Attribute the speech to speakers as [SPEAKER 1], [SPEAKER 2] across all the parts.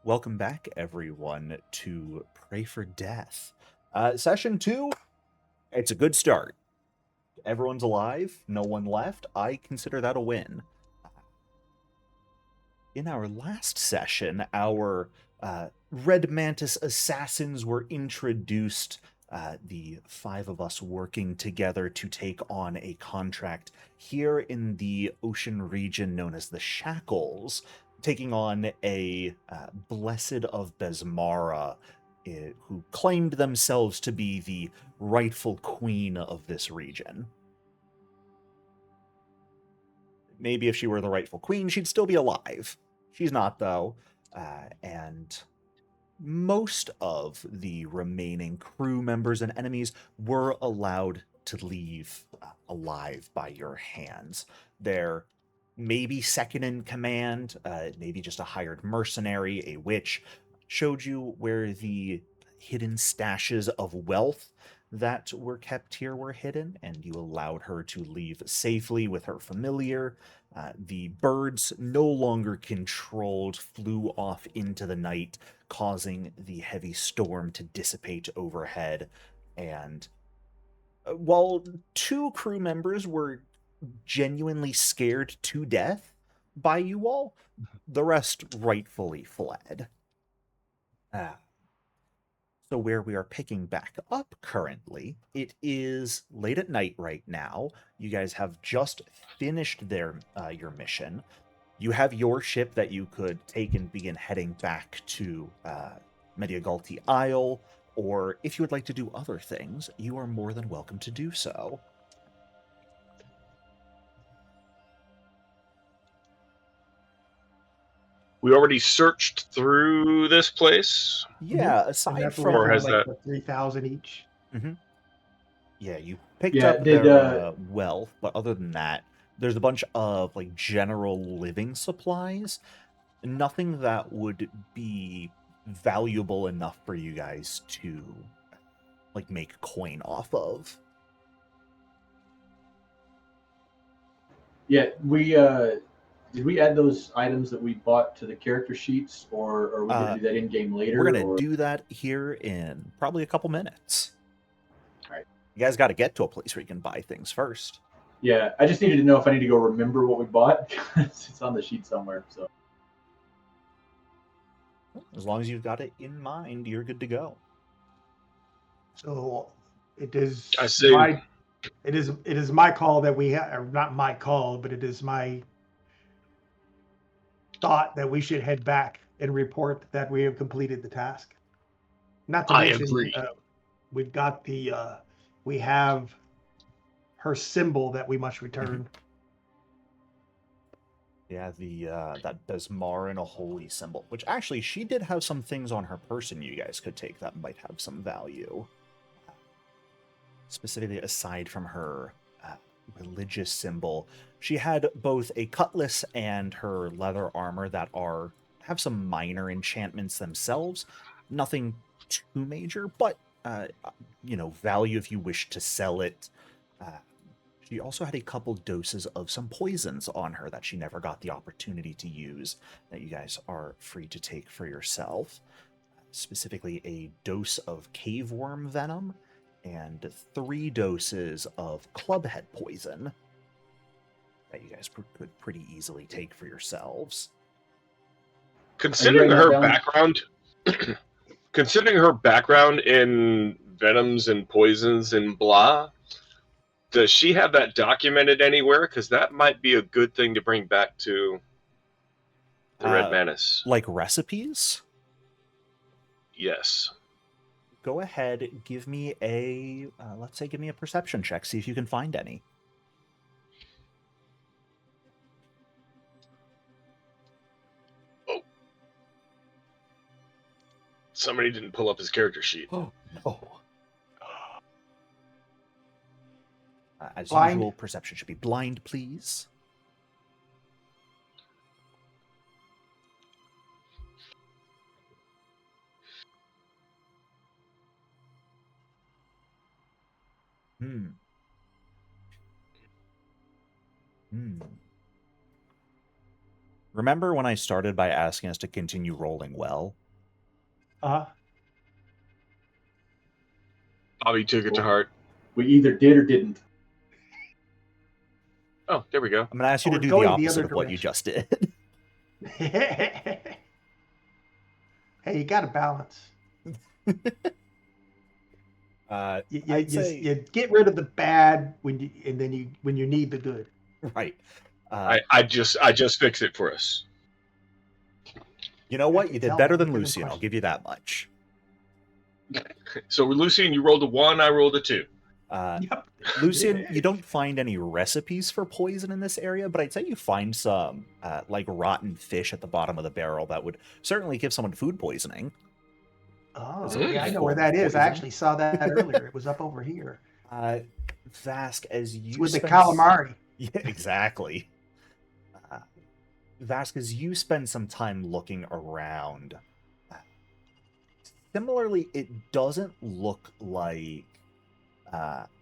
[SPEAKER 1] Welcome back, everyone, to Pray for Death. Session 2, it's a good start. Everyone's alive, no one left. I consider that a win. In our last session, our Red Mantis assassins were introduced, the 5 of us working together to take on a contract here in the ocean region known as the Shackles, taking on a Blessed of Besmara, who claimed themselves to be the rightful queen of this region. Maybe if she were the rightful queen, she'd still be alive. She's not, though. And most of the remaining crew members and enemies were allowed to leave alive by your hands. They're maybe second in command, maybe just a hired mercenary, a witch, showed you where the hidden stashes of wealth that were kept here were hidden, and you allowed her to leave safely with her familiar. The birds, no longer controlled, flew off into the night, causing the heavy storm to dissipate overhead. And while 2 crew members were genuinely scared to death by you all, the rest rightfully fled. So where we are picking back up currently, it is late at night right now. You guys have just finished your mission. You have your ship that you could take and begin heading back to Mediagalti Isle, or if you would like to do other things, you are more than welcome to do so.
[SPEAKER 2] We already searched through this place.
[SPEAKER 1] Yeah,
[SPEAKER 3] And
[SPEAKER 1] aside
[SPEAKER 3] that's
[SPEAKER 1] from...
[SPEAKER 3] where we
[SPEAKER 2] Or has
[SPEAKER 3] found, like,
[SPEAKER 2] that-
[SPEAKER 3] 3,000 each.
[SPEAKER 1] Mm-hmm. Yeah, you picked
[SPEAKER 4] Yeah,
[SPEAKER 1] up their wealth, but other than that, there's a bunch of like general living supplies. Nothing that would be valuable enough for you guys to like make coin off of.
[SPEAKER 4] Yeah, we did we add those items that we bought to the character sheets, or are we gonna do that in game later?
[SPEAKER 1] We're gonna do that here in probably a couple minutes.
[SPEAKER 4] All right.
[SPEAKER 1] You guys got to get to a place where you can buy things first.
[SPEAKER 4] Yeah, I just needed to know if I need to go remember what we bought. It's on the sheet somewhere. So
[SPEAKER 1] As long as you've got it in mind, you're good to go.
[SPEAKER 3] So it is
[SPEAKER 2] I see.
[SPEAKER 3] it is my call that we have, or not my call, but it is my thought that we should head back and report that we have completed the task. Not to
[SPEAKER 2] I
[SPEAKER 3] mention,
[SPEAKER 2] agree.
[SPEAKER 3] we've got we have her symbol that we must return.
[SPEAKER 1] Yeah, that Besmar a holy symbol, which actually she did have some things on her person you guys could take that might have some value. Specifically, aside from her religious symbol, she had both a cutlass and her leather armor that have some minor enchantments themselves. Nothing too major, but value if you wish to sell it. She also had a couple doses of some poisons on her that she never got the opportunity to use that you guys are free to take for yourself. Specifically, a dose of cave worm venom and 3 doses of clubhead poison that you guys could pretty easily take for yourselves.
[SPEAKER 2] Considering her background in venoms and poisons and blah, does she have that documented anywhere? Because that might be a good thing to bring back to the Red Mantis.
[SPEAKER 1] Like recipes?
[SPEAKER 2] Yes.
[SPEAKER 1] Go ahead, give me a perception check, see if you can find any.
[SPEAKER 2] Oh. Somebody didn't pull up his character sheet.
[SPEAKER 1] Oh, no. As
[SPEAKER 3] Blind.
[SPEAKER 1] usual, perception should be blind, please. Remember when I started by asking us to continue rolling well?
[SPEAKER 2] Bobby took it to heart.
[SPEAKER 4] We either did or didn't.
[SPEAKER 2] Oh, there we go.
[SPEAKER 1] I'm going to ask you
[SPEAKER 3] Oh,
[SPEAKER 1] to
[SPEAKER 3] we're
[SPEAKER 1] do the
[SPEAKER 3] going the
[SPEAKER 1] opposite
[SPEAKER 3] other
[SPEAKER 1] of what you
[SPEAKER 3] direction.
[SPEAKER 1] just did.
[SPEAKER 3] Hey, you got to balance.
[SPEAKER 1] I'd say
[SPEAKER 3] You get rid of the bad when you need the good.
[SPEAKER 1] right.
[SPEAKER 2] I just fixed it for us.
[SPEAKER 1] You know
[SPEAKER 3] I
[SPEAKER 1] what?
[SPEAKER 3] can
[SPEAKER 1] You did
[SPEAKER 3] tell
[SPEAKER 1] better
[SPEAKER 3] by
[SPEAKER 1] than
[SPEAKER 3] your
[SPEAKER 1] Lucian. I'll
[SPEAKER 3] impression.
[SPEAKER 1] give you that much.
[SPEAKER 2] So Lucian, you rolled a 1, I rolled a 2.
[SPEAKER 3] Yep.
[SPEAKER 1] Lucian, you don't find any recipes for poison in this area, but I'd say you find some like rotten fish at the bottom of the barrel that would certainly give someone food poisoning.
[SPEAKER 3] Oh,
[SPEAKER 1] a
[SPEAKER 3] yeah, I know
[SPEAKER 1] form
[SPEAKER 3] where
[SPEAKER 1] of
[SPEAKER 3] that is. I
[SPEAKER 1] poison.
[SPEAKER 3] actually saw that earlier. It was up over here.
[SPEAKER 1] Vask, as
[SPEAKER 3] It's
[SPEAKER 1] you
[SPEAKER 3] with the
[SPEAKER 1] spend
[SPEAKER 3] calamari.
[SPEAKER 1] Yeah, exactly. Vask, as you spend some time looking around, similarly, it doesn't look like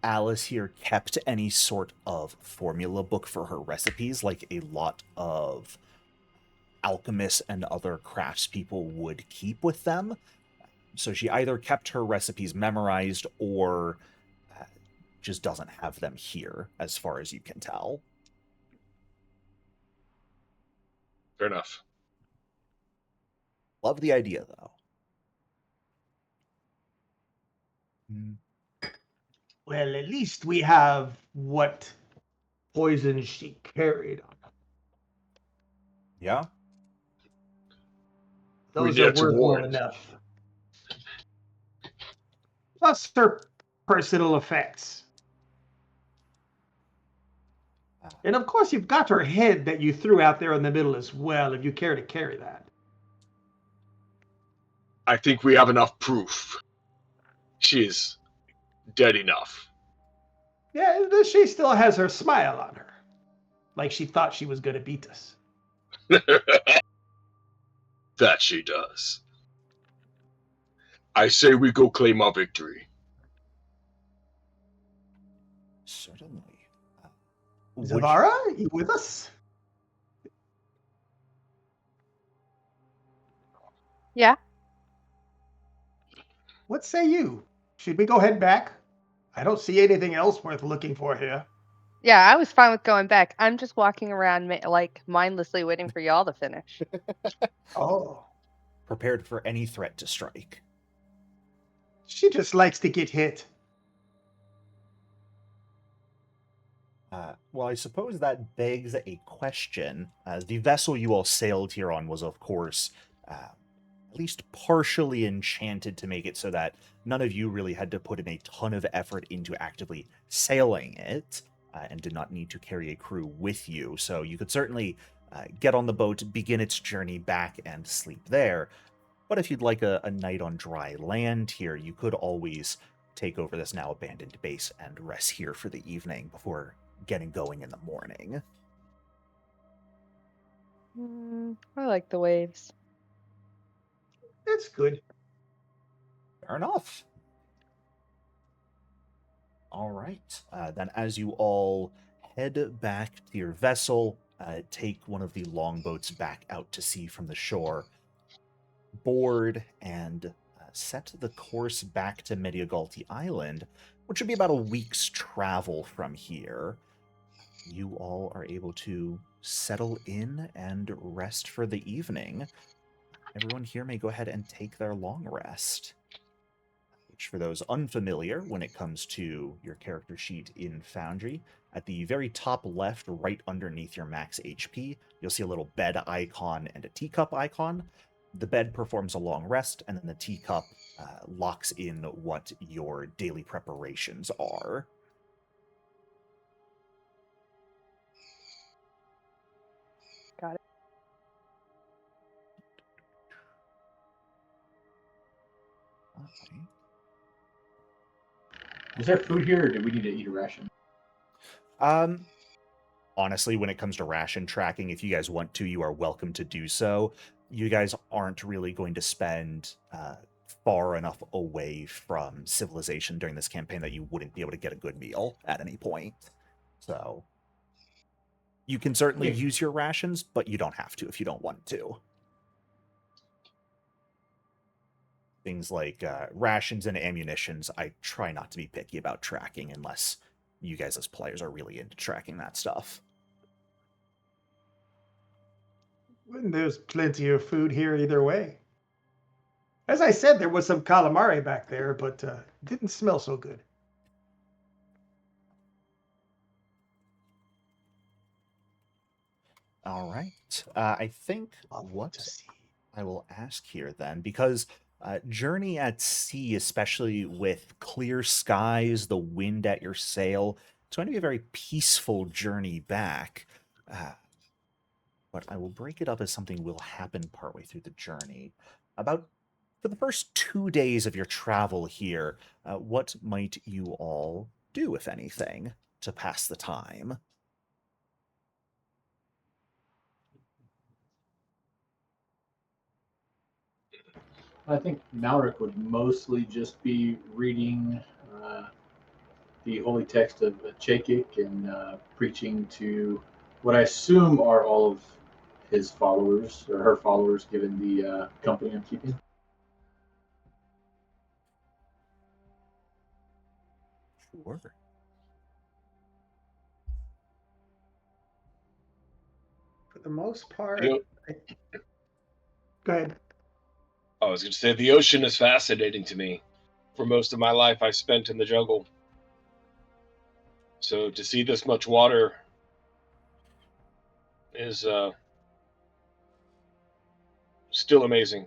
[SPEAKER 1] Alice here kept any sort of formula book for her recipes like a lot of alchemists and other craftspeople would keep with them. So she either kept her recipes memorized or just doesn't have them here, as far as you can tell.
[SPEAKER 2] Fair enough.
[SPEAKER 1] Love the idea, though.
[SPEAKER 3] Well, at least we have what poison she carried on.
[SPEAKER 1] Yeah?
[SPEAKER 3] Those are
[SPEAKER 2] That's a
[SPEAKER 3] worthwhile
[SPEAKER 2] warrant.
[SPEAKER 3] enough. Plus her personal effects. And of course, you've got her head that you threw out there in the middle as well, if you care to carry that.
[SPEAKER 2] I think we have enough proof. She is dead enough.
[SPEAKER 3] Yeah, she still has her smile on her. Like she thought she was going to beat us.
[SPEAKER 2] That she does. I say we go claim our victory.
[SPEAKER 1] Certainly.
[SPEAKER 3] Zavara, you with us?
[SPEAKER 5] Yeah.
[SPEAKER 3] What say you? Should we go head back? I don't see anything else worth looking for here.
[SPEAKER 5] Yeah, I was fine with going back. I'm just walking around like mindlessly waiting for y'all to finish.
[SPEAKER 3] Oh,
[SPEAKER 1] Prepared for any threat to strike.
[SPEAKER 3] she just likes to get hit.
[SPEAKER 1] Well, I suppose that begs a question. The vessel you all sailed here on was, of course, at least partially enchanted to make it so that none of you really had to put in a ton of effort into actively sailing it, and did not need to carry a crew with you. So you could certainly get on the boat, begin its journey back, and sleep there. But if you'd like a night on dry land here, you could always take over this now abandoned base and rest here for the evening before getting going in the morning.
[SPEAKER 5] I like the waves.
[SPEAKER 3] That's good.
[SPEAKER 1] Fair enough. All right. Then as you all head back to your vessel, take one of the longboats back out to sea from the shore, board, and set the course back to Mediagalti Island, which would be about a week's travel from here. You all are able to settle in and rest for the evening. Everyone here may go ahead and take their long rest. Which, for those unfamiliar when it comes to your character sheet in Foundry, at the very top left, right underneath your max HP, you'll see a little bed icon and a teacup icon. The bed performs a long rest, and then the teacup locks in what your daily preparations are.
[SPEAKER 5] Got it.
[SPEAKER 1] Okay.
[SPEAKER 4] Is there food here, or do we need to eat a ration?
[SPEAKER 1] Honestly, when it comes to ration tracking, if you guys want to, you are welcome to do so. You guys aren't really going to spend far enough away from civilization during this campaign that you wouldn't be able to get a good meal at any point. So, You can certainly
[SPEAKER 3] Yeah.
[SPEAKER 1] use your rations, but you don't have to if you don't want to. Things like rations and ammunitions, I try not to be picky about tracking unless you guys as players are really into tracking that stuff.
[SPEAKER 3] And there's plenty of food here either way. As I said, there was some calamari back there, but didn't smell so good.
[SPEAKER 1] All right. I think
[SPEAKER 3] Lovely
[SPEAKER 1] what
[SPEAKER 3] to see.
[SPEAKER 1] I will ask here then, because journey at sea, especially with clear skies, the wind at your sail, it's going to be a very peaceful journey back. But I will break it up as something will happen partway through the journey. About for the first 2 days of your travel here, what might you all do, if anything, to pass the time?
[SPEAKER 4] I think Malric would mostly just be reading the holy text of Achaekek and preaching to what I assume are all of his followers or her followers, given the company I'm keeping.
[SPEAKER 1] Sure.
[SPEAKER 3] For the most part,
[SPEAKER 2] You know,
[SPEAKER 3] go ahead.
[SPEAKER 2] I was going to say the ocean is fascinating to me. For most of my life, I spent in the jungle. So to see this much water is still amazing.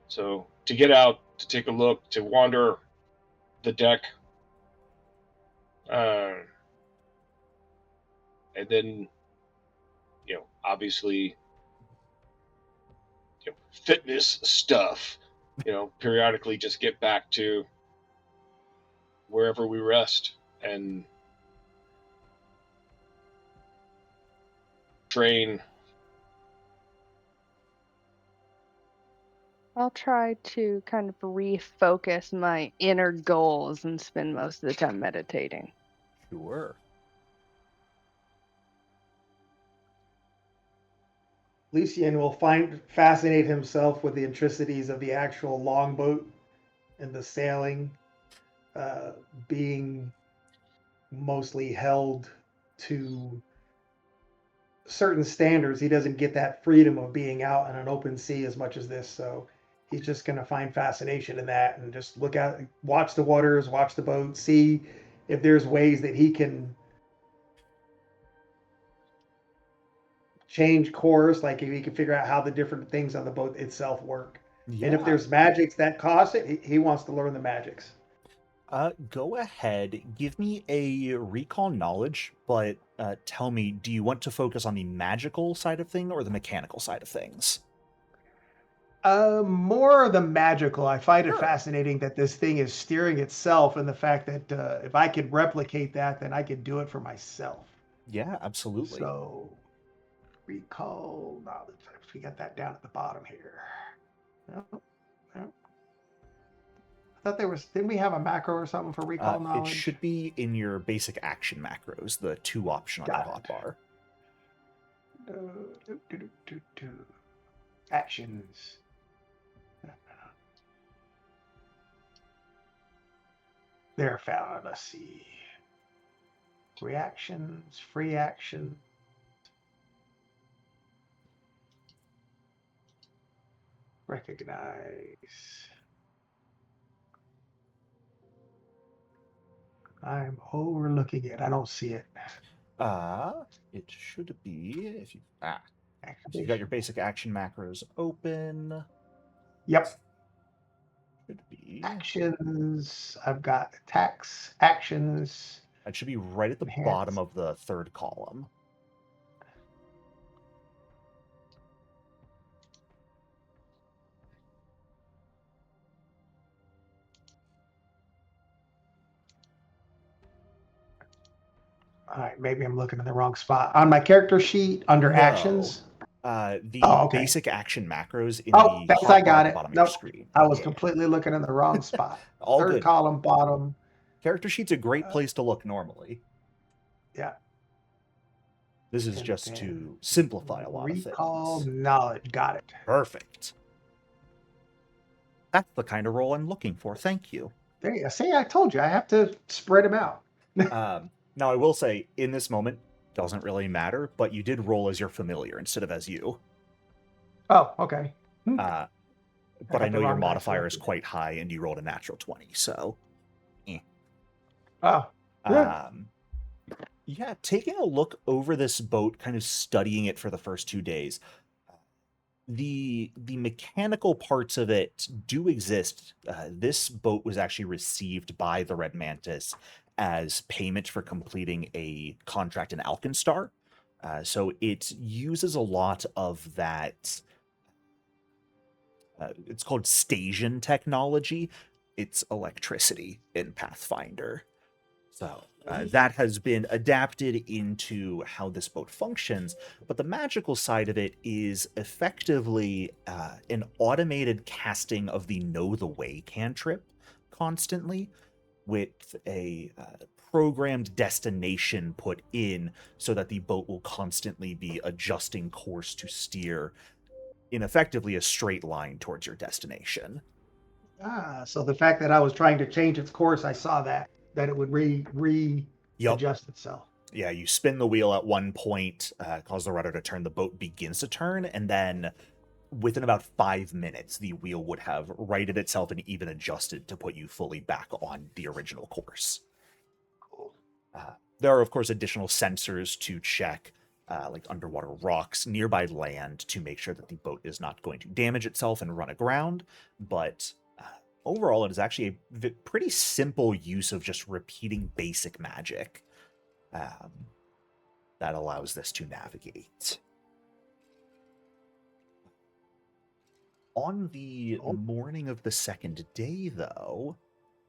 [SPEAKER 2] So to get out, to take a look, to wander the deck, and then, obviously, fitness stuff, periodically just get back to wherever we rest and train.
[SPEAKER 5] I'll try to kind of refocus my inner goals and spend most of the time meditating.
[SPEAKER 1] Sure.
[SPEAKER 3] Lucien will fascinate himself with the intricacies of the actual longboat and the sailing, being mostly held to certain standards. He doesn't get that freedom of being out in an open sea as much as this, so he's just going to find fascination in that and just watch the waters, watch the boat, see if there's ways that he can change course, like if he can figure out how the different things on the boat itself work.
[SPEAKER 1] Yeah.
[SPEAKER 3] And if there's magics that cost it, he wants to learn the magics.
[SPEAKER 1] Go ahead, give me a recall knowledge, but tell me, do you want to focus on the magical side of things or the mechanical side of things?
[SPEAKER 3] More of the magical. I find it
[SPEAKER 1] Sure.
[SPEAKER 3] fascinating that this thing is steering itself, and the fact that if I could replicate that, then I could do it for myself.
[SPEAKER 1] Yeah, absolutely.
[SPEAKER 3] So, recall knowledge. We got that down at the bottom here. No. I thought didn't we have a macro or something for recall
[SPEAKER 1] It
[SPEAKER 3] knowledge?
[SPEAKER 1] should be in your basic action macros, the 2 option on your
[SPEAKER 3] Got it.
[SPEAKER 1] hotbar.
[SPEAKER 3] Actions. There, found. Let's see. Reactions, free action. Recognize. I'm overlooking it. I don't see it.
[SPEAKER 1] It should be if you've got your basic action macros open.
[SPEAKER 3] Yep.
[SPEAKER 1] Should be.
[SPEAKER 3] Actions. I've got attacks, actions.
[SPEAKER 1] It should be right at the
[SPEAKER 3] Enhance.
[SPEAKER 1] bottom of the 3rd column.
[SPEAKER 3] All right, maybe I'm looking in the wrong spot. On my character sheet, under
[SPEAKER 1] No.
[SPEAKER 3] actions.
[SPEAKER 1] The
[SPEAKER 3] okay.
[SPEAKER 1] basic action macros in
[SPEAKER 3] Oh,
[SPEAKER 1] the
[SPEAKER 3] yes, I
[SPEAKER 1] hotbar
[SPEAKER 3] got
[SPEAKER 1] at the
[SPEAKER 3] it.
[SPEAKER 1] bottom of
[SPEAKER 3] Nope.
[SPEAKER 1] your screen.
[SPEAKER 3] I was
[SPEAKER 1] Yeah.
[SPEAKER 3] completely looking in the wrong spot.
[SPEAKER 1] All
[SPEAKER 3] 3rd
[SPEAKER 1] good.
[SPEAKER 3] column, bottom.
[SPEAKER 1] Character sheet's a great place to look normally.
[SPEAKER 3] Yeah.
[SPEAKER 1] This is
[SPEAKER 3] 10,
[SPEAKER 1] just
[SPEAKER 3] 10.
[SPEAKER 1] to simplify a lot
[SPEAKER 3] Recall
[SPEAKER 1] of things.
[SPEAKER 3] knowledge. Got it.
[SPEAKER 1] Perfect. That's the kind of roll I'm looking for. Thank you.
[SPEAKER 3] There you see, I told you I have to spread them out.
[SPEAKER 1] Now, I will say, in this moment, doesn't really matter, but you did roll as your familiar instead of as you.
[SPEAKER 3] Oh, okay.
[SPEAKER 1] But I
[SPEAKER 3] got
[SPEAKER 1] know
[SPEAKER 3] the
[SPEAKER 1] your
[SPEAKER 3] wrong dice
[SPEAKER 1] modifier is
[SPEAKER 3] selected.
[SPEAKER 1] quite high, and you rolled a natural 20, so...
[SPEAKER 3] Oh, yeah.
[SPEAKER 1] Yeah, taking a look over this boat, kind of studying it for the first 2 days, the mechanical parts of it do exist. This boat was actually received by the Red Mantis as payment for completing a contract in Alkenstar. So it uses a lot of that. It's called station technology. It's electricity in Pathfinder. So that has been adapted into how this boat functions, but the magical side of it is effectively an automated casting of the Know the Way cantrip constantly, with a programmed destination put in so that the boat will constantly be adjusting course to steer in effectively a straight line towards your destination.
[SPEAKER 3] So the fact that I was trying to change its course, I saw that it would readjust itself.
[SPEAKER 1] Yeah, you spin the wheel at one point, cause the rudder to turn, the boat begins to turn, and then within about 5 minutes, the wheel would have righted itself and even adjusted to put you fully back on the original course.
[SPEAKER 3] Cool.
[SPEAKER 1] There are, of course, additional sensors to check, like underwater rocks nearby land, to make sure that the boat is not going to damage itself and run aground, but overall, it is actually a pretty simple use of just repeating basic magic that allows this to navigate. On the morning of the second day, though,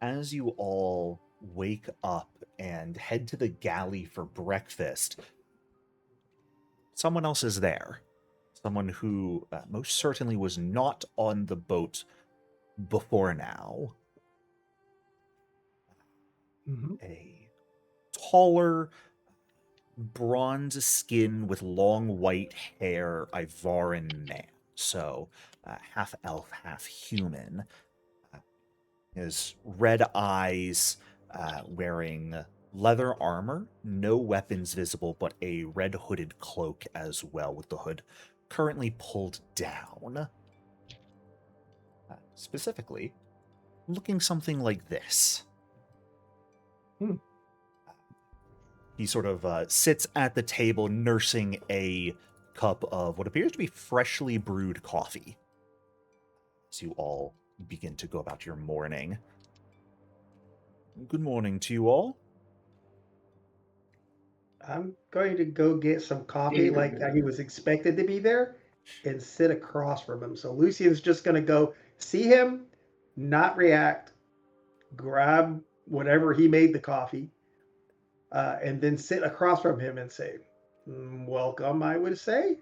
[SPEAKER 1] as you all wake up and head to the galley for breakfast, someone else is there. Someone who most certainly was not on the boat before now.
[SPEAKER 3] Mm-hmm.
[SPEAKER 1] A taller, bronze skin with long white hair Ivaran man. So half elf, half human. His red eyes, wearing leather armor, no weapons visible, but a red hooded cloak as well, with the hood currently pulled down. Specifically, looking something like this. He sort of sits at the table nursing a cup of what appears to be freshly brewed coffee. As you all begin to go about your morning. Good morning to you all.
[SPEAKER 3] I'm going to go get some coffee like he was expected to be there and sit across from him. So Lucian's just going to go see him, not react, grab whatever he made the coffee, and then sit across from him and say, welcome, I would say.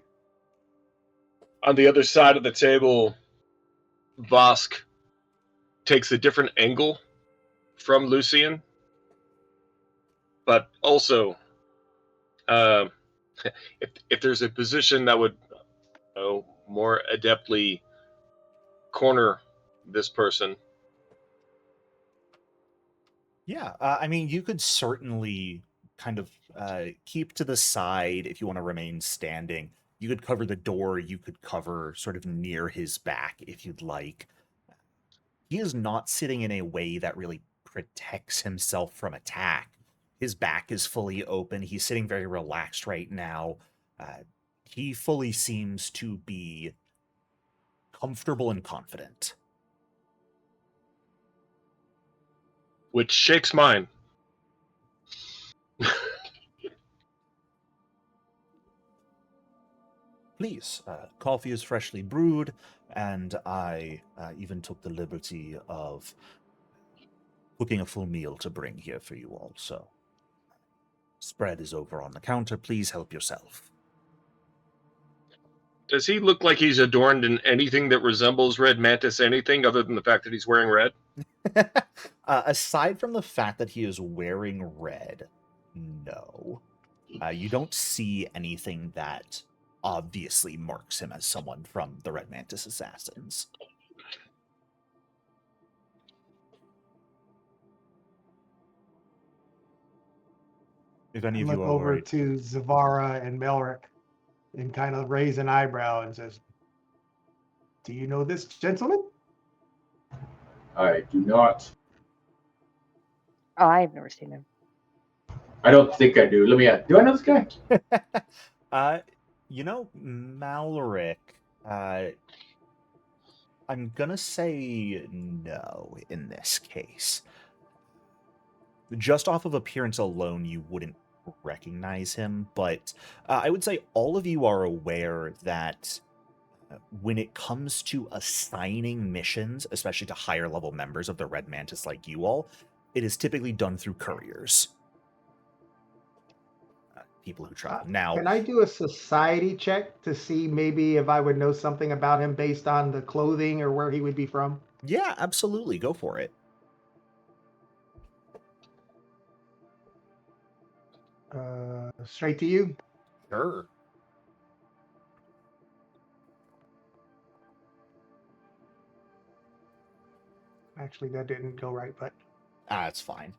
[SPEAKER 2] On the other side of the table, Vosk takes a different angle from Lucian, but also, if there's a position that would more adeptly corner this person.
[SPEAKER 1] Yeah, I mean, you could certainly kind of keep to the side if you want to remain standing. You could cover the door, you could cover sort of near his back if you'd like. He is not sitting in a way that really protects himself from attack. His back is fully open. He's sitting very relaxed right now. He fully seems to be comfortable and confident.
[SPEAKER 2] Which shakes mine.
[SPEAKER 1] Please, coffee is freshly brewed, and I even took the liberty of cooking a full meal to bring here for you all, so spread is over on the counter. Please help yourself.
[SPEAKER 2] Does he look like he's adorned in anything that resembles Red Mantis anything other than the fact that he's wearing red?
[SPEAKER 1] Aside from the fact that he is wearing red, no. You don't see anything that obviously marks him as someone from the Red Mantis assassins. If any
[SPEAKER 3] I
[SPEAKER 1] of you
[SPEAKER 3] look
[SPEAKER 1] are
[SPEAKER 3] over
[SPEAKER 1] worried.
[SPEAKER 3] to Zavara and Melrick and kind of raise an eyebrow and says, "Do you know this gentleman?"
[SPEAKER 4] I do not.
[SPEAKER 5] Oh, I've never seen him.
[SPEAKER 4] I don't think I do. Let me ask. Do I know this guy?
[SPEAKER 1] Malric, I'm gonna say no in this case. Just off of appearance alone, you wouldn't recognize him, but I would say all of you are aware that when it comes to assigning missions, especially to higher level members of the Red Mantis like you all, it is typically done through couriers. People who travel. Now,
[SPEAKER 3] Can I do a society check to see maybe if I would know something about him based on the clothing or where he would be from?
[SPEAKER 1] yeah, absolutely, go for it.
[SPEAKER 3] Straight to you.
[SPEAKER 1] Sure.
[SPEAKER 3] Actually, that didn't go right, but
[SPEAKER 1] It's fine.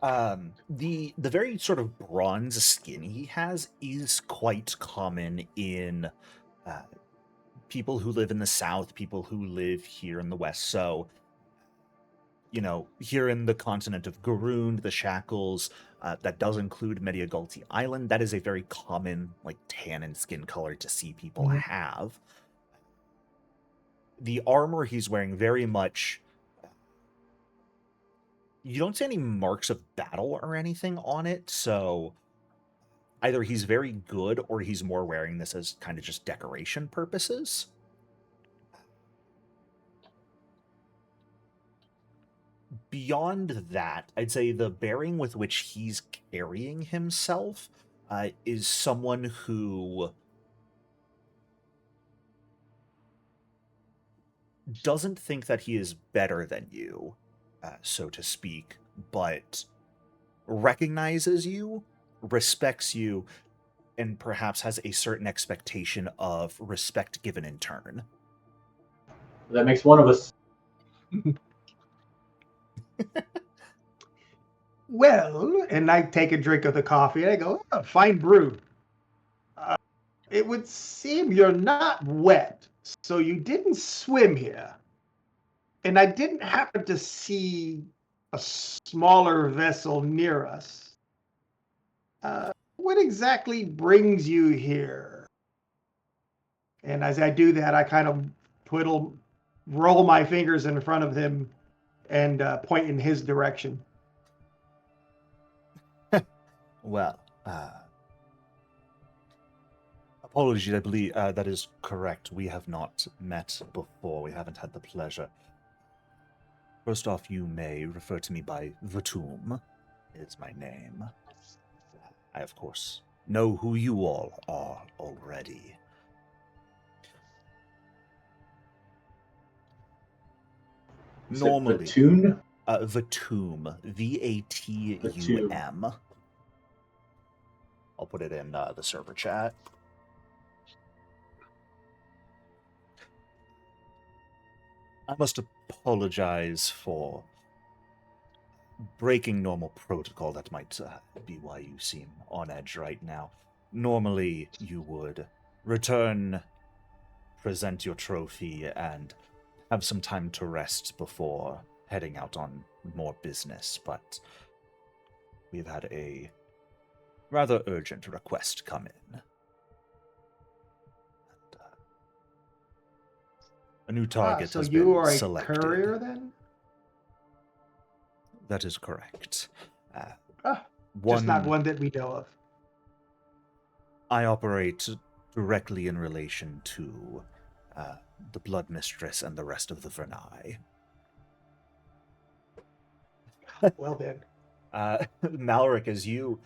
[SPEAKER 1] The very sort of bronze skin he has is quite common in people who live in the south, people who live here in the west. So, here in the continent of Garund, the Shackles, that does include Mediagulti Island. That is a very common, tannin skin color to see people have. The armor he's wearing very much... You don't see any marks of battle or anything on it, so either he's very good or he's more wearing this as kind of just decoration purposes. Beyond that, I'd say the bearing with which he's carrying himself is someone who doesn't think that he is better than you, so to speak, but recognizes you, respects you, and perhaps has a certain expectation of respect given in turn.
[SPEAKER 4] That makes one of us.
[SPEAKER 3] well, and I take a drink of the coffee and I go, "Oh, fine brew. It would seem you're not wet, so you didn't swim here. And I didn't happen to see a smaller vessel near us. What exactly brings you here?" And as I do that, I kind of roll my fingers in front of him and point in his direction.
[SPEAKER 1] Well, apologies, I believe that is correct. We have not met before. We haven't had the pleasure. First off, you may refer to me by Vatum. It's my name. I, of course, know who you all are already. Normally,
[SPEAKER 4] Vatum?
[SPEAKER 1] Vatum, V-A-T-U-M. I'll put it in the server chat. I must apologize for breaking normal protocol. That might be why you seem on edge right now. Normally, you would return, present your trophy, and have some time to rest before heading out on more business, but we've had a rather urgent request come in. And, a new target
[SPEAKER 3] so
[SPEAKER 1] has
[SPEAKER 3] you
[SPEAKER 1] been
[SPEAKER 3] are a
[SPEAKER 1] selected.
[SPEAKER 3] courier then?
[SPEAKER 1] That is correct.
[SPEAKER 3] Just not one that we know of.
[SPEAKER 1] I operate directly in relation to the Blood Mistress and the rest of the Vernai.
[SPEAKER 3] Well then.
[SPEAKER 1] Malric, as you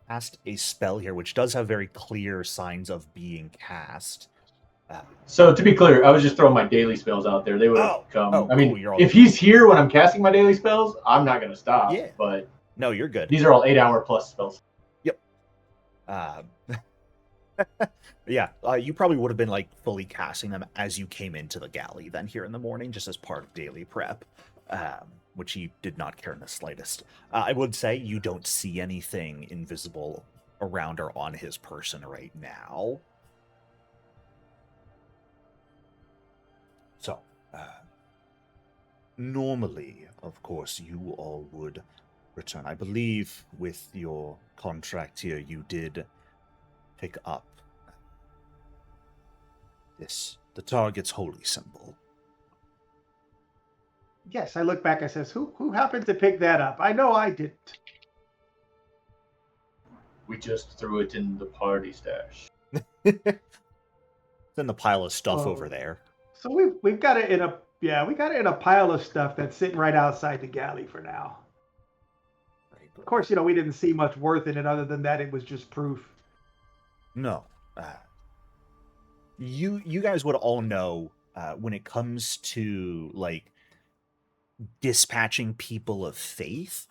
[SPEAKER 1] cast a spell here, which does have very clear signs of being cast.
[SPEAKER 4] So to be clear, I was just throwing my daily spells out there. They would have come. I mean,
[SPEAKER 1] cool,
[SPEAKER 4] if he's here when I'm casting my daily spells, I'm not going to stop.
[SPEAKER 1] Yeah.
[SPEAKER 4] But
[SPEAKER 1] no, you're good.
[SPEAKER 4] These are all 8-hour plus spells.
[SPEAKER 1] Yeah, you probably would have been like fully casting them as you came into the galley then here in the morning, just as part of daily prep, which he did not care in the slightest. I would say you don't see anything invisible around or on his person right now. So, normally, of course, you all would return. I believe with your contract here, you did pick up the target's holy symbol.
[SPEAKER 3] Yes, I look back. I says, "Who happened to pick that up? I know I didn't."
[SPEAKER 4] We just threw it in the party stash.
[SPEAKER 1] It's in the pile of stuff
[SPEAKER 3] Oh.
[SPEAKER 1] over there.
[SPEAKER 3] So we've got it in a we got it in a pile of stuff that's sitting right outside the galley for now. Of course, we didn't see much worth in it other than that it was just proof.
[SPEAKER 1] No. You guys would all know when it comes to like dispatching people of faith,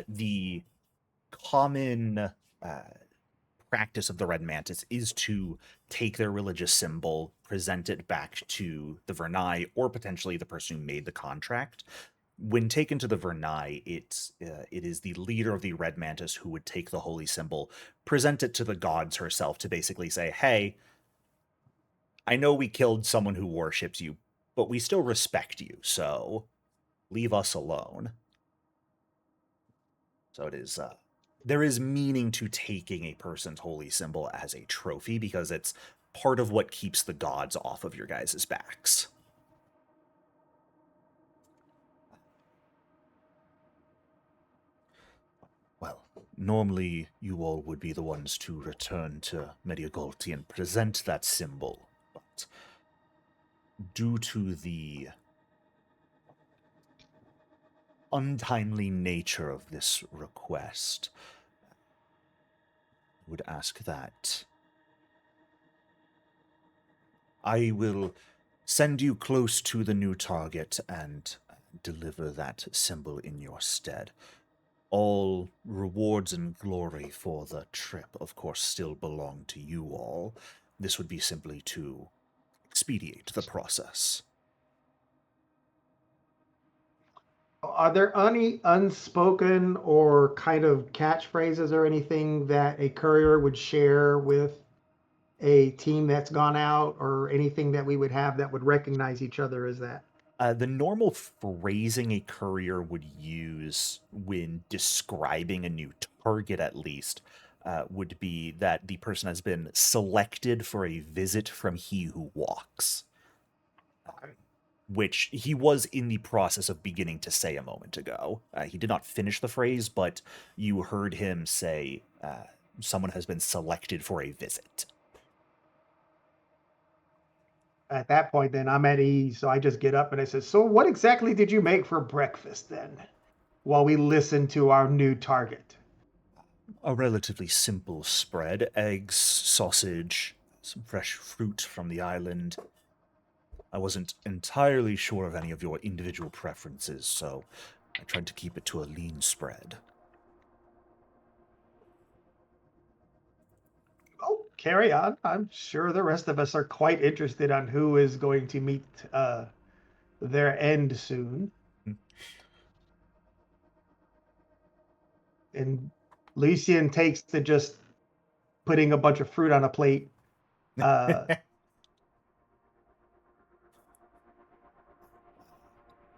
[SPEAKER 1] the common practice of the Red Mantis is to take their religious symbol, present it back to the Vernai or potentially the person who made the contract. When taken to the Vernai, it is the leader of the Red Mantis who would take the holy symbol, present it to the gods herself to basically say, hey, I know we killed someone who worships you, but we still respect you, so leave us alone. So it is, there is meaning to taking a person's holy symbol as a trophy because it's part of what keeps the gods off of your guys' backs. Well, normally you all would be the ones to return to Mediagolti and present that symbol, but due to the untimely nature of this request, I would ask that I will send you close to the new target and deliver that symbol in your stead. All rewards and glory for the trip, of course, still belong to you all. This would be simply to expedite the process.
[SPEAKER 3] Are there any unspoken or kind of catchphrases or anything that a courier would share with a team that's gone out, or anything that we would have that would recognize each other as that?
[SPEAKER 1] The normal phrasing a courier would use when describing a new target, at least, would be that the person has been selected for a visit from he who walks. Which he was in the process of beginning to say a moment ago. He did not finish the phrase, but you heard him say, someone has been selected for a visit.
[SPEAKER 3] At that point, then I'm at ease. So I just get up and I say, "So what exactly did you make for breakfast then?" While we listen to our new target.
[SPEAKER 1] A relatively simple spread: eggs, sausage, some fresh fruit from the island. I wasn't entirely sure of any of your individual preferences, so I tried to keep it to a lean spread.
[SPEAKER 3] Oh, carry on. I'm sure the rest of us are quite interested on who is going to meet their end soon. And Lucian takes to just putting a bunch of fruit on a plate.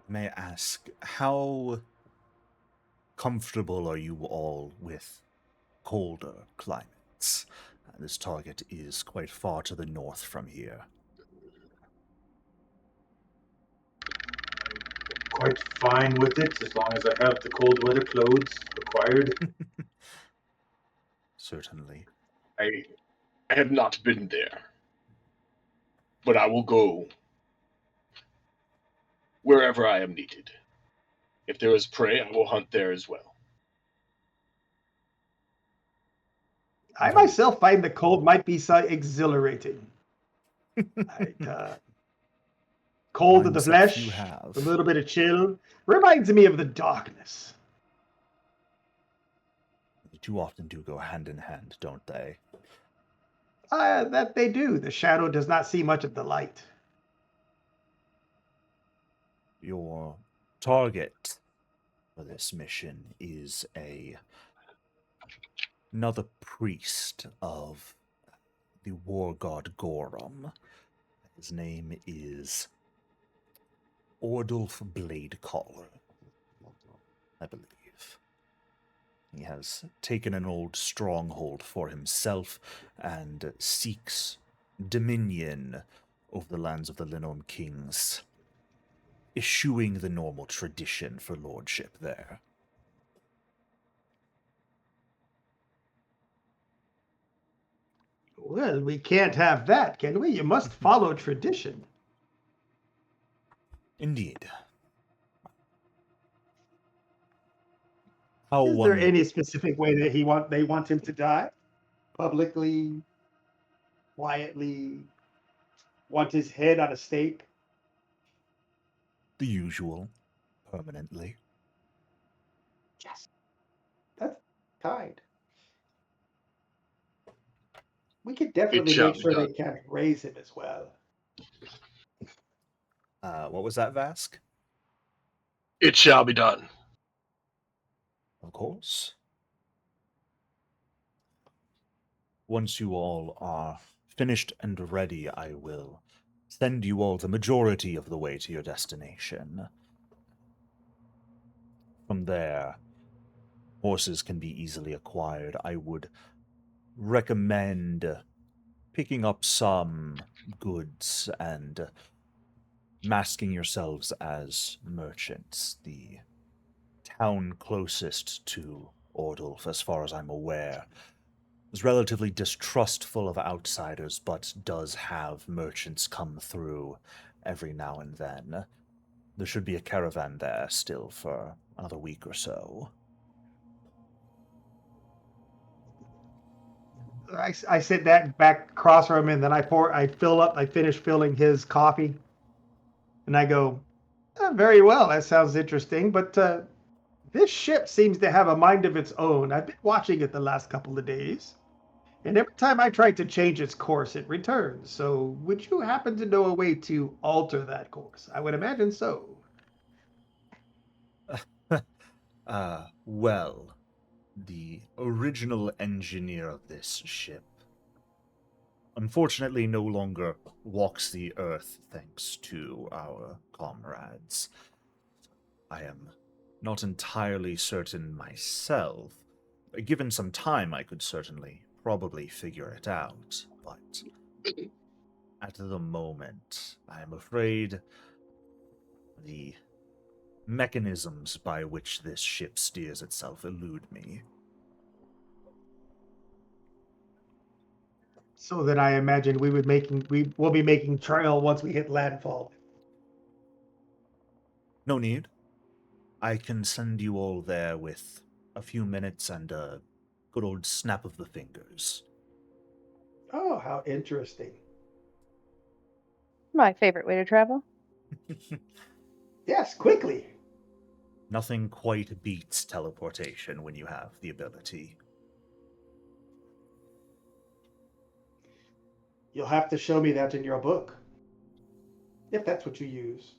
[SPEAKER 1] May I ask, how comfortable are you all with colder climates? This target is quite far to the north from here.
[SPEAKER 4] Quite fine with it as long as I have the cold weather clothes required.
[SPEAKER 1] Certainly.
[SPEAKER 2] I have not been there, but I will go wherever I am needed. If there is prey, I will hunt there as well.
[SPEAKER 3] I myself find the cold might be so exhilarating. Cold of the flesh, a little bit of chill. Reminds me of the darkness.
[SPEAKER 1] too often do go hand in hand, don't they?
[SPEAKER 3] That they do. The shadow does not see much of the light.
[SPEAKER 1] Your target for this mission is another priest of the war god Gorum. His name is Ordulf Bladecaller, I believe. He has taken an old stronghold for himself and seeks dominion over the lands of the Linnorm Kings, eschewing the normal tradition for lordship there.
[SPEAKER 3] Well, we can't have that, can we? You must follow tradition.
[SPEAKER 1] Indeed. How
[SPEAKER 3] Is there
[SPEAKER 1] one
[SPEAKER 3] any specific way that they want him to die? Publicly, quietly, want his head on a stake?
[SPEAKER 1] the usual, permanently.
[SPEAKER 3] Yes. That's kind. We could definitely
[SPEAKER 2] shall
[SPEAKER 3] make
[SPEAKER 2] be
[SPEAKER 3] sure
[SPEAKER 2] done.
[SPEAKER 3] they can't raise him as well.
[SPEAKER 1] What was that, Vask?
[SPEAKER 2] It shall be done.
[SPEAKER 1] Of course. Once you all are finished and ready, I will send you all the majority of the way to your destination. From there, horses can be easily acquired. I would recommend picking up some goods and masking yourselves as merchants. The town closest to Ordulf, as far as I'm aware, is relatively distrustful of outsiders, but does have merchants come through every now and then. There should be a caravan there still for another week or so.
[SPEAKER 3] I sit that back across from him, and then I finish filling his coffee, and I go, very well, that sounds interesting, but this ship seems to have a mind of its own. I've been watching it the last couple of days, and every time I try to change its course, it returns. So would you happen to know a way to alter that course? I would imagine so.
[SPEAKER 1] Well, the original engineer of this ship unfortunately no longer walks the earth thanks to our comrades. I am not entirely certain myself. Given some time, I could certainly probably figure it out, but at the moment, I am afraid the mechanisms by which this ship steers itself elude me.
[SPEAKER 3] So then I imagine we will be making trail once we hit landfall.
[SPEAKER 1] No need. I can send you all there with a few minutes and a good old snap of the fingers.
[SPEAKER 3] Oh, how interesting.
[SPEAKER 5] My favorite way to travel.
[SPEAKER 3] Yes, quickly.
[SPEAKER 1] Nothing quite beats teleportation when you have the ability.
[SPEAKER 3] You'll have to show me that in your book. If that's what you use.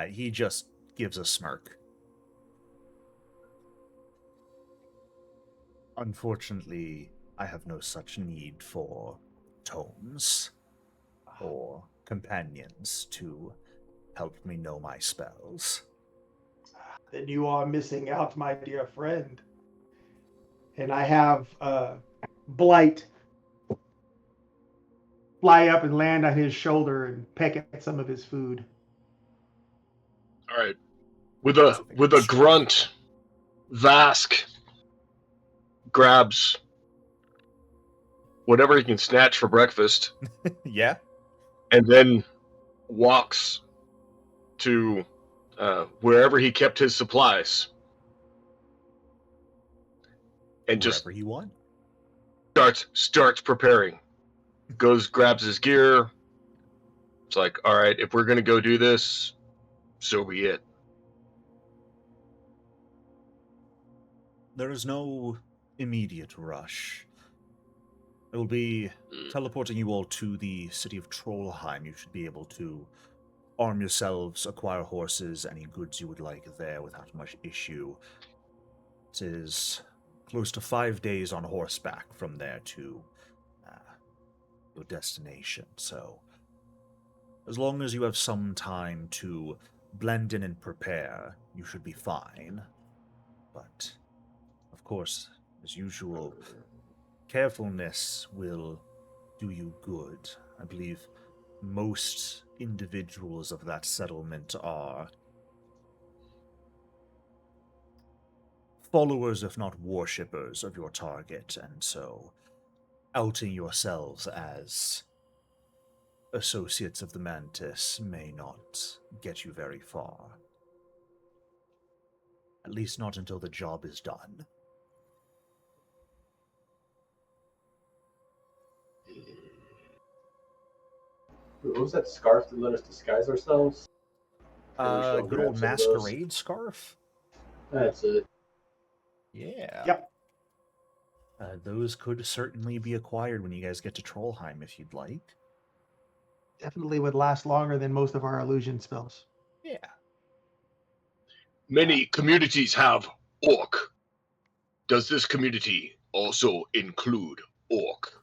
[SPEAKER 1] He just gives a smirk. Unfortunately, I have no such need for tomes or companions to help me know my spells.
[SPEAKER 3] Then you are missing out, my dear friend. And I have Blight fly up and land on his shoulder and peck at some of his food.
[SPEAKER 2] All right. With a grunt, Vask grabs whatever he can snatch for breakfast
[SPEAKER 1] Yeah?
[SPEAKER 2] and then walks to wherever he kept his supplies and just
[SPEAKER 1] Wherever you want.
[SPEAKER 2] starts preparing. Goes, grabs his gear. It's like, all right, if we're gonna go do this, so be it.
[SPEAKER 1] There is no immediate rush. I will be teleporting you all to the city of Trollheim. You should be able to arm yourselves, acquire horses, any goods you would like there without much issue. It is close to 5 days on horseback from there to your destination, so as long as you have some time to blend in and prepare, you should be fine. But, of course, as usual, carefulness will do you good. I believe most individuals of that settlement are followers, if not worshippers, of your target, and so outing yourselves as associates of the Mantis may not get you very far. At least not until the job is done.
[SPEAKER 4] What was that scarf that let us disguise ourselves? Can we show
[SPEAKER 1] Good
[SPEAKER 4] grab
[SPEAKER 1] old
[SPEAKER 4] some of those?
[SPEAKER 1] masquerade scarf?
[SPEAKER 4] That's it.
[SPEAKER 1] Yeah.
[SPEAKER 3] Yep.
[SPEAKER 1] Those could certainly be acquired when you guys get to Trollheim if you'd like.
[SPEAKER 3] Definitely would last longer than most of our illusion spells.
[SPEAKER 1] Yeah.
[SPEAKER 2] Many communities have orc. Does this community also include orc?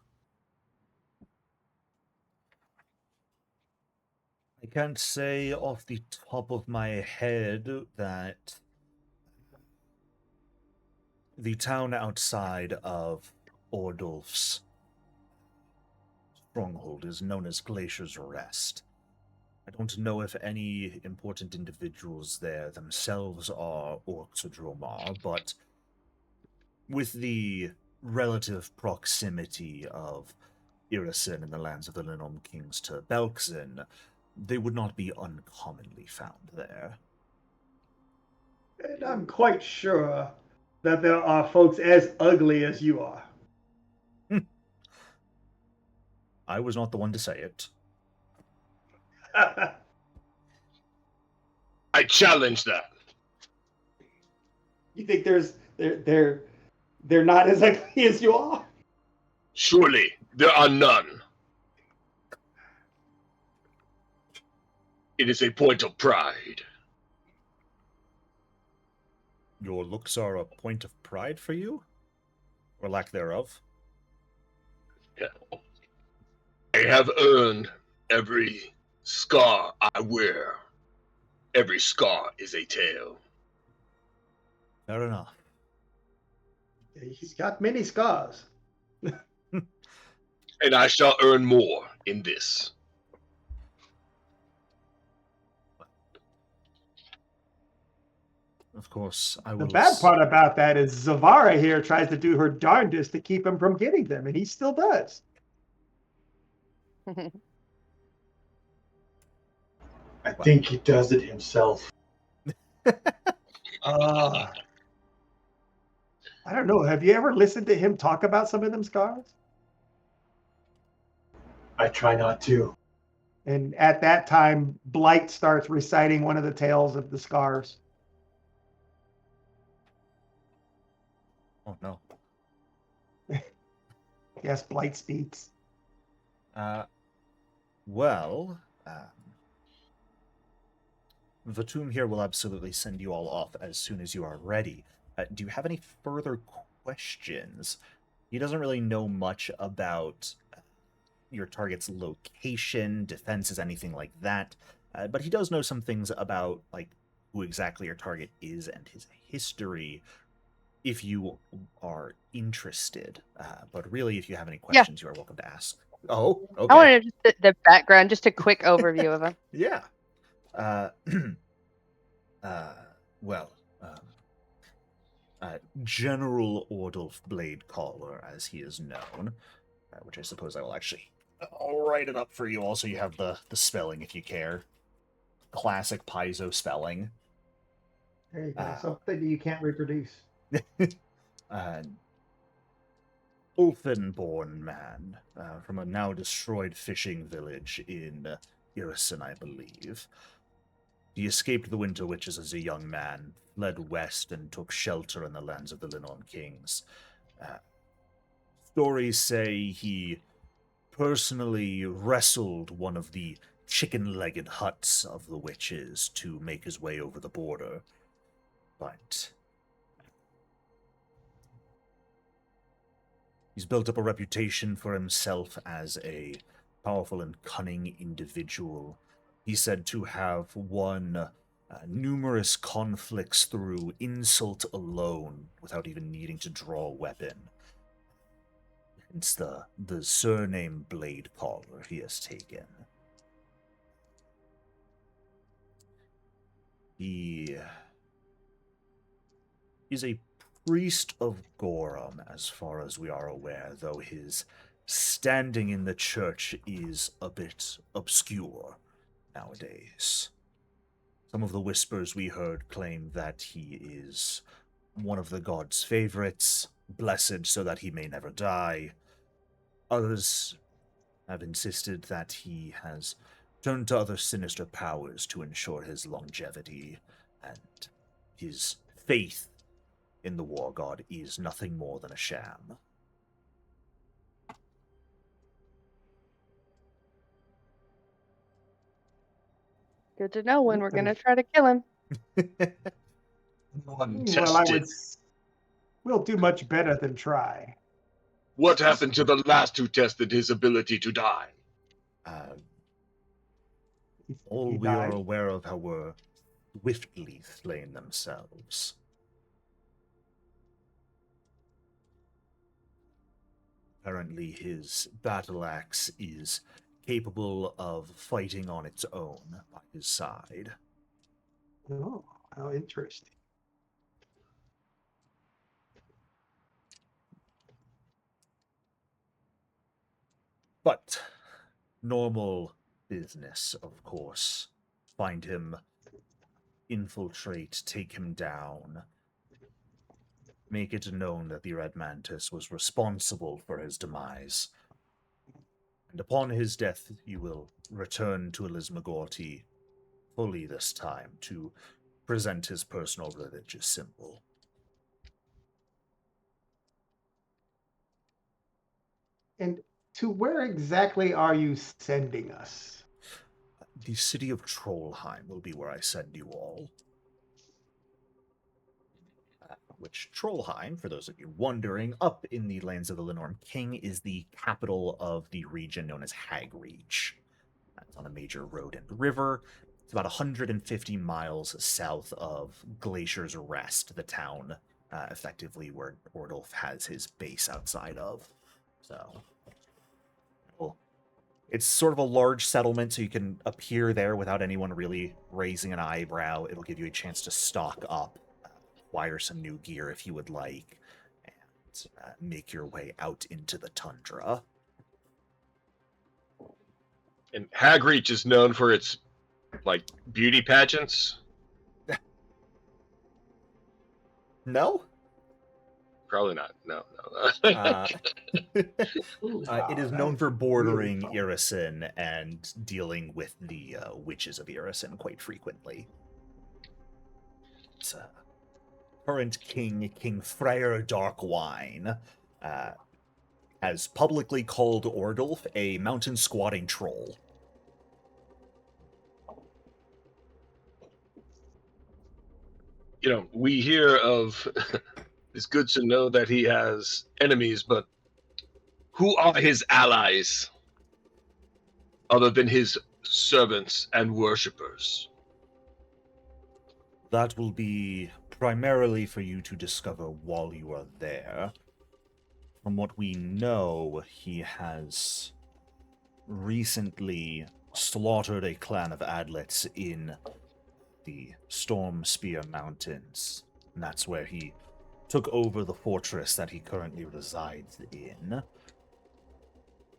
[SPEAKER 1] I can't say off the top of my head that the town outside of Ordulf's stronghold is known as Glacier's Rest. I don't know if any important individuals there themselves are orcs or Dromar, but with the relative proximity of Irison and the lands of the Linnom Kings to Belkzen, they would not be uncommonly found there.
[SPEAKER 3] And I'm quite sure that there are folks as ugly as you are.
[SPEAKER 1] I was not the one to say it.
[SPEAKER 2] I challenge that.
[SPEAKER 3] You think they're not as ugly as you are?
[SPEAKER 2] Surely there are none. It is a point of pride.
[SPEAKER 1] Your looks are a point of pride for you? Or lack thereof?
[SPEAKER 2] I have earned every scar I wear. Every scar is a tale.
[SPEAKER 1] Fair enough.
[SPEAKER 3] He's got many scars.
[SPEAKER 2] And I shall earn more in this.
[SPEAKER 1] Of course, I will...
[SPEAKER 3] The bad part about that is Zavara here tries to do her darndest to keep him from getting them, and he still does.
[SPEAKER 4] I think he does it himself.
[SPEAKER 3] I don't know. Have you ever listened to him talk about some of them scars?
[SPEAKER 4] I try not to.
[SPEAKER 3] And at that time, Blight starts reciting one of the tales of the scars.
[SPEAKER 1] Oh, no.
[SPEAKER 3] Yes, Blight speaks.
[SPEAKER 1] Well, Vatum here will absolutely send you all off as soon as you are ready. Do you have any further questions? He doesn't really know much about your target's location, defenses, anything like that, but he does know some things about like who exactly your target is and his history, if you are interested. But really, if you have any questions, you are welcome to ask. Oh, okay.
[SPEAKER 5] I wanted just the background, just a quick overview of him.
[SPEAKER 1] Yeah. General Ordulf Bladecaller, as he is known, which I suppose I will actually... I'll write it up for you all so you have the spelling if you care. Classic Paizo spelling.
[SPEAKER 3] There you go. Something you can't reproduce.
[SPEAKER 1] Ulfin-born man, from a now destroyed fishing village in Irison, I believe. He escaped the Winter Witches as a young man, fled west, and took shelter in the lands of the Linorm Kings. Stories say he personally wrestled one of the chicken-legged huts of the witches to make his way over the border. But he's built up a reputation for himself as a powerful and cunning individual. He's said to have won numerous conflicts through insult alone without even needing to draw a weapon. It's the surname Blade Caller he has taken. He is a priest of Gorum, as far as we are aware, though his standing in the church is a bit obscure nowadays. Some of the whispers we heard claim that he is one of the god's favorites, blessed so that he may never die. Others have insisted that he has turned to other sinister powers to ensure his longevity, and his faith in the war god is nothing more than a sham.
[SPEAKER 5] Good to know when we're going to try to kill him.
[SPEAKER 2] Untested.
[SPEAKER 3] We'll do much better than try.
[SPEAKER 2] What happened to the last who tested his ability to die?
[SPEAKER 1] All
[SPEAKER 3] He
[SPEAKER 1] we are
[SPEAKER 3] died.
[SPEAKER 1] aware of how were swiftly slain themselves. Apparently his battle axe is capable of fighting on its own by his side.
[SPEAKER 3] Oh, how interesting.
[SPEAKER 1] But normal business, of course. Find him, infiltrate, take him down. Make it known that the Red Mantis was responsible for his demise. And upon his death, you will return to Elismagorti fully this time to present his personal religious symbol.
[SPEAKER 3] And to where exactly are you sending us?
[SPEAKER 1] The city of Trollheim will be where I send you all. Which Trollheim, for those of you wondering, up in the lands of the Linorm King, is the capital of the region known as Hagreach. It's on a major road and river. It's about 150 miles south of Glacier's Rest, the town effectively where Ordulf has his base outside of. So, well, it's sort of a large settlement, so you can appear there without anyone really raising an eyebrow. It'll give you a chance to stock up, acquire some new gear if you would like, and make your way out into the tundra.
[SPEAKER 2] And Hagreach is known for its, like, beauty pageants.
[SPEAKER 1] No?
[SPEAKER 2] Probably not. No.
[SPEAKER 1] It is known for bordering Irison and dealing with the witches of Irison quite frequently. It's, current king, King Freyr Darkwine, has publicly called Ordulf a mountain squatting troll.
[SPEAKER 2] You know, we hear of. It's good to know that he has enemies, but who are his allies other than his servants and worshippers?
[SPEAKER 1] That will be primarily for you to discover while you are there. From what we know, he has recently slaughtered a clan of Adlets in the Stormspear Mountains. And that's where he took over the fortress that he currently resides in.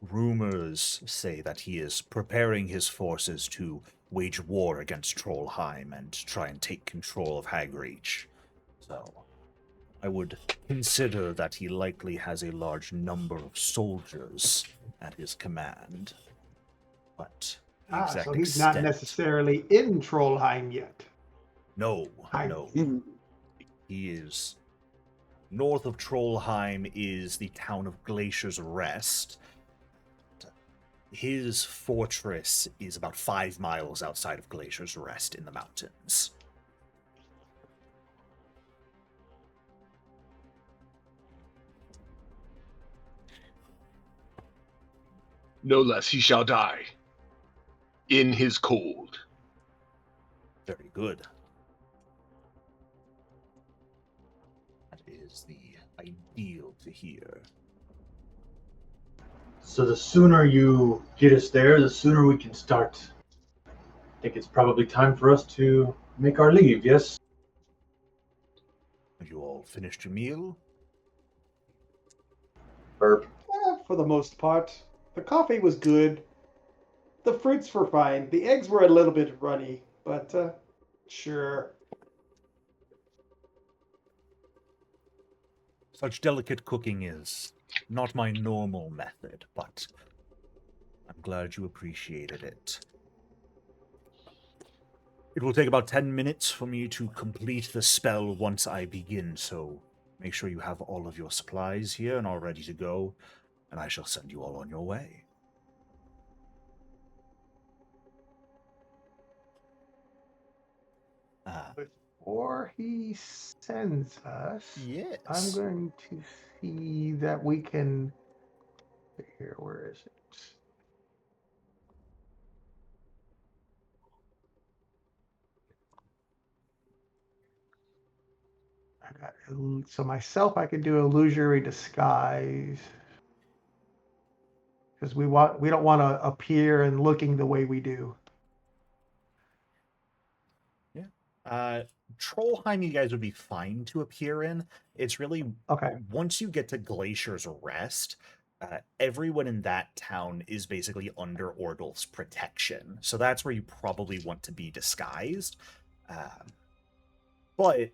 [SPEAKER 1] Rumors say that he is preparing his forces to wage war against Trollheim and try and take control of Hagreach. So, I would consider that he likely has a large number of soldiers at his command. But the
[SPEAKER 3] Ah,
[SPEAKER 1] exact
[SPEAKER 3] so he's not
[SPEAKER 1] extent.
[SPEAKER 3] necessarily in Trollheim yet.
[SPEAKER 1] No,
[SPEAKER 3] I
[SPEAKER 1] no.
[SPEAKER 3] see.
[SPEAKER 1] He is north of Trollheim is the town of Glacier's Rest. His fortress is about 5 miles outside of Glacier's Rest in the mountains.
[SPEAKER 2] No less he shall die. In his cold.
[SPEAKER 1] Very good. That is the ideal to hear.
[SPEAKER 4] So the sooner you get us there, the sooner we can start. I think it's probably time for us to make our leave, yes?
[SPEAKER 1] Have you all finished your meal?
[SPEAKER 4] Burp.
[SPEAKER 3] For the most part. The coffee was good. The fruits were fine. The eggs were a little bit runny, but sure.
[SPEAKER 1] Such delicate cooking is not my normal method, but I'm glad you appreciated it. It will take about 10 minutes for me to complete the spell once I begin, so make sure you have all of your supplies here and are ready to go, and I shall send you all on your way.
[SPEAKER 3] Before he sends us,
[SPEAKER 1] Yes.
[SPEAKER 3] I'm going to see that we can. Here, where is it? I got so myself. I could do illusory disguise because we don't want to appear and looking the way we do.
[SPEAKER 1] Trollheim, you guys would be fine to appear in. It's really
[SPEAKER 3] Okay.
[SPEAKER 1] once you get to Glacier's Rest, everyone in that town is basically under Ordulf's protection. So that's where you probably want to be disguised. But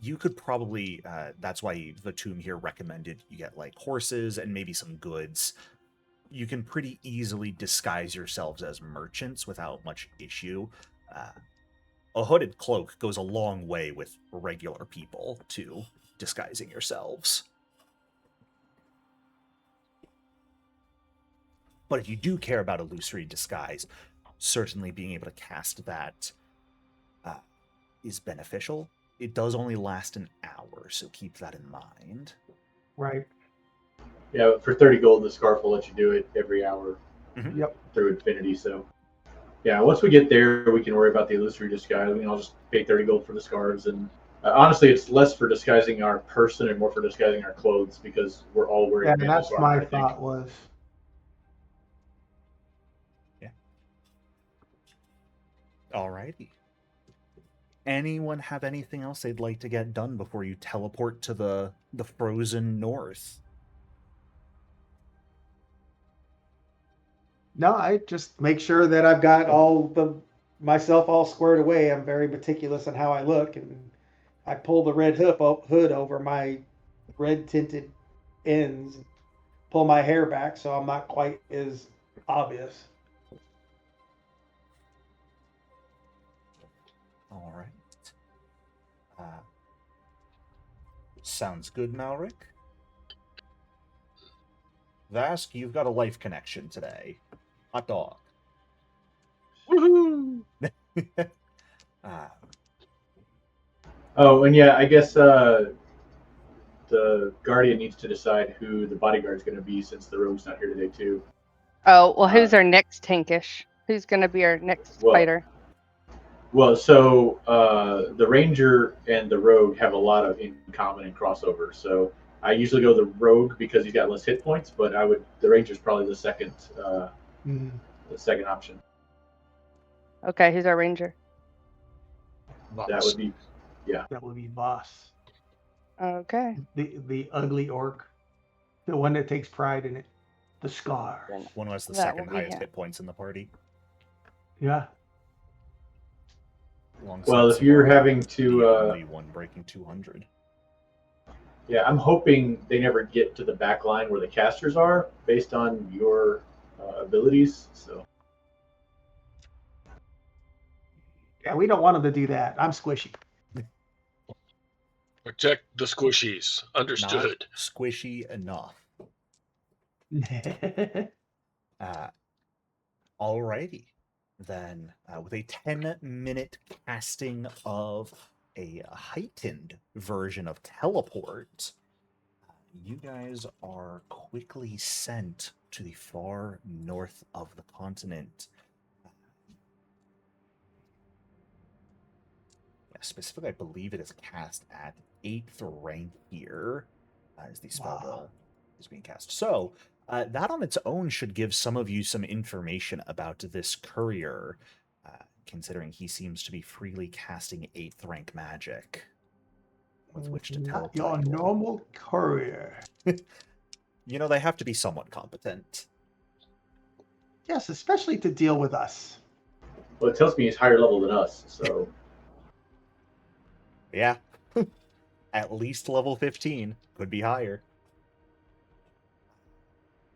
[SPEAKER 1] you could probably, that's why the tomb here recommended you get like horses and maybe some goods. You can pretty easily disguise yourselves as merchants without much issue. A hooded cloak goes a long way with regular people to disguising yourselves. But if you do care about illusory disguise, certainly being able to cast that is beneficial. It does only last an hour, so keep that in mind.
[SPEAKER 3] Right.
[SPEAKER 4] Yeah, for 30 gold, the scarf will let you do it every hour
[SPEAKER 3] Yep.
[SPEAKER 4] through infinity, so. Yeah, once we get there, we can worry about the illusory disguise. I mean, I'll just pay 30 gold for the scarves. And honestly, it's less for disguising our person and more for disguising our clothes because we're all wearing
[SPEAKER 3] Yeah,
[SPEAKER 4] Mantis
[SPEAKER 3] that's
[SPEAKER 4] armor,
[SPEAKER 3] my
[SPEAKER 4] I think.
[SPEAKER 3] thought was.
[SPEAKER 1] Yeah. Alrighty. Anyone have anything else they'd like to get done before you teleport to the frozen north?
[SPEAKER 3] No, I just make sure that I've got myself all squared away. I'm very meticulous in how I look, and I pull the red hood over my red tinted ends, pull my hair back so I'm not quite as obvious.
[SPEAKER 1] All right. Sounds good, Malric. Vask, you've got a life connection today. Hot dog.
[SPEAKER 2] Woohoo!
[SPEAKER 4] Oh, and yeah, I guess the Guardian needs to decide who the bodyguard's going to be since the rogue's not here today, too.
[SPEAKER 5] Oh, well, who's our next tankish? Who's going to be our next fighter?
[SPEAKER 4] Well, so the Ranger and the Rogue have a lot of in common and crossover. So I usually go the Rogue because he's got less hit points, but the Ranger's probably the second option.
[SPEAKER 5] Okay, who's our Ranger?
[SPEAKER 2] Boss.
[SPEAKER 4] That would be,
[SPEAKER 3] That would be Boss,
[SPEAKER 5] Okay.
[SPEAKER 3] the ugly orc, the one that takes pride in it, the scar.
[SPEAKER 1] One who has the
[SPEAKER 5] That
[SPEAKER 1] second
[SPEAKER 5] will be
[SPEAKER 1] highest
[SPEAKER 5] him.
[SPEAKER 1] hit points in the party.
[SPEAKER 3] Yeah.
[SPEAKER 4] Well, if you're having to,
[SPEAKER 1] the only one breaking 200.
[SPEAKER 4] Yeah, I'm hoping they never get to the back line where the casters are, based on your abilities. So
[SPEAKER 3] Yeah, we don't want him to do that. I'm squishy.
[SPEAKER 2] Protect the squishies.
[SPEAKER 1] Not
[SPEAKER 2] Understood.
[SPEAKER 1] squishy enough. Alrighty. Then, with a 10-minute casting of a heightened version of teleport, you guys are quickly sent to the far north of the continent. Specifically, I believe it is cast at 8th rank here as the spell bill is being cast. So, that on its own should give some of you some information about this courier, considering he seems to be freely casting 8th rank magic with which to tell
[SPEAKER 3] Not your
[SPEAKER 1] you all.
[SPEAKER 3] normal courier.
[SPEAKER 1] You know, they have to be somewhat competent.
[SPEAKER 3] Yes, especially to deal with us.
[SPEAKER 4] Well, it tells me he's higher level than us, so
[SPEAKER 1] Yeah. At least level 15. Could be higher.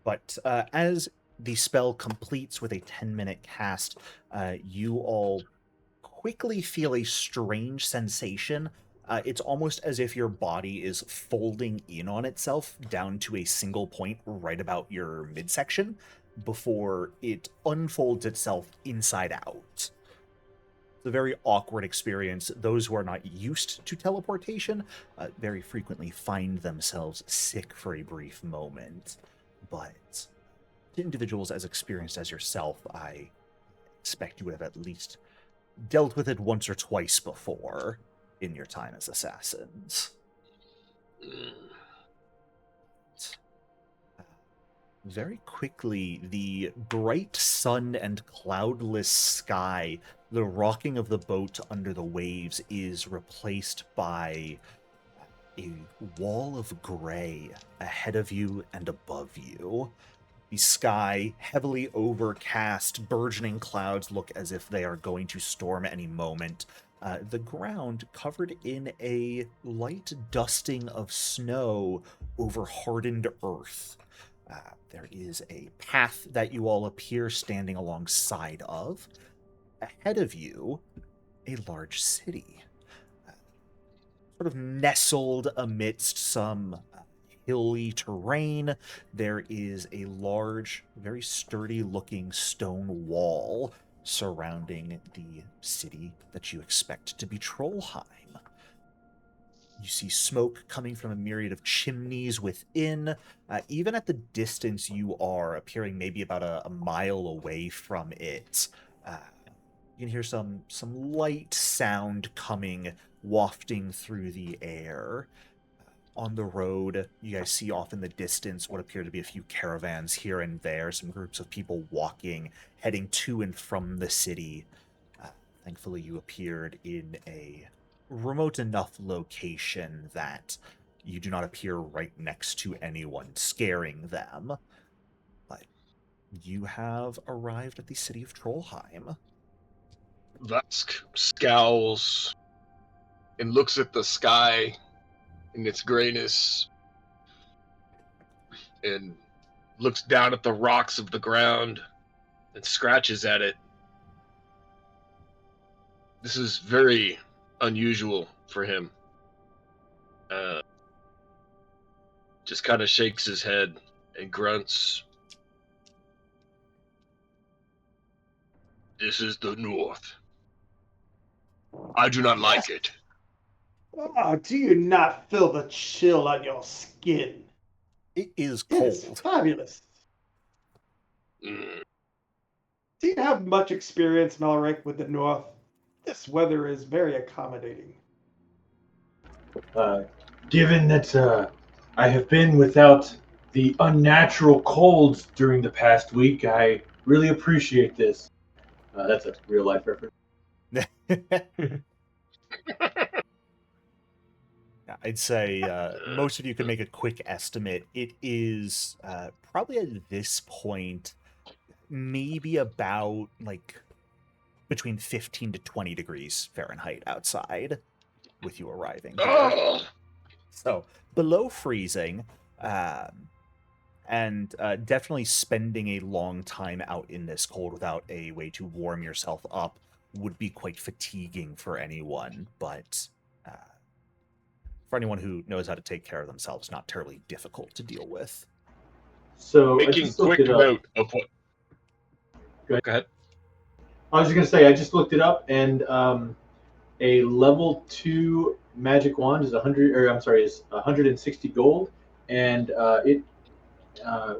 [SPEAKER 1] But as the spell completes with a 10-minute cast, you all quickly feel a strange sensation. It's almost as if your body is folding in on itself down to a single point right about your midsection before it unfolds itself inside out. It's a very awkward experience. Those who are not used to teleportation very frequently find themselves sick for a brief moment. But to individuals as experienced as yourself, I expect you would have at least dealt with it once or twice before in your time as assassins. Very quickly, the bright sun and cloudless sky, the rocking of the boat under the waves, is replaced by a wall of gray ahead of you and above you. The sky, heavily overcast, burgeoning clouds look as if they are going to storm any moment. The ground covered in a light dusting of snow over hardened earth. There is a path that you all appear standing alongside of. Ahead of you, a large city, sort of nestled amidst some hilly terrain. There is a large, very sturdy-looking stone wall surrounding the city that you expect to be Trollheim. You see smoke coming from a myriad of chimneys within. Even at the distance you are, appearing maybe about a mile away from it, you can hear some light sound coming, wafting through the air. On the road, you guys see off in the distance what appear to be a few caravans here and there, some groups of people walking, heading to and from the city. Thankfully, you appeared in a remote enough location that you do not appear right next to anyone scaring them. But you have arrived at the city of Trollheim.
[SPEAKER 2] Vask scowls and looks at the sky in its grayness and looks down at the rocks of the ground and scratches at it. This is very unusual for him. Just kind of shakes his head and grunts. This is the North. I do not like it.
[SPEAKER 3] Oh, do you not feel the chill on your skin?
[SPEAKER 1] It is
[SPEAKER 3] It is
[SPEAKER 1] cold.
[SPEAKER 3] fabulous.
[SPEAKER 2] Mm.
[SPEAKER 3] Do you have much experience, Melrick, with the North? This weather is very accommodating.
[SPEAKER 4] given that I have been without the unnatural colds during the past week, I really appreciate this. That's a real life reference.
[SPEAKER 1] I'd say most of you can make a quick estimate. It is probably at this point maybe about like between 15 to 20 degrees Fahrenheit outside with you arriving here.
[SPEAKER 2] Oh!
[SPEAKER 1] So below freezing, and definitely spending a long time out in this cold without a way to warm yourself up. would be quite fatiguing for anyone, but for anyone who knows how to take care of themselves, not terribly difficult to deal with.
[SPEAKER 4] So I
[SPEAKER 2] Making
[SPEAKER 4] just looked
[SPEAKER 2] quick
[SPEAKER 4] it up.
[SPEAKER 2] note of what.
[SPEAKER 4] Go
[SPEAKER 2] Go ahead.
[SPEAKER 4] I was just gonna say I just looked it up, and a level 2 magic wand is 160 gold, and it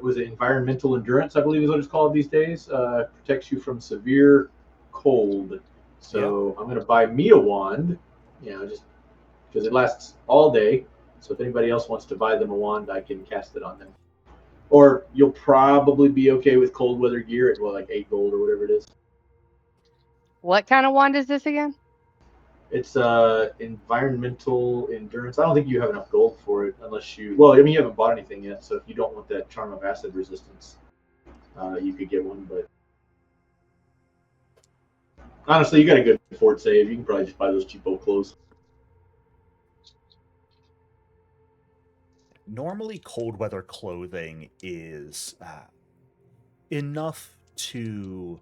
[SPEAKER 4] was it environmental endurance, I believe is what it's called these days. Protects you from severe cold. So I'm gonna buy me a wand, just because it lasts all day. So if anybody else wants to buy them a wand, I can cast it on them. Or you'll probably be okay with cold weather gear at like 8 gold or whatever it is.
[SPEAKER 5] What kind of wand is this again?
[SPEAKER 4] It's environmental endurance. I don't think you have enough gold for it unless you. Well, I mean, you haven't bought anything yet, so if you don't want that charm of acid resistance, you could get one. But honestly, you got a good fort save. You can probably just buy those cheapo clothes.
[SPEAKER 1] Normally, cold weather clothing is enough to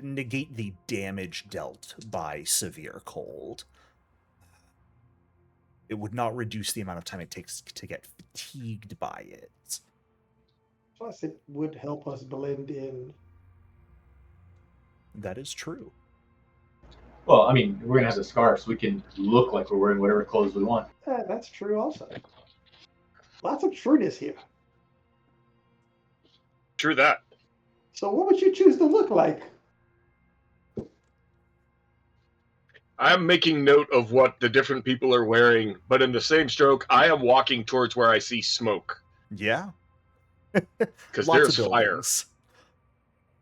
[SPEAKER 1] negate the damage dealt by severe cold. It would not reduce the amount of time it takes to get fatigued by it.
[SPEAKER 3] Plus, it would help us blend in.
[SPEAKER 1] That is true.
[SPEAKER 4] Well, I mean, we're gonna have the scarf, so we can look like we're wearing whatever clothes we want.
[SPEAKER 3] Yeah, that's true also. Lots of trueness here.
[SPEAKER 2] True that.
[SPEAKER 3] So what would you choose to look like?
[SPEAKER 2] I'm making note of what the different people are wearing, but in the same stroke, I am walking towards where I see smoke.
[SPEAKER 1] Yeah.
[SPEAKER 2] Because
[SPEAKER 1] Lots
[SPEAKER 2] there's
[SPEAKER 1] of
[SPEAKER 2] fire.
[SPEAKER 1] buildings.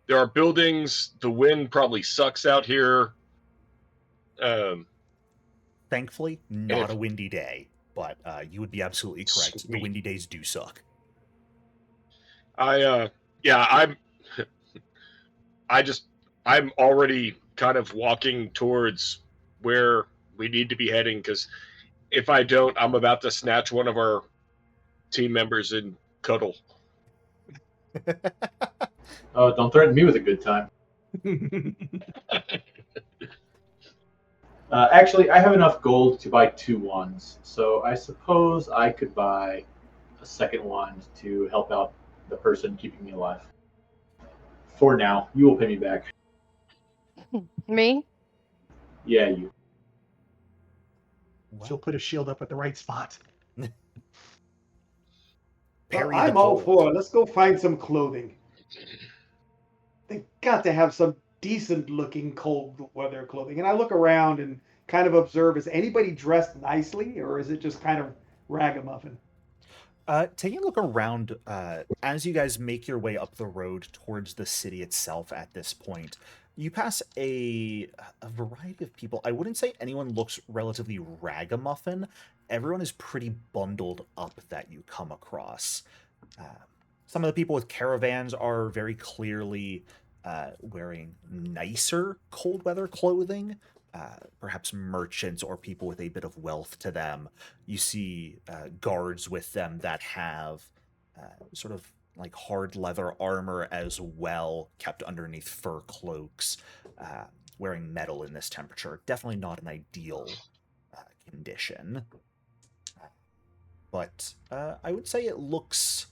[SPEAKER 2] There are buildings. The wind probably sucks out here.
[SPEAKER 1] Thankfully, not a windy day, but you would be absolutely correct.
[SPEAKER 2] Sweet.
[SPEAKER 1] The windy days do suck.
[SPEAKER 2] I'm already kind of walking towards where we need to be heading, because if I don't, I'm about to snatch one of our team members and cuddle.
[SPEAKER 4] Don't threaten me with a good time. Actually, I have enough gold to buy 2 wands, so I suppose I could buy a second wand to help out the person keeping me alive. For now, you will pay me back.
[SPEAKER 5] Me?
[SPEAKER 4] Yeah, you.
[SPEAKER 3] She'll put a shield up at the right spot.
[SPEAKER 1] Parry
[SPEAKER 3] Well,
[SPEAKER 1] the
[SPEAKER 3] I'm all
[SPEAKER 1] cold.
[SPEAKER 3] for it. Let's go find some clothing. They've got to have some decent looking cold weather clothing. And I look around and kind of observe, is anybody dressed nicely or is it just kind of ragamuffin?
[SPEAKER 1] Taking a look around, as you guys make your way up the road towards the city itself at this point, you pass a variety of people. I wouldn't say anyone looks relatively ragamuffin. Everyone is pretty bundled up that you come across. Some of the people with caravans are very clearly wearing nicer cold weather clothing. Perhaps merchants or people with a bit of wealth to them. You see guards with them that have sort of like hard leather armor as well, kept underneath fur cloaks, wearing metal in this temperature. Definitely not an ideal condition. But I would say it looks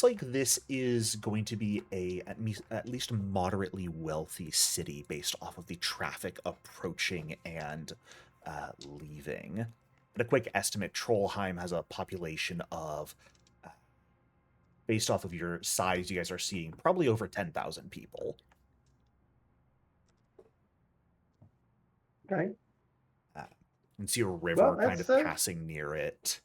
[SPEAKER 1] like this is going to be at least moderately wealthy city based off of the traffic approaching and leaving. At a quick estimate, Trollheim has a population of, based off of your size, you guys are seeing probably over 10,000 people.
[SPEAKER 3] Okay.
[SPEAKER 1] You can see a river
[SPEAKER 3] Well,
[SPEAKER 1] kind of
[SPEAKER 3] that's,
[SPEAKER 1] passing near it.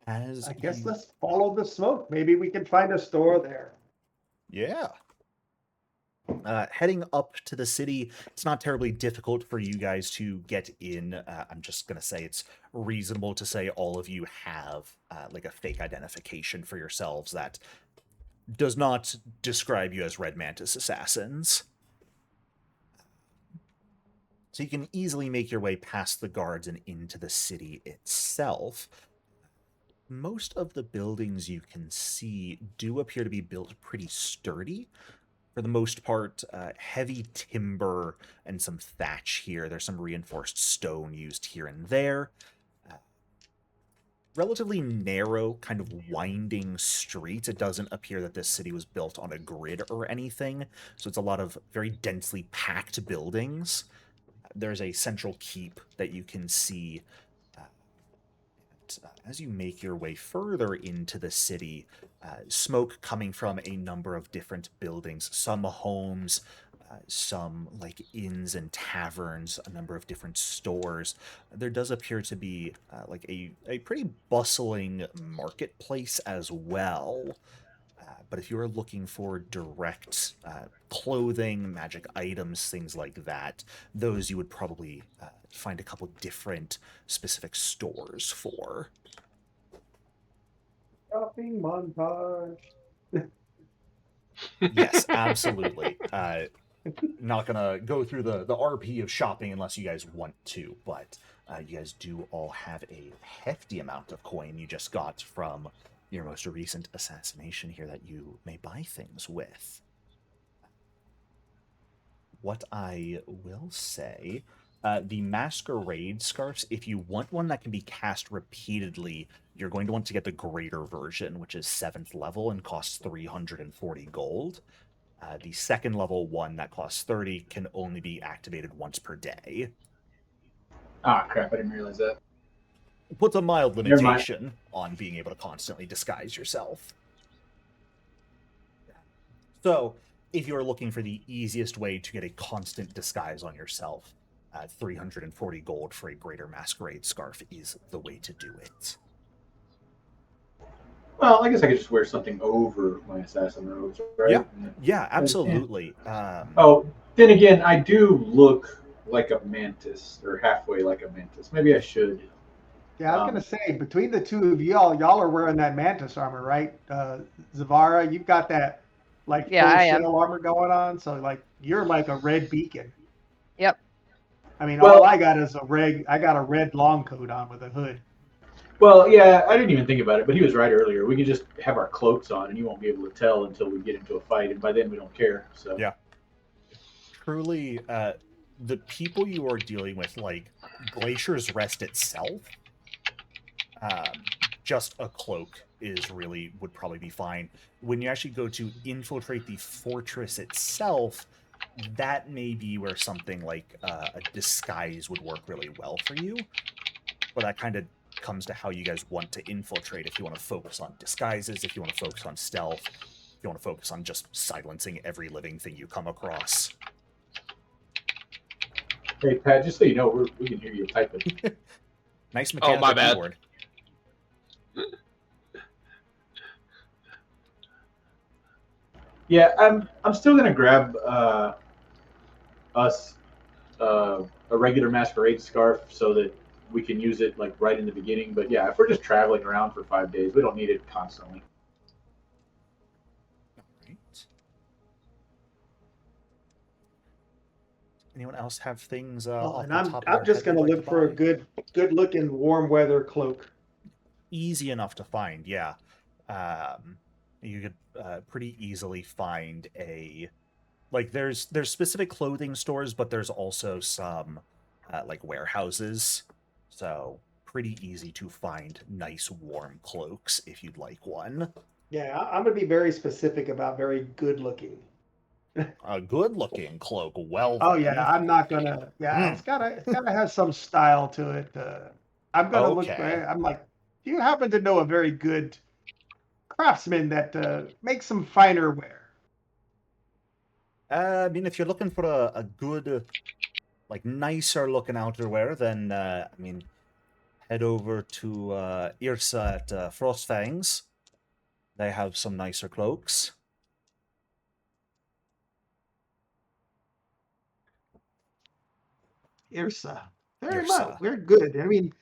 [SPEAKER 3] I guess let's follow the smoke. Maybe we can find a store there.
[SPEAKER 1] Yeah. Heading up to the city, it's not terribly difficult for you guys to get in. I'm just going to say it's reasonable to say all of you have like a fake identification for yourselves that does not describe you as Red Mantis assassins. So you can easily make your way past the guards and into the city itself. most of the buildings you can see do appear to be built pretty sturdy. For the most part, heavy timber and some thatch here. There's some reinforced stone used here and there. Relatively narrow, kind of winding streets. It doesn't appear that this city was built on a grid or anything, so it's a lot of very densely packed buildings. There's a central keep that you can see. As you make your way further into the city, smoke coming from a number of different buildings, some homes, some like inns and taverns, a number of different stores. There does appear to be like a pretty bustling marketplace as well. But if you are looking for direct clothing, magic items, things like that, those you would probably find a couple different specific stores for.
[SPEAKER 3] Shopping montage.
[SPEAKER 1] Yes, absolutely. Not gonna go through the RP of shopping unless you guys want to, but you guys do all have a hefty amount of coin you just got from your most recent assassination here that you may buy things with. What I will say, the masquerade scarfs, if you want one that can be cast repeatedly, you're going to want to get the greater version, which is 7th level and costs 340 gold. The second level one that costs 30 can only be activated once per day.
[SPEAKER 4] Ah, crap! I didn't realize that.
[SPEAKER 1] Puts a mild
[SPEAKER 4] Never mind.
[SPEAKER 1] limitation on being able to constantly disguise yourself. So, if you're looking for the easiest way to get a constant disguise on yourself, 340 gold for a greater masquerade scarf is the way to do it.
[SPEAKER 4] Well, I guess I could just wear something over my assassin robes, right?
[SPEAKER 1] Yeah, absolutely.
[SPEAKER 4] Oh, then again, I do look like a mantis, or halfway like a mantis. Maybe I should.
[SPEAKER 3] Yeah, I was gonna say between the two of y'all are wearing that mantis armor, right? Zavara, you've got that like
[SPEAKER 5] Yeah,
[SPEAKER 3] full
[SPEAKER 5] I am.
[SPEAKER 3] shell armor going on, so like you're like a red beacon.
[SPEAKER 5] Yep.
[SPEAKER 3] I mean,
[SPEAKER 4] Well-
[SPEAKER 3] all I got is I got a red long coat on with a hood.
[SPEAKER 4] Well, yeah, I didn't even think about it, but he was right earlier. We could just have our cloaks on, and you won't be able to tell until we get into a fight, and by then we don't care. So
[SPEAKER 1] Yeah. Truly, the people you are dealing with, like Glacier's Rest itself, just a cloak would probably be fine. When you actually go to infiltrate the fortress itself, that may be where something like a disguise would work really well for you. But that kind of comes to how you guys want to infiltrate. If you want to focus on disguises, if you want to focus on stealth, if you want to focus on just silencing every living thing you come across.
[SPEAKER 4] hey, Pat, just so you know, we can hear you typing.
[SPEAKER 1] Nice mechanical
[SPEAKER 2] my bad.
[SPEAKER 1] keyboard.
[SPEAKER 4] Yeah, I'm still gonna grab us a regular masquerade scarf so that we can use it like right in the beginning. But yeah, if we're just traveling around for 5 days, we don't need it constantly.
[SPEAKER 1] Alright. Anyone else have things off
[SPEAKER 3] And
[SPEAKER 1] the
[SPEAKER 3] I'm
[SPEAKER 1] top of their
[SPEAKER 3] just
[SPEAKER 1] head
[SPEAKER 3] gonna
[SPEAKER 1] they'd
[SPEAKER 3] look
[SPEAKER 1] like
[SPEAKER 3] for a
[SPEAKER 1] buy?
[SPEAKER 3] good looking warm weather cloak.
[SPEAKER 1] Easy enough to find, yeah. You could pretty easily find there's specific clothing stores, but there's also some like warehouses, so pretty easy to find nice warm cloaks if you'd like one.
[SPEAKER 3] Yeah, I'm gonna be very specific about very good looking.
[SPEAKER 1] A good looking cloak, well
[SPEAKER 3] Oh
[SPEAKER 1] then.
[SPEAKER 3] yeah, I'm not gonna. Yeah, it's gotta have some style to it. I'm gonna look.
[SPEAKER 1] Okay.
[SPEAKER 3] I'm like, do you happen to know a very good craftsman that makes some finer wear?
[SPEAKER 1] I mean, if you're looking for a good, like, nicer looking outerwear, then, I mean, head over to Irsa at Frostfangs. They have some nicer cloaks.
[SPEAKER 3] Irsa, very
[SPEAKER 1] Irsa.
[SPEAKER 3] much. We're good. I mean,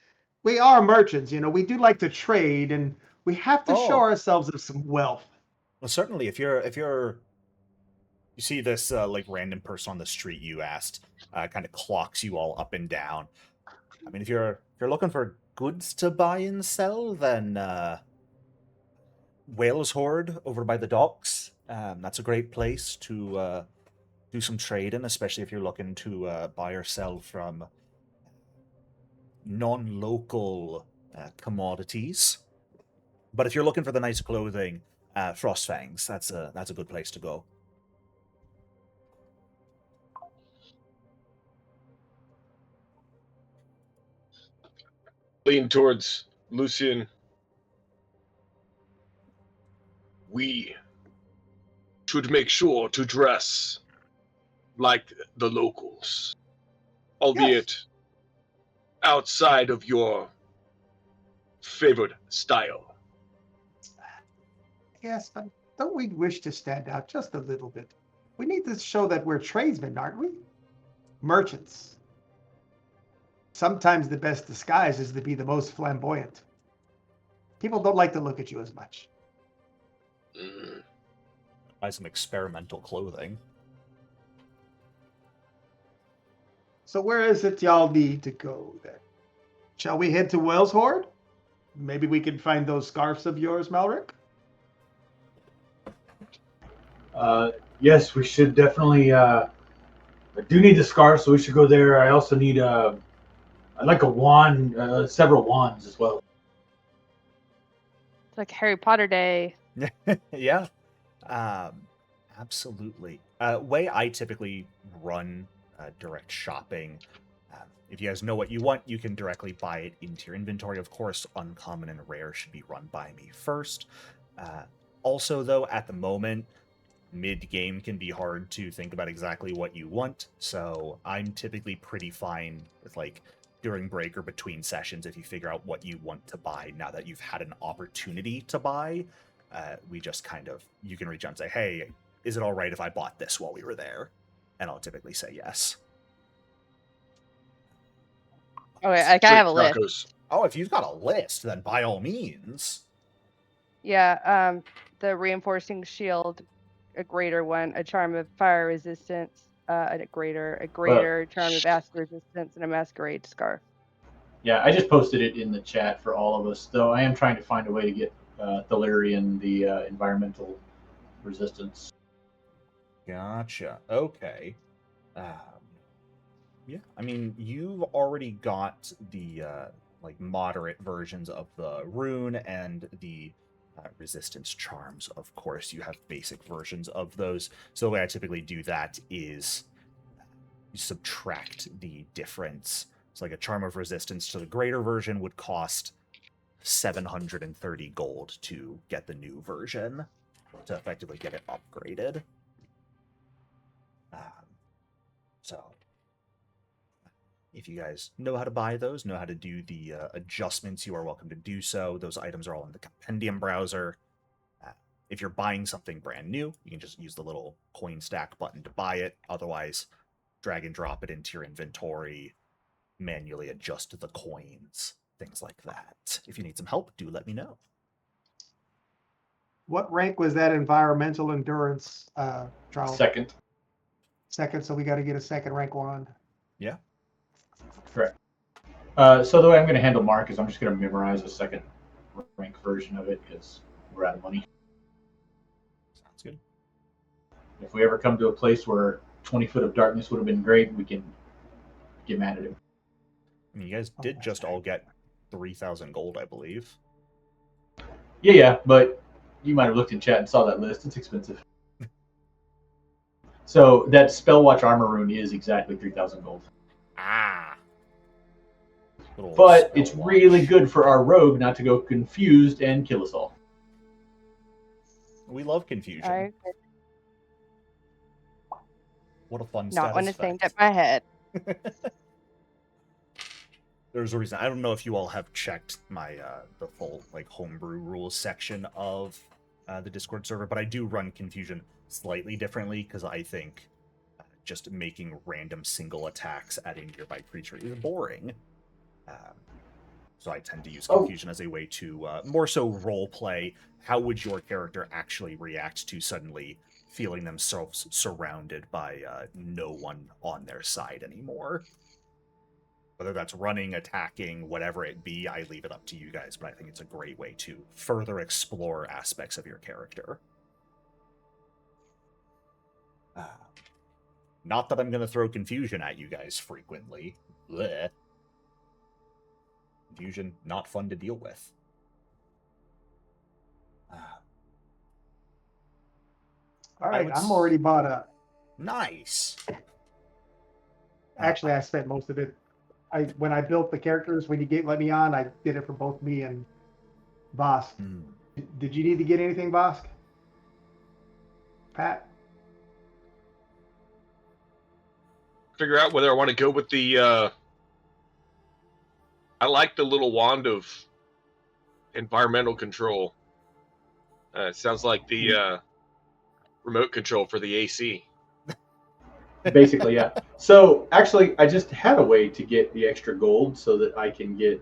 [SPEAKER 3] we are merchants. You know, we do like to trade, and we have to show
[SPEAKER 1] Oh.
[SPEAKER 3] ourselves of some wealth.
[SPEAKER 1] Well, certainly, if you see this like random person on the street you asked, kind of clocks you all up and down. I mean, if you're looking for goods to buy and sell, then Whale's Hoard over by the docks. That's a great place to do some trading, especially if you're looking to buy or sell from non-local commodities. But if you're looking for the nice clothing, Frostfangs, that's a good place to go.
[SPEAKER 2] Lean towards Lucian. We should make sure to dress like the locals, albeit outside of your favored style.
[SPEAKER 3] Yes, but don't we wish to stand out just a little bit? We need to show that we're tradesmen, aren't we? Merchants. Sometimes the best disguise is to be the most flamboyant. People don't like to look at you as much.
[SPEAKER 1] Buy some experimental clothing.
[SPEAKER 3] So where is it y'all need to go then? Shall we head to Whale's Hoard? Maybe we can find those scarves of yours, Malric?
[SPEAKER 4] Yes, we should definitely. I do need the scarf, so we should go there. I also need I'd like a wand, several wands as well.
[SPEAKER 5] It's like Harry Potter Day.
[SPEAKER 1] Yeah, absolutely. Way I typically run direct shopping. If you guys know what you want, you can directly buy it into your inventory. Of course, uncommon and rare should be run by me first. Also, though, at the moment, mid-game can be hard to think about exactly what you want, so I'm typically pretty fine with, like, during break or between sessions, if you figure out what you want to buy now that you've had an opportunity to buy, we just kind of, you can reach out and say, hey, is it all right if I bought this while we were there? And I'll typically say yes.
[SPEAKER 5] Okay, like I have a list.
[SPEAKER 2] Tacos.
[SPEAKER 1] Oh, if you've got a list, then by all means.
[SPEAKER 5] Yeah, the reinforcing shield, a greater one, a charm of fire resistance, a greater charm of acid resistance, and a masquerade scarf.
[SPEAKER 4] Yeah, I just posted it in the chat for all of us, though I am trying to find a way to get Thalarian the environmental resistance.
[SPEAKER 1] Gotcha. Okay. Yeah, I mean, you've already got the like moderate versions of the rune and the resistance charms. Of course, you have basic versions of those. So the way I typically do that is you subtract the difference. So like a charm of resistance to the greater version would cost 730 gold to get the new version to effectively get it upgraded. So if you guys know how to buy those, know how to do the adjustments, you are welcome to do so. Those items are all in the compendium browser. If you're buying something brand new, you can just use the little coin stack button to buy it. Otherwise, drag and drop it into your inventory, manually adjust the coins, things like that. If you need some help, do let me know.
[SPEAKER 3] What rank was that environmental endurance trial?
[SPEAKER 4] Second.
[SPEAKER 3] Second, so we got to get a second rank wand.
[SPEAKER 1] Yeah.
[SPEAKER 4] Correct. So the way I'm going to handle Mark is I'm just going to memorize a second rank version of it because we're out of money.
[SPEAKER 1] Sounds good.
[SPEAKER 4] If we ever come to a place where 20 foot of darkness would have been great, we can get mad at him.
[SPEAKER 1] I mean, you guys did just all get 3,000 gold, I believe.
[SPEAKER 4] Yeah, but you might have looked in chat and saw that list. It's expensive. So that Spellwatch armor rune is exactly 3,000 gold.
[SPEAKER 1] Ah.
[SPEAKER 4] But it's really good for our rogue not to go confused and kill us all.
[SPEAKER 1] We love confusion. What a fun
[SPEAKER 5] Not when
[SPEAKER 1] status
[SPEAKER 5] it's aimed
[SPEAKER 1] effect.
[SPEAKER 5] at my head.
[SPEAKER 1] There's a reason. I don't know if you all have checked my the full like homebrew rules section of the Discord server, but I do run confusion slightly differently because I think just making random single attacks at a nearby creature is boring. So I tend to use confusion as a way to more so role play. How would your character actually react to suddenly feeling themselves surrounded by no one on their side anymore? Whether that's running, attacking, whatever it be, I leave it up to you guys, but I think it's a great way to further explore aspects of your character. Not that I'm going to throw confusion at you guys frequently. Blech. Confusion, not fun to deal with.
[SPEAKER 3] All right, I'm already bought up.
[SPEAKER 1] Nice.
[SPEAKER 3] Actually, I spent most of it. When I built the characters, when you let me on, I did it for both me and Bosk. Did you need to get anything, Bosk? Pat?
[SPEAKER 2] Figure out whether I want to go with the. I like the little wand of environmental control. It sounds like the remote control for the AC.
[SPEAKER 4] Basically, yeah. So actually, I just had a way to get the extra gold so that I can get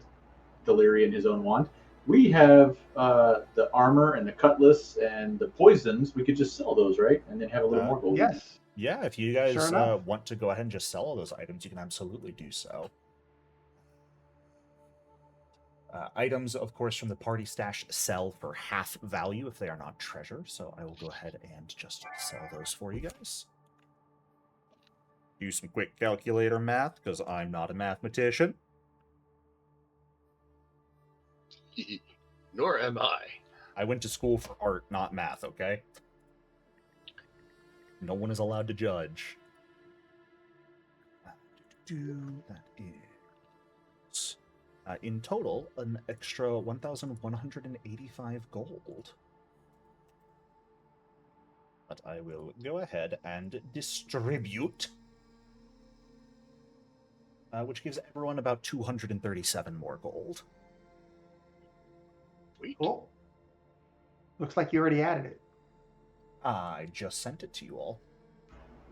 [SPEAKER 4] Delirian his own wand. We have the armor and the cutlass and the poisons. We could just sell those, right? And then have a little more gold.
[SPEAKER 3] Yes.
[SPEAKER 1] Yeah, if you guys
[SPEAKER 3] Sure
[SPEAKER 1] want to go ahead and just sell all those items, you can absolutely do so. Items, of course, from the party stash sell for half value if they are not treasure, so I will go ahead and just sell those for you guys. Do some quick calculator math, because I'm not a mathematician.
[SPEAKER 2] Nor am I.
[SPEAKER 1] I went to school for art, not math, okay? No one is allowed to judge. That is... in total, an extra 1,185 gold. But I will go ahead and distribute, which gives everyone about 237 more gold.
[SPEAKER 2] Sweet.
[SPEAKER 3] Cool. Looks like you already added it.
[SPEAKER 1] I just sent it to you all.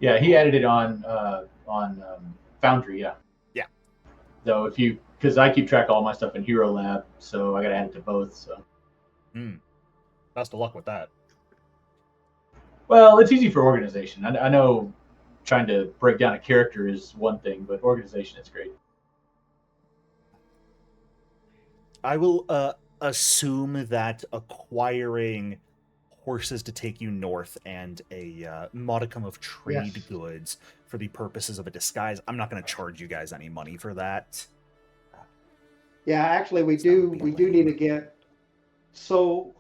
[SPEAKER 4] Yeah, he added it on Foundry. Yeah.
[SPEAKER 1] Yeah.
[SPEAKER 4] So because I keep track of all my stuff in Hero Lab, so I got to add it to both. So.
[SPEAKER 1] Best of luck with that.
[SPEAKER 4] Well, it's easy for organization. I know trying to break down a character is one thing, but organization is great.
[SPEAKER 1] I will assume that acquiring horses to take you north and a modicum of trade goods for the purposes of a disguise, I'm not going to charge you guys any money for that.
[SPEAKER 3] Yeah, actually, we do need to get. So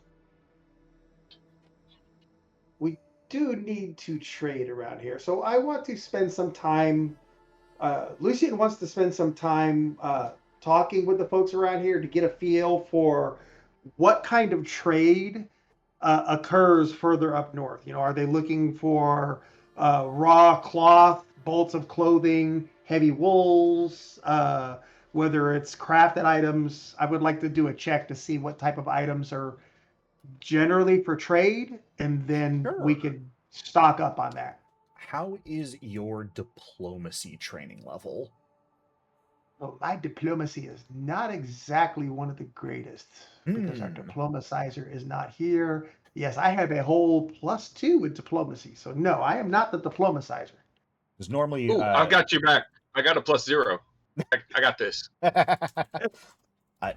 [SPEAKER 3] we do need to trade around here. So I want to spend some time. Lucian wants to spend some time talking with the folks around here to get a feel for what kind of trade occurs further up north. You know, are they looking for raw cloth, bolts of clothing, heavy wools, whether it's crafted items? I would like to do a check to see what type of items are generally for trade, and then we could stock up on that.
[SPEAKER 1] How is your diplomacy training level?
[SPEAKER 3] Well, my diplomacy is not exactly one of the greatest because our diplomatizer is not here. Yes, I have a whole +2 with diplomacy. So no, I am not the diplomatizer.
[SPEAKER 1] Because normally...
[SPEAKER 2] Ooh, I've got you back. I got a +0. I got this.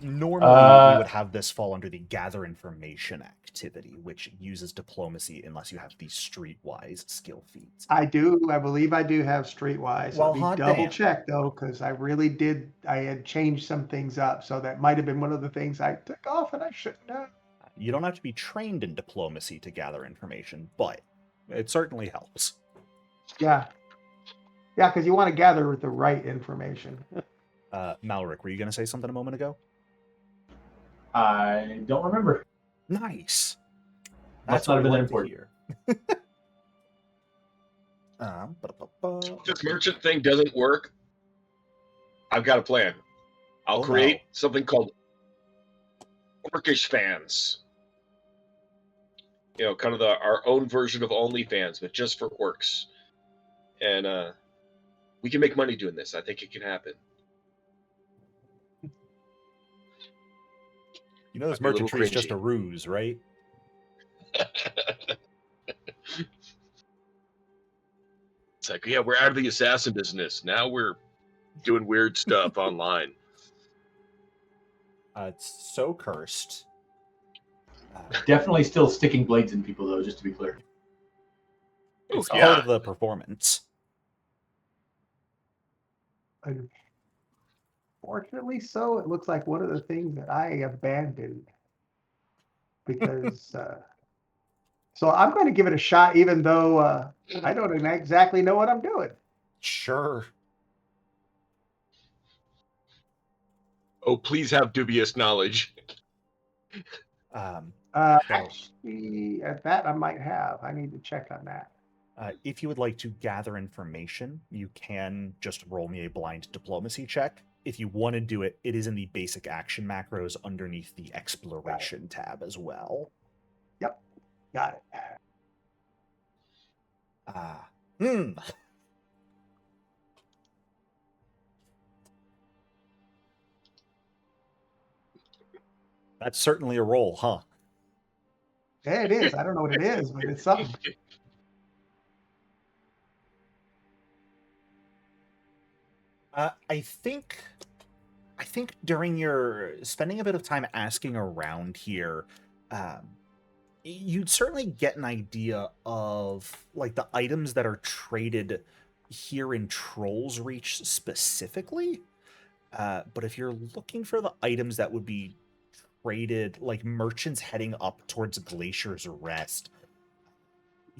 [SPEAKER 1] Normally, we would have this fall under the gather information activity, which uses diplomacy unless you have the streetwise skill feats.
[SPEAKER 3] I do. I believe I do have streetwise.
[SPEAKER 1] Well,
[SPEAKER 3] Let me double check, though, because I really did. I had changed some things up. So that might have been one of the things I took off and I shouldn't have.
[SPEAKER 1] You don't have to be trained in diplomacy to gather information, but it certainly helps.
[SPEAKER 3] Yeah. Yeah, because you want to gather the right information.
[SPEAKER 1] Malric, were you going to say something a moment ago?
[SPEAKER 4] I don't remember.
[SPEAKER 1] Nice.
[SPEAKER 4] That's not even that important.
[SPEAKER 2] If this merchant thing doesn't work, I've got a plan. I'll create something called Orcish fans. You know, kind of our own version of OnlyFans, but just for orcs. And we can make money doing this. I think it can happen.
[SPEAKER 1] You know this merchantry is just a ruse, right?
[SPEAKER 2] It's like, yeah, we're out of the assassin business. Now we're doing weird stuff online.
[SPEAKER 1] It's so cursed.
[SPEAKER 4] Definitely still sticking blades in people, though, just to be clear.
[SPEAKER 1] It's
[SPEAKER 2] yeah.
[SPEAKER 1] part of the performance.
[SPEAKER 3] Unfortunately, so it looks like one of the things that I abandoned because. So I'm going to give it a shot, even though I don't exactly know what I'm doing.
[SPEAKER 1] Sure.
[SPEAKER 2] Oh, please have dubious knowledge.
[SPEAKER 1] So,
[SPEAKER 3] Actually, at that I might have. I need to check on that.
[SPEAKER 1] if you would like to gather information, you can just roll me a blind diplomacy check. If you want to do it, it is in the basic action macros underneath the exploration tab as well.
[SPEAKER 3] Yep, got it.
[SPEAKER 1] That's certainly a roll, huh?
[SPEAKER 3] Yeah, it is. I don't know what it is, but it's something.
[SPEAKER 1] I think during your spending a bit of time asking around here, you'd certainly get an idea of like the items that are traded here in Troll's Reach specifically. But if you're looking for the items that would be traded, like merchants heading up towards Glacier's Rest,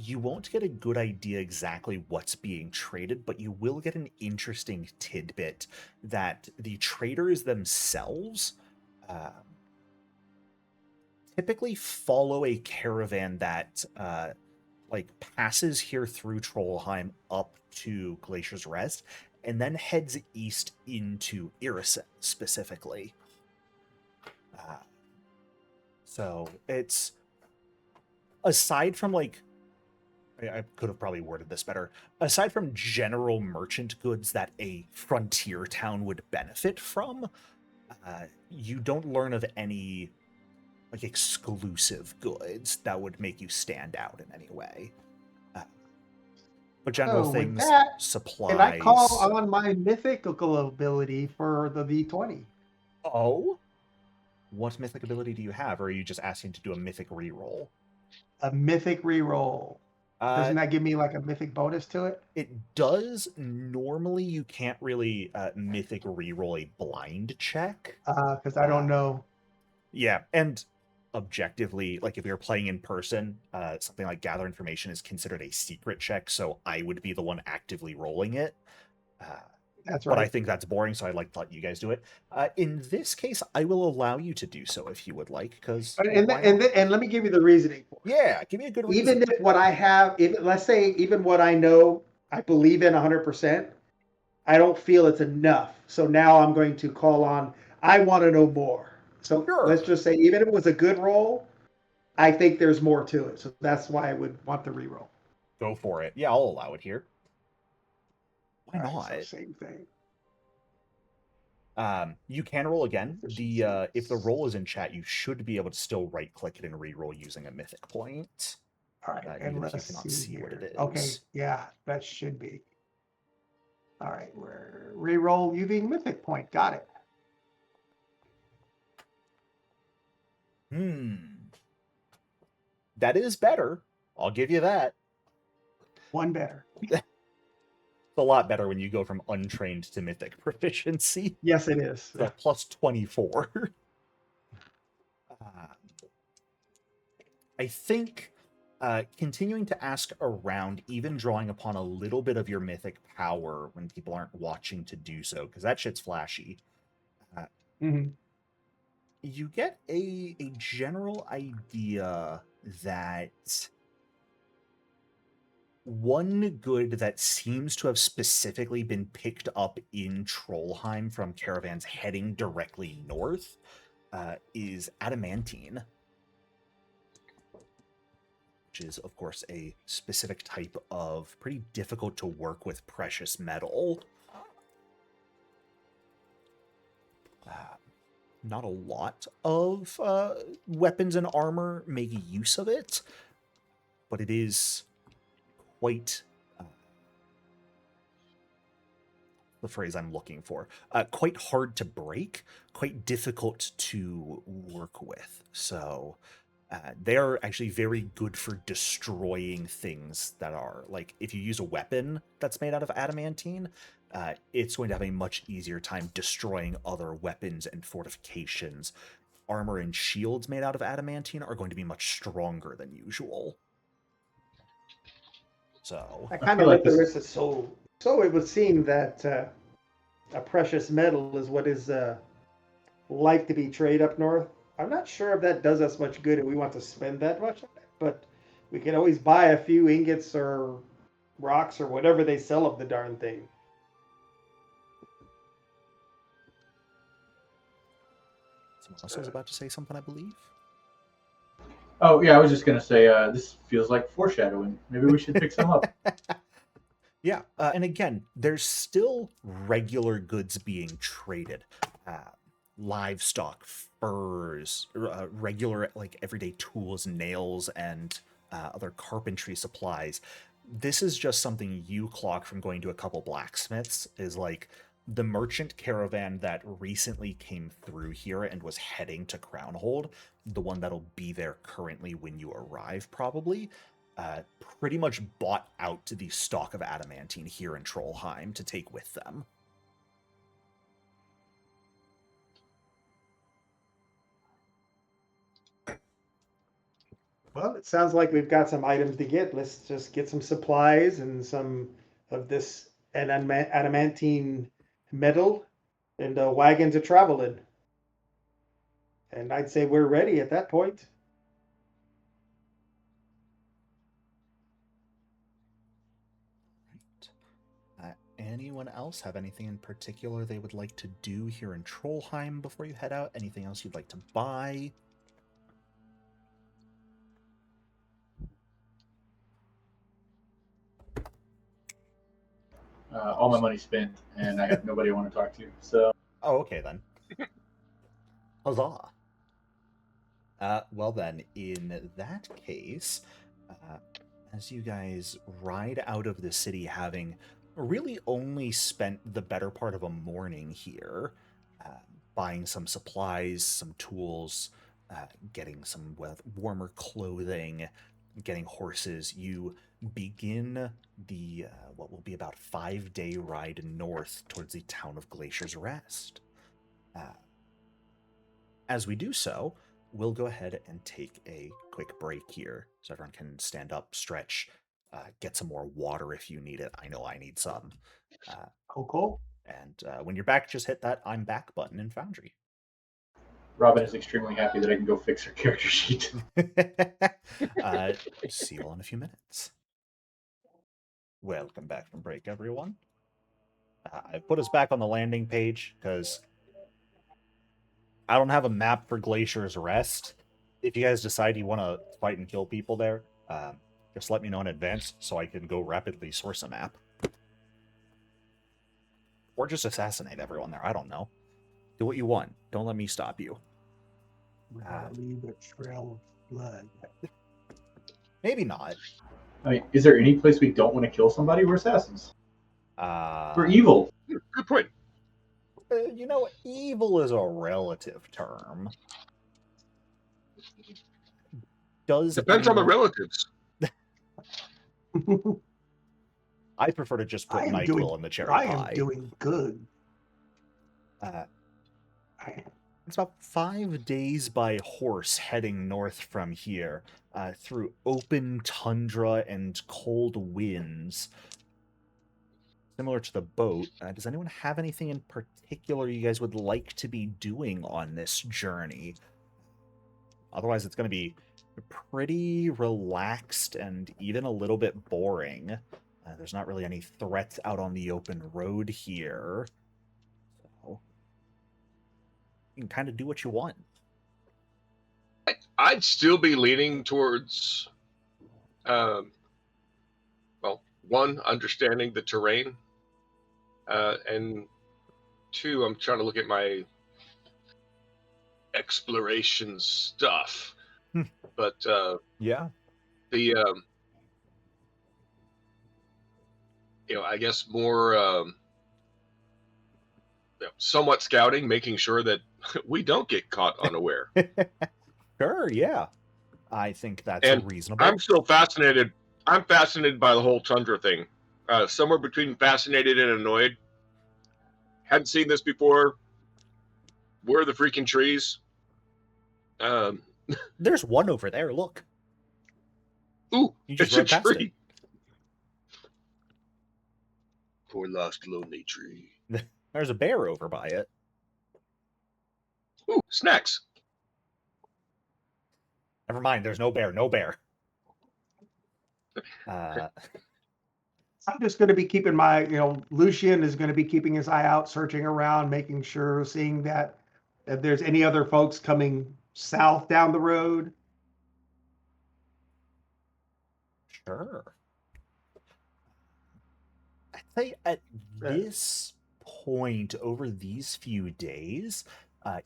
[SPEAKER 1] you won't get a good idea exactly what's being traded, but you will get an interesting tidbit that the traders themselves typically follow a caravan that like passes here through Trollheim up to Glacier's Rest and then heads east into Irisen specifically. So it's, aside from like, I could have probably worded this better. Aside from general merchant goods that a frontier town would benefit from, you don't learn of any like exclusive goods that would make you stand out in any way. But general
[SPEAKER 3] So with
[SPEAKER 1] things,
[SPEAKER 3] that,
[SPEAKER 1] supplies.
[SPEAKER 3] can I call on my mythical ability for the V20?
[SPEAKER 1] Oh? What mythic ability do you have, or are you just asking to do a mythic reroll?
[SPEAKER 3] A mythic reroll. Doesn't that give me like a mythic bonus to it?
[SPEAKER 1] It does. Normally, you can't really mythic reroll a blind check.
[SPEAKER 3] Because I don't know.
[SPEAKER 1] Yeah, and objectively, like if you're playing in person, something like gather information is considered a secret check, so I would be the one actively rolling it.
[SPEAKER 3] That's
[SPEAKER 1] But I
[SPEAKER 3] right.
[SPEAKER 1] think that's boring, so I'd like to let you guys do it. In this case, I will allow you to do so if you would like, because
[SPEAKER 3] And let me give you the reasoning for it.
[SPEAKER 1] yeah, give me a good reason.
[SPEAKER 3] Even if what I have, let's say even what I know, I believe in 100%, I don't feel it's enough. So now I'm going to call on, I want to know more. So
[SPEAKER 1] Sure.
[SPEAKER 3] let's just say, even if it was a good roll, I think there's more to it. So that's why I would want the reroll.
[SPEAKER 1] Go for it. Yeah, I'll allow it here. Why
[SPEAKER 3] All
[SPEAKER 1] not?
[SPEAKER 3] right, so same thing.
[SPEAKER 1] You can roll again. If the roll is in chat, you should be able to still right-click it and re-roll using a mythic point.
[SPEAKER 3] All right, and
[SPEAKER 1] even if you
[SPEAKER 3] let's
[SPEAKER 1] cannot see what it is.
[SPEAKER 3] Okay, yeah, that should be. All right, we're re-roll using mythic point. Got it.
[SPEAKER 1] That is better. I'll give you that.
[SPEAKER 3] One better.
[SPEAKER 1] It's a lot better when you go from untrained to mythic proficiency.
[SPEAKER 3] Yes, it is.
[SPEAKER 1] So plus 24. I think continuing to ask around, even drawing upon a little bit of your mythic power when people aren't watching to do so, because that shit's flashy. You get a general idea that one good that seems to have specifically been picked up in Trollheim from caravans heading directly north is adamantine, which is, of course, a specific type of pretty difficult to work with precious metal. Not a lot of weapons and armor make use of it, but it is quite the phrase I'm looking for. Quite hard to break, quite difficult to work with. So they are actually very good for destroying things that are, like, if you use a weapon that's made out of adamantine, it's going to have a much easier time destroying other weapons and fortifications. Armor and shields made out of adamantine are going to be much stronger than usual. So
[SPEAKER 3] I
[SPEAKER 4] I
[SPEAKER 3] kind
[SPEAKER 4] feel
[SPEAKER 3] of
[SPEAKER 4] like
[SPEAKER 3] look at
[SPEAKER 4] this
[SPEAKER 3] this as so it would seem that a precious metal is what is like to be traded up north. I'm not sure if that does us much good if we want to spend that much on it, but we can always buy a few ingots or rocks or whatever they sell of the darn thing.
[SPEAKER 1] someone else was about to say something, I believe.
[SPEAKER 4] Oh yeah, I was just gonna say this feels like foreshadowing. Maybe we should pick some up.
[SPEAKER 1] Yeah, and again, there's still regular goods being traded. Livestock, furs, regular, like, everyday tools, nails, and other carpentry supplies. This is just something you clock from going to a couple blacksmiths, is like the merchant caravan that recently came through here and was heading to Crownhold, the one that'll be there currently when you arrive, probably. Pretty much bought out the stock of adamantine here in Trollheim to take with them.
[SPEAKER 3] Well, it sounds like we've got some items to get. Let's just get some supplies and some of this adamantine metal and a wagon to travel in. And I'd say we're ready at that point.
[SPEAKER 1] Anyone else have anything in particular they would like to do here in Trollheim before you head out? Anything else you'd like to buy?
[SPEAKER 4] All my money's spent, and I have nobody I want to talk to. So,
[SPEAKER 1] Oh, okay then. Huzzah! Well then, in that case, as you guys ride out of the city, having really only spent the better part of a morning here, buying some supplies, some tools, getting some warmer clothing, getting horses, you begin the what will be about 5-day ride north towards the town of Glacier's Rest. As we do so, we'll go ahead and take a quick break here so everyone can stand up, stretch, get some more water if you need it. I know I need some.
[SPEAKER 3] Cool.
[SPEAKER 1] And when you're back, just hit that I'm back button in Foundry.
[SPEAKER 4] Robin is extremely happy that I can go fix her character sheet.
[SPEAKER 1] See you all in a few minutes. Welcome back from break, everyone. I put us back on the landing page because I don't have a map for Glacier's Rest. If you guys decide you want to fight and kill people there, just let me know in advance so I can go rapidly source a map. Or just assassinate everyone there. I don't know. Do what you want. Don't let me stop you.
[SPEAKER 6] Leave a trail of blood.
[SPEAKER 1] Maybe not.
[SPEAKER 4] I mean, is there any place we don't want to kill somebody? We're assassins. We're evil.
[SPEAKER 2] Good point.
[SPEAKER 1] You know, evil is a relative term.
[SPEAKER 2] Depends on the relatives.
[SPEAKER 1] I prefer to just put NyQuil in the cherry
[SPEAKER 6] I
[SPEAKER 1] pie.
[SPEAKER 6] am doing good.
[SPEAKER 1] It's about 5 days by horse heading north from here, through open tundra and cold winds. Similar to the boat, does anyone have anything in particular you guys would like to be doing on this journey? Otherwise, it's going to be pretty relaxed and even a little bit boring. There's not really any threats out on the open road here. So you can kind of do what you want.
[SPEAKER 2] I'd still be leaning towards, well, one, understanding the terrain, and two, I'm trying to look at my exploration stuff. But
[SPEAKER 1] yeah,
[SPEAKER 2] the I guess more somewhat scouting, making sure that we don't get caught unaware.
[SPEAKER 1] Sure, yeah. I think that's
[SPEAKER 2] And
[SPEAKER 1] reasonable.
[SPEAKER 2] I'm still fascinated. I'm fascinated by the whole tundra thing. Somewhere between fascinated and annoyed. Hadn't seen this before. Where are the freaking trees?
[SPEAKER 1] There's one over there, look.
[SPEAKER 2] Ooh,
[SPEAKER 1] You just
[SPEAKER 2] it's a
[SPEAKER 1] rode past
[SPEAKER 2] tree. Poor lost lonely tree.
[SPEAKER 1] There's a bear over by it.
[SPEAKER 2] Ooh, snacks.
[SPEAKER 1] Never mind, there's no bear, no bear.
[SPEAKER 3] I'm just going to be keeping my, Lucian is going to be keeping his eye out, searching around, making sure, seeing that if there's any other folks coming south down the road.
[SPEAKER 1] Sure. I'd say at this point, over these few days,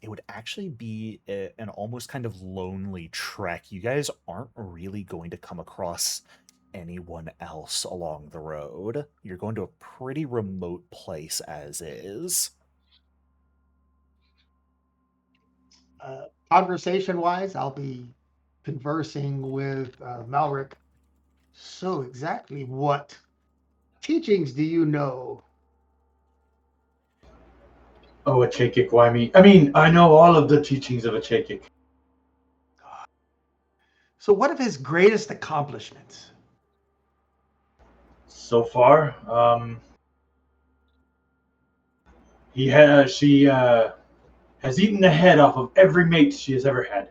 [SPEAKER 1] it would actually be an almost kind of lonely trek. You guys aren't really going to come across anyone else along the road. You're going to a pretty remote place as is.
[SPEAKER 3] Conversation-wise, I'll be conversing with Malric. So exactly what teachings do you know?
[SPEAKER 4] Oh, Achaekek, why me? I mean, I know all of the teachings of Achaekek.
[SPEAKER 3] So what of his greatest accomplishments?
[SPEAKER 4] So far, she has eaten the head off of every mate she has ever had.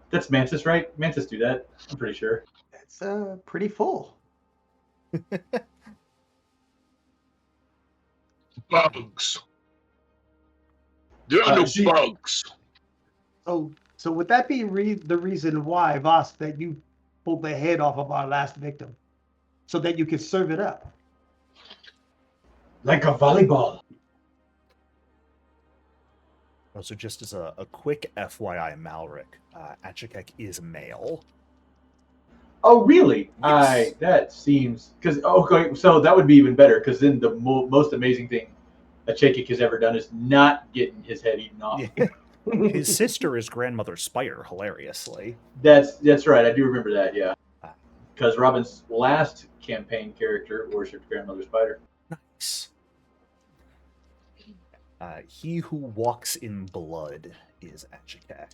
[SPEAKER 4] That's Mantis, right? Mantis do that, I'm pretty sure.
[SPEAKER 3] That's pretty full.
[SPEAKER 2] Bugs. There are no bugs.
[SPEAKER 3] So would that be the reason why, Voss, that you pulled the head off of our last victim? So that you could serve it up?
[SPEAKER 4] Like a volleyball.
[SPEAKER 1] So just as a quick FYI, Malric, Achaekek is male.
[SPEAKER 4] Oh, really?
[SPEAKER 1] Yes.
[SPEAKER 4] That seems... Okay, so that would be even better, because then the most amazing thing Achaekek has ever done is not getting his head eaten off.
[SPEAKER 1] Yeah. His sister is Grandmother Spire, hilariously.
[SPEAKER 4] That's right, I do remember that, yeah. Because Robin's last campaign character worshipped Grandmother Spider.
[SPEAKER 1] Nice. He who walks in blood is Achaekek.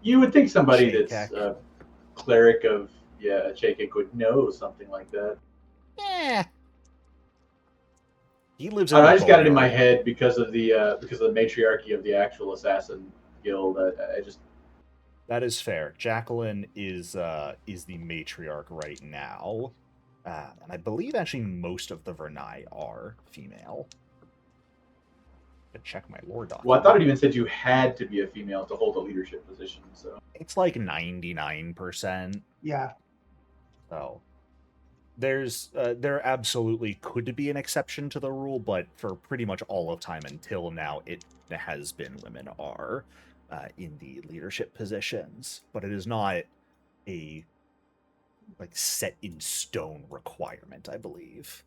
[SPEAKER 4] You would think somebody
[SPEAKER 1] Achaekek.
[SPEAKER 4] that's a cleric of Achaekek would know something like that.
[SPEAKER 1] Yeah. He lives in
[SPEAKER 4] I just got it in my head because of the matriarchy of the actual assassin guild. I just...
[SPEAKER 1] That is fair. Jacqueline is the matriarch right now, and I believe actually most of the Vernai are female. Check my lore document.
[SPEAKER 4] Well, I thought it even said you had to be a female to hold a leadership position. So
[SPEAKER 1] it's like 99%.
[SPEAKER 3] Yeah.
[SPEAKER 1] So there absolutely could be an exception to the rule, but for pretty much all of time until now, it has been women are in the leadership positions, but it is not a set in stone requirement, I believe.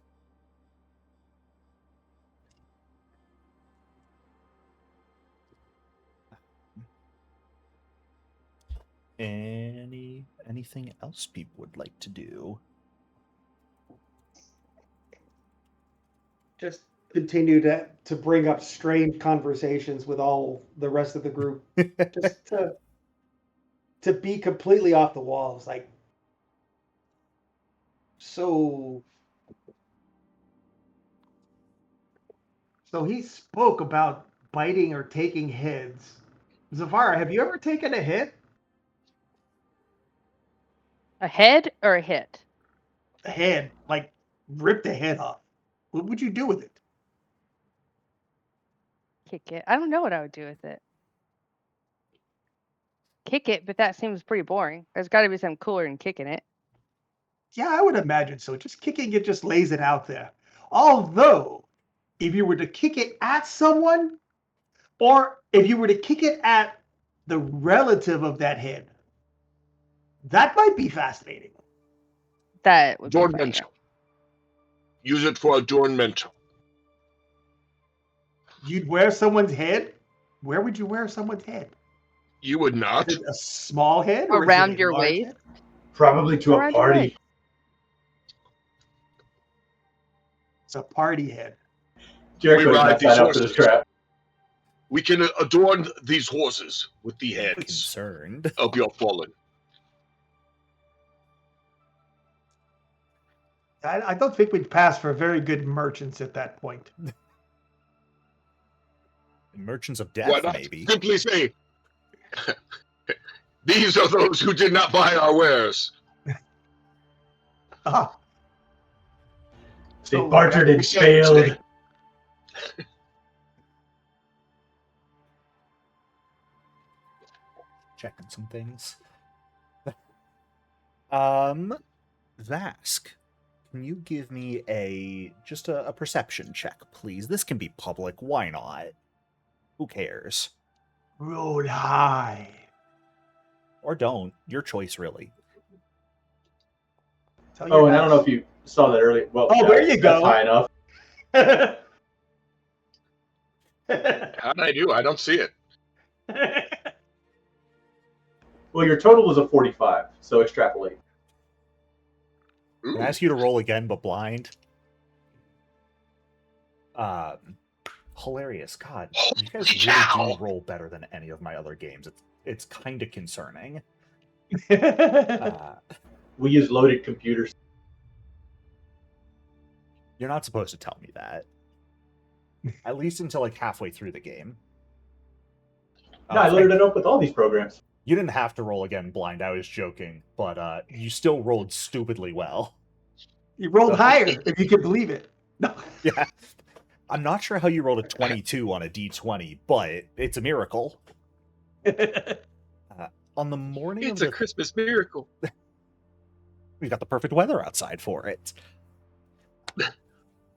[SPEAKER 1] Anything else people would like to do?
[SPEAKER 3] Just continue to bring up strange conversations with all the rest of the group. Just to be completely off the walls. Like, so he spoke about biting or taking heads. Zavara, have you ever taken a hit?
[SPEAKER 5] A head or a hit?
[SPEAKER 3] A head, like ripped the head off. What would you do with it?
[SPEAKER 5] Kick it. I don't know what I would do with it. Kick it, but that seems pretty boring. There's got to be something cooler than kicking it.
[SPEAKER 3] Yeah, I would imagine so. Just kicking it just lays it out there. Although, if you were to kick it at someone, or if you were to kick it at the relative of that head, that might be fascinating.
[SPEAKER 5] That would be
[SPEAKER 2] Jordan,
[SPEAKER 5] funny.
[SPEAKER 2] Use it for adornment.
[SPEAKER 3] You'd wear someone's head? Where would you wear someone's head?
[SPEAKER 2] You would not.
[SPEAKER 3] Is it a small head or is it
[SPEAKER 5] Around
[SPEAKER 3] a
[SPEAKER 5] your
[SPEAKER 3] large
[SPEAKER 5] waist?
[SPEAKER 3] head?
[SPEAKER 4] Probably to a
[SPEAKER 5] Around your
[SPEAKER 4] party.
[SPEAKER 5] waist.
[SPEAKER 3] It's a party head.
[SPEAKER 4] Jericho
[SPEAKER 2] We
[SPEAKER 4] does
[SPEAKER 2] ride
[SPEAKER 4] not
[SPEAKER 2] these
[SPEAKER 4] sign up for this
[SPEAKER 2] horses.
[SPEAKER 4] crap.
[SPEAKER 2] We can adorn these horses with the heads
[SPEAKER 1] Concerned.
[SPEAKER 2] of your fallen.
[SPEAKER 3] I don't think we'd pass for very good merchants at that point.
[SPEAKER 1] Merchants of
[SPEAKER 2] Why
[SPEAKER 1] Death,
[SPEAKER 2] not
[SPEAKER 1] maybe.
[SPEAKER 2] simply say, these are those who did not buy our wares.
[SPEAKER 3] Ah,
[SPEAKER 4] They
[SPEAKER 3] So,
[SPEAKER 4] bartered and
[SPEAKER 2] we can't
[SPEAKER 4] failed.
[SPEAKER 2] stay.
[SPEAKER 1] Checking some things. Vask, can you give me just a perception check, please? This can be public. Why not? Who cares?
[SPEAKER 3] roll high.
[SPEAKER 1] Or don't. Your choice, really.
[SPEAKER 3] Tell
[SPEAKER 4] Oh,
[SPEAKER 3] your
[SPEAKER 4] and I don't know
[SPEAKER 3] dice.
[SPEAKER 4] if you saw that earlier. Well,
[SPEAKER 3] Oh, there you
[SPEAKER 4] that's
[SPEAKER 3] go.
[SPEAKER 4] high enough.
[SPEAKER 2] How'd I do? I don't see it.
[SPEAKER 4] Well, your total was a 45, so extrapolate.
[SPEAKER 2] Ooh.
[SPEAKER 1] Can I ask you to roll again, but blind? Hilarious. God, you guys really
[SPEAKER 2] cow.
[SPEAKER 1] do roll better than any of my other games. It's kind of concerning.
[SPEAKER 4] We use loaded computers.
[SPEAKER 1] You're not supposed to tell me that. At least until like halfway through the game.
[SPEAKER 4] No, I loaded it up with all these programs.
[SPEAKER 1] You didn't have to roll again blind. I was joking, but you still rolled stupidly well.
[SPEAKER 3] You rolled higher, if you can believe it. No.
[SPEAKER 1] Yeah. I'm not sure how you rolled a 22 on a d20, but it's a miracle. On the morning
[SPEAKER 2] It's
[SPEAKER 1] of
[SPEAKER 2] a Christmas miracle.
[SPEAKER 1] we got the perfect weather outside for it.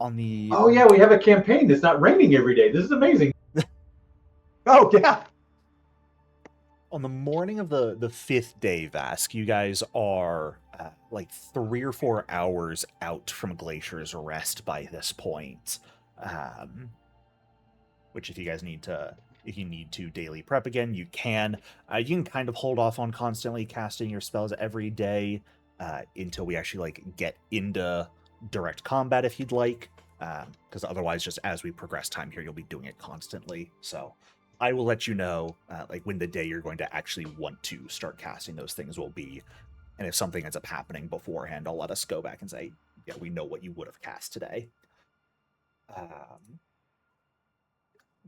[SPEAKER 1] On the
[SPEAKER 4] Oh, yeah, we have a campaign that's not raining every day. This is amazing.
[SPEAKER 3] Oh, yeah.
[SPEAKER 1] on the morning of the fifth day, Vask, you guys are like 3 or 4 hours out from Glacier's Rest by this point. Which if you guys need to, if you need to daily prep again, you can. You can kind of hold off on constantly casting your spells every day until we actually like get into direct combat if you'd like. Because otherwise, just as we progress time here, you'll be doing it constantly. So I will let you know like when the day you're going to actually want to start casting those things will be. And if something ends up happening beforehand, I'll let us go back and say, yeah, we know what you would have cast today.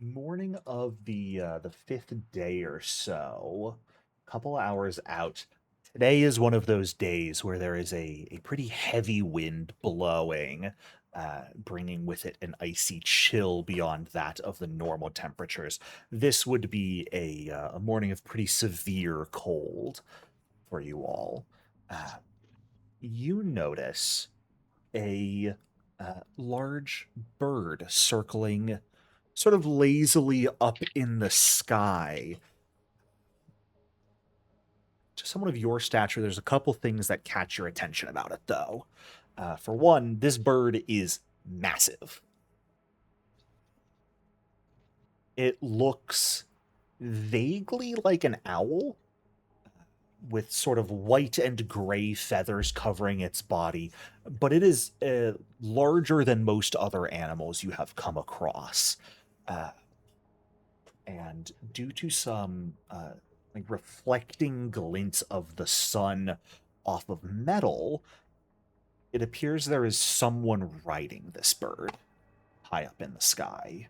[SPEAKER 1] Morning of the fifth day or so, a couple hours out. Today is one of those days where there is a pretty heavy wind blowing, bringing with it an icy chill beyond that of the normal temperatures. This would be a morning of pretty severe cold for you all. You notice a large bird circling sort of lazily up in the sky. To someone of your stature, there's a couple things that catch your attention about it, though. For one, this bird is massive. It looks vaguely like an owl, with sort of white and gray feathers covering its body, but it is larger than most other animals you have come across. And due to some like reflecting glints of the sun off of metal, it appears there is someone riding this bird high up in the sky.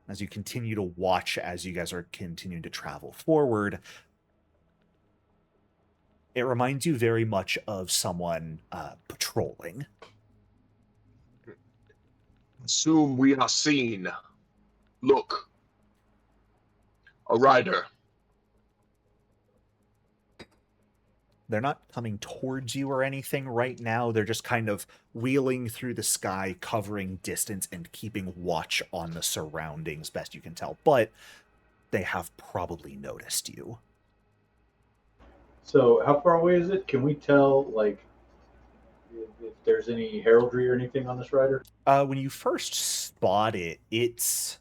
[SPEAKER 1] As you continue to watch, as you guys are continuing to travel forward, it reminds you very much of someone patrolling.
[SPEAKER 2] Assume we are seen. Look. A rider.
[SPEAKER 1] They're not coming towards you or anything right now. They're just kind of wheeling through the sky, covering distance and keeping watch on the surroundings best you can tell. But they have probably noticed you.
[SPEAKER 4] So how far away is it? Can we tell, like, if there's any heraldry or anything on this rider?
[SPEAKER 1] When you first spot it, it's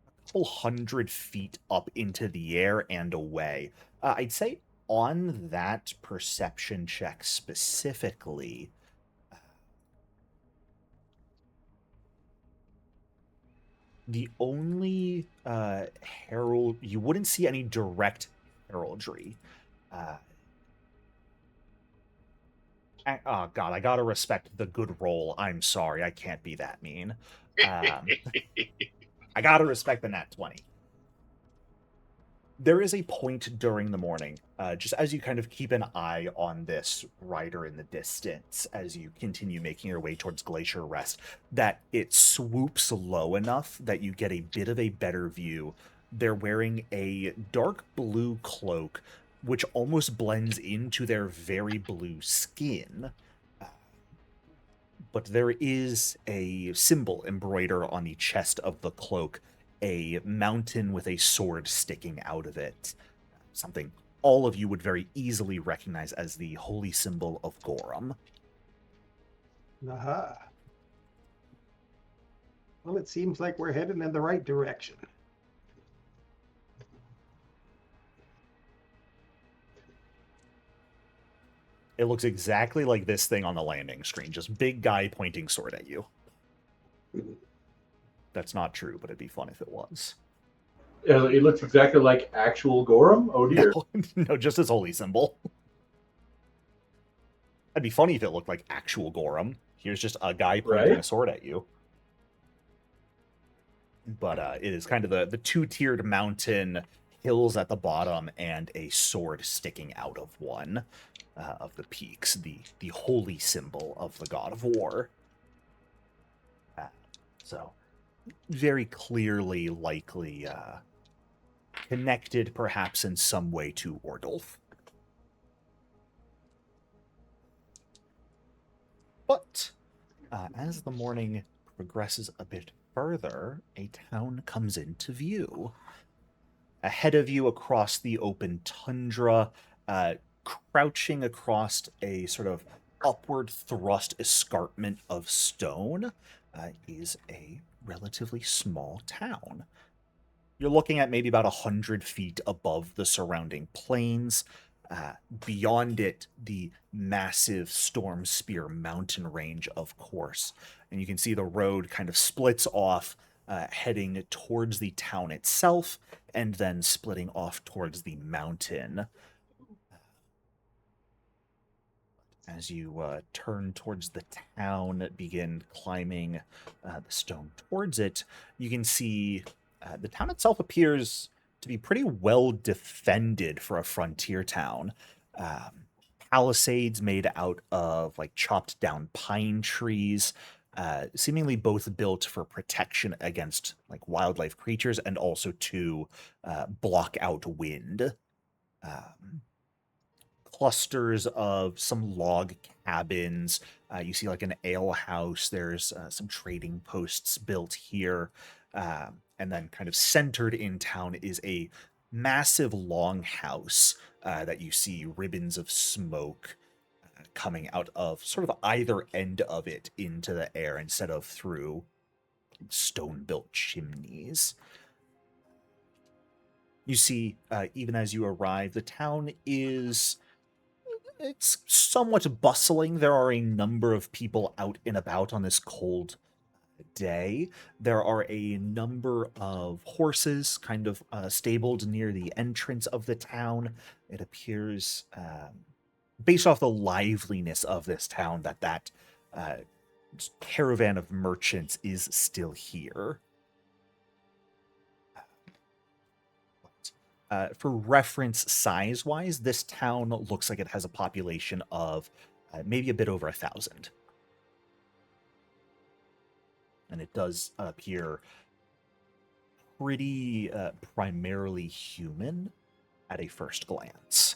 [SPEAKER 1] a couple 100 feet up into the air and away. I'd say on that perception check specifically, the only herald, you wouldn't see any direct heraldry. Oh god, I gotta respect the good roll. I'm sorry, I can't be that mean. I gotta respect the nat 20. There is a point during the morning, just as you kind of keep an eye on this rider in the distance, as you continue making your way towards Glacier Rest, that it swoops low enough that you get a bit of a better view. They're wearing a dark blue cloak, which almost blends into their very blue skin. But there is a symbol embroidered on the chest of the cloak, a mountain with a sword sticking out of it. Something all of you would very easily recognize as the holy symbol of Gorum.
[SPEAKER 3] Aha. Well, it seems like we're heading in the right direction.
[SPEAKER 1] It looks exactly like this thing on the landing screen, just big guy pointing sword at you. That's not true, but it'd be fun if it was.
[SPEAKER 4] It looks exactly like actual Gorum? Oh dear.
[SPEAKER 1] No, just his holy symbol. That'd be funny if it looked like actual Gorum. Here's just a guy pointing a sword at you. But it is kind of the two-tiered mountain, hills at the bottom, and a sword sticking out of one of the peaks, the holy symbol of the god of war. So, very clearly, likely connected, perhaps in some way, to Ordulf. But as the morning progresses a bit further, a town comes into view. Ahead of you, across the open tundra, crouching across a sort of upward thrust escarpment of stone, is a relatively small town. You're looking at maybe about 100 feet above the surrounding plains. Beyond it, the massive Storm Spear mountain range, of course. And you can see the road kind of splits off, heading towards the town itself, and then splitting off towards the mountain. As you turn towards the town, begin climbing the stone towards it, you can see the town itself appears to be pretty well defended for a frontier town. Palisades made out of like chopped down pine trees, seemingly both built for protection against like wildlife creatures and also to block out wind. Clusters of some log cabins. You see like an ale house. There's some trading posts built here. And then kind of centered in town is a massive longhouse that you see ribbons of smoke coming out of sort of either end of it into the air instead of through stone-built chimneys. You see, even as you arrive, the town is... It's somewhat bustling. There are a number of people out and about on this cold day. There are a number of horses kind of stabled near the entrance of the town. It appears, based off the liveliness of this town, that caravan of merchants is still here. For reference, size-wise, this town looks like it has a population of maybe a bit over 1,000. And it does appear pretty primarily human at a first glance.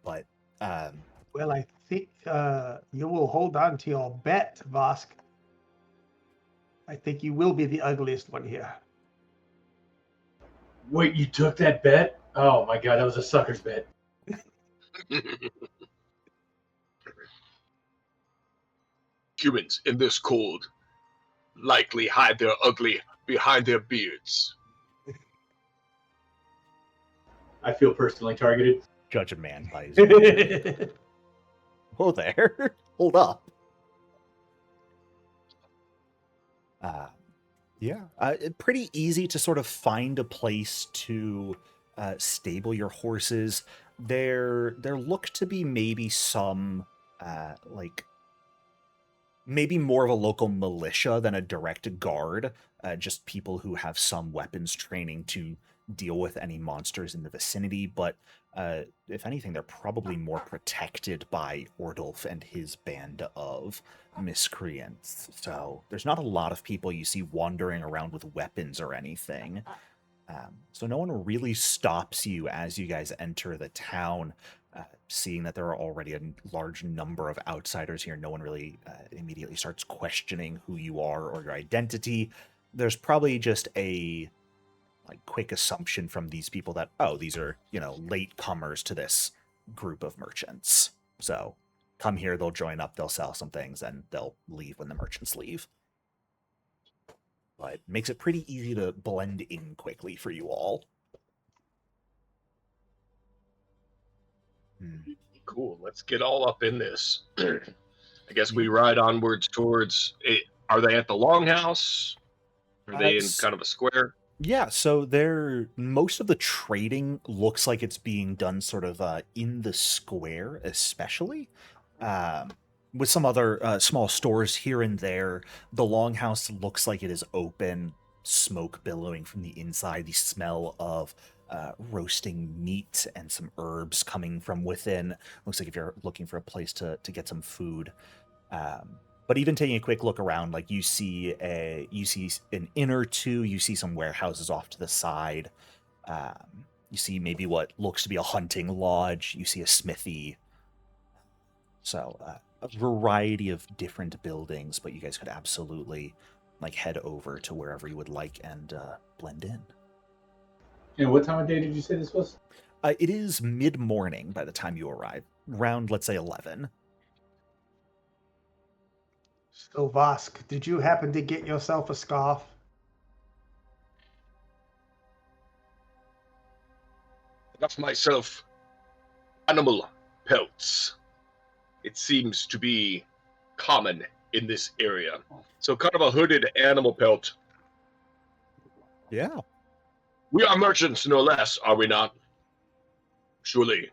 [SPEAKER 1] But...
[SPEAKER 3] well, I think you will hold on to your bet, Vosk. I think you will be the ugliest one here.
[SPEAKER 4] Wait, you took that bet? Oh my god, that was a sucker's bet.
[SPEAKER 2] Humans in this cold likely hide their ugly behind their beards.
[SPEAKER 4] I feel personally targeted.
[SPEAKER 1] Judge a man by his beard. Whoa there. Hold up. Yeah. Pretty easy to sort of find a place to stable your horses. There look to be maybe some maybe more of a local militia than a direct guard, just people who have some weapons training to deal with any monsters in the vicinity, but if anything, they're probably more protected by Ordulf and his band of miscreants. So there's not a lot of people you see wandering around with weapons or anything. So no one really stops you as you guys enter the town. Seeing that there are already a large number of outsiders here, no one really immediately starts questioning who you are or your identity. There's probably just a quick assumption from these people that, oh, these are, late comers to this group of merchants. So come here, they'll join up, they'll sell some things, and they'll leave when the merchants leave. But it makes it pretty easy to blend in quickly for you all.
[SPEAKER 2] Cool. Let's get all up in this. I guess we ride onwards towards it. Are they at the longhouse? Are they in kind of a square?
[SPEAKER 1] Yeah, so most of the trading looks like it's being done sort of in the square, especially. With some other small stores here and there. The longhouse looks like it is open, smoke billowing from the inside, the smell of roasting meat and some herbs coming from within. Looks like if you're looking for a place to get some food. But even taking a quick look around, you see an inn or two, you see some warehouses off to the side. You see maybe what looks to be a hunting lodge. You see a smithy. So a variety of different buildings, but you guys could absolutely head over to wherever you would like and blend in.
[SPEAKER 4] And what time of day did you say this was?
[SPEAKER 1] It is mid-morning by the time you arrive, around, let's say, 11.
[SPEAKER 3] So, Vosk, did you happen to get yourself a scarf?
[SPEAKER 2] Got myself animal pelts. It seems to be common in this area. So kind of a hooded animal pelt.
[SPEAKER 1] Yeah.
[SPEAKER 2] We are merchants, no less, are we not? Surely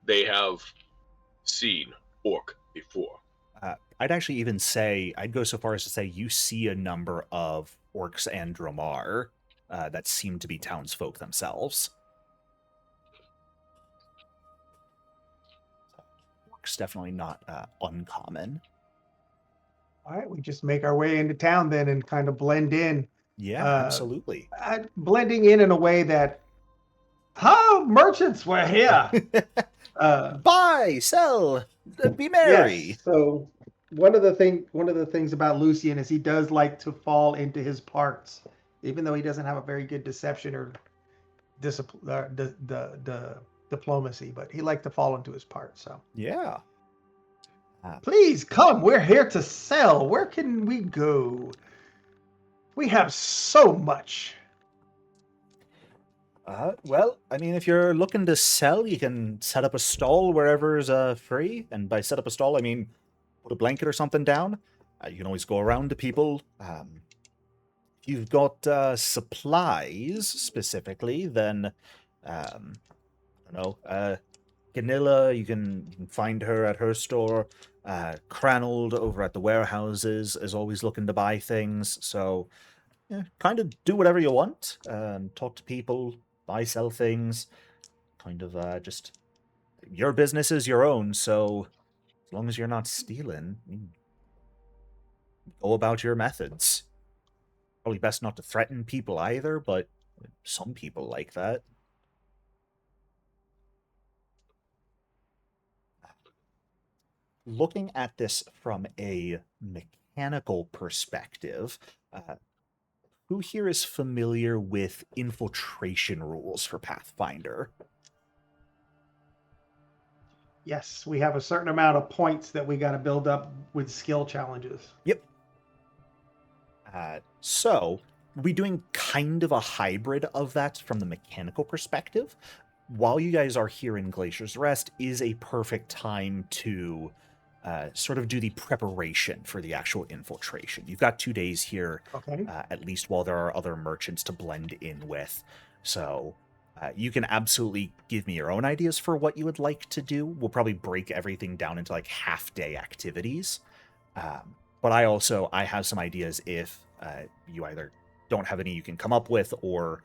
[SPEAKER 2] they have seen orc before.
[SPEAKER 1] I'd actually even say, I'd go so far as to say you see a number of orcs and Dromar that seem to be townsfolk themselves. Orcs definitely not uncommon.
[SPEAKER 3] All right, we just make our way into town then and kind of blend in.
[SPEAKER 1] Yeah, absolutely.
[SPEAKER 3] Blending in a way that, merchants were here.
[SPEAKER 1] Buy, sell, be merry.
[SPEAKER 3] Yes, so one of the things about Lucian is he does like to fall into his parts, even though he doesn't have a very good deception or diplomacy, but he liked to fall into his parts. So
[SPEAKER 1] yeah.
[SPEAKER 3] Please come, we're here to sell. Where can we go? We have so much.
[SPEAKER 1] Well, I mean, if you're looking to sell, you can set up a stall wherever's free. And by set up a stall, I mean put a blanket or something down. You can always go around to people. If you've got supplies specifically, then I don't know. Ganilla, you can find her at her store. Cranold over at the warehouses is always looking to buy things. So, kind of do whatever you want. Talk to people, buy, sell things. Kind of just your business is your own. So, as long as you're not stealing, go about your methods. Probably best not to threaten people either, but some people like that. Looking at this from a mechanical perspective, who here is familiar with infiltration rules for Pathfinder?
[SPEAKER 3] Yes, we have a certain amount of points that we got to build up with skill challenges.
[SPEAKER 1] Yep. So we'll be doing kind of a hybrid of that from the mechanical perspective. While you guys are here in Glacier's Rest is a perfect time to sort of do the preparation for the actual infiltration. You've got 2 days here,
[SPEAKER 3] Okay.
[SPEAKER 1] at least while there are other merchants to blend in with. So you can absolutely give me your own ideas for what you would like to do. We'll probably break everything down into like half-day activities. But I have some ideas if you either don't have any you can come up with or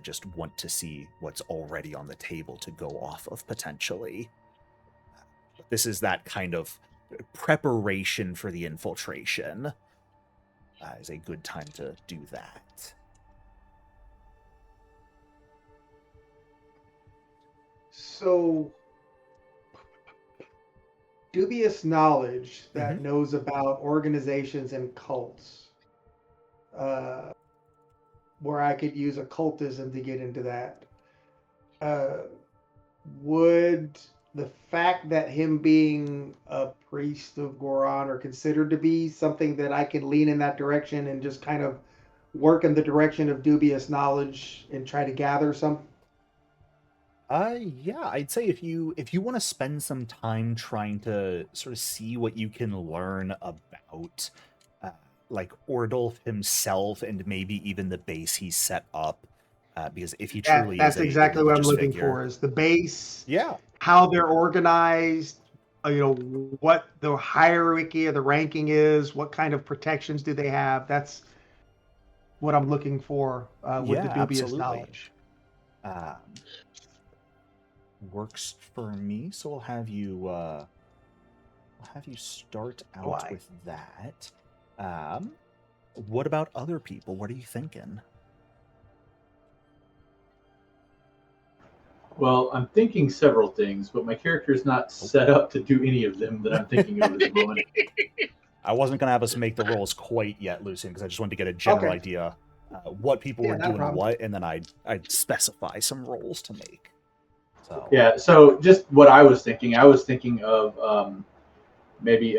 [SPEAKER 1] just want to see what's already on the table to go off of potentially. This is that kind of preparation for the infiltration. Is a good time to do that.
[SPEAKER 3] So, dubious knowledge that knows about organizations and cults, where I could use occultism to get into that. Would the fact that him being a priest of Goron or considered to be something that I can lean in that direction and just kind of work in the direction of dubious knowledge and try to gather some?
[SPEAKER 1] Yeah, I'd say if you want to spend some time trying to sort of see what you can learn about like Ordulf himself and maybe even the base he set up, because if he truly
[SPEAKER 3] That's
[SPEAKER 1] is a
[SPEAKER 3] exactly what I'm
[SPEAKER 1] religious
[SPEAKER 3] looking
[SPEAKER 1] figure,
[SPEAKER 3] for, is the base,
[SPEAKER 1] yeah,
[SPEAKER 3] how they're organized, what the hierarchy of the ranking is, what kind of protections do they have. That's what I'm looking for with the
[SPEAKER 1] yeah,
[SPEAKER 3] dubious
[SPEAKER 1] absolutely.
[SPEAKER 3] knowledge.
[SPEAKER 1] Works for me. So we'll have you start out
[SPEAKER 3] Why?
[SPEAKER 1] with that. What about other people? What are you thinking?
[SPEAKER 4] Well, I'm thinking several things, but my character is not set up to do any of them that I'm thinking of at the moment.
[SPEAKER 1] I wasn't going to have us make the rolls quite yet, Lucian, because I just wanted to get a general idea what people were doing what, and then I'd specify some rolls to make. So
[SPEAKER 4] yeah, so just what I was thinking of maybe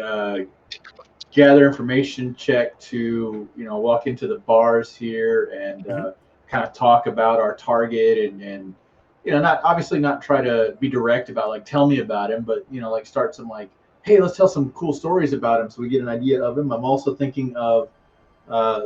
[SPEAKER 4] gather information check to walk into the bars here and kind of talk about our target and not try to be direct about like tell me about him, but like start some like, hey, let's tell some cool stories about him so we get an idea of him. I'm also thinking of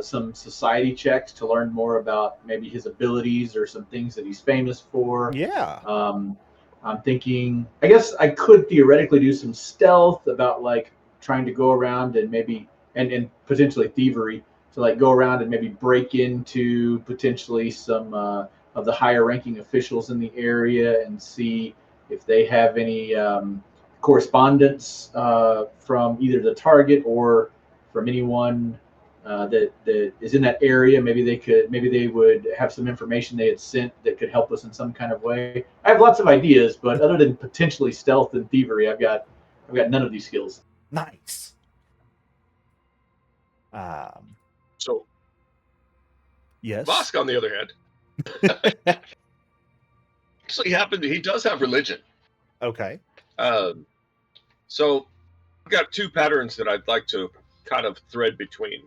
[SPEAKER 4] some society checks to learn more about maybe his abilities or some things that he's famous for.
[SPEAKER 1] Yeah.
[SPEAKER 4] I'm thinking, I guess I could theoretically do some stealth about like trying to go around and maybe and potentially thievery to like go around and maybe break into potentially some of the higher ranking officials in the area and see if they have any correspondence from either the target or from anyone that is in that area. Maybe they would have some information they had sent that could help us in some kind of way. I have lots of ideas, but other than potentially stealth and thievery, I've got none of these skills.
[SPEAKER 1] Nice.
[SPEAKER 2] So
[SPEAKER 1] yes,
[SPEAKER 2] Vosk, on the other hand, actually he does have religion.
[SPEAKER 1] Okay.
[SPEAKER 2] So I've got two patterns that I'd like to kind of thread between.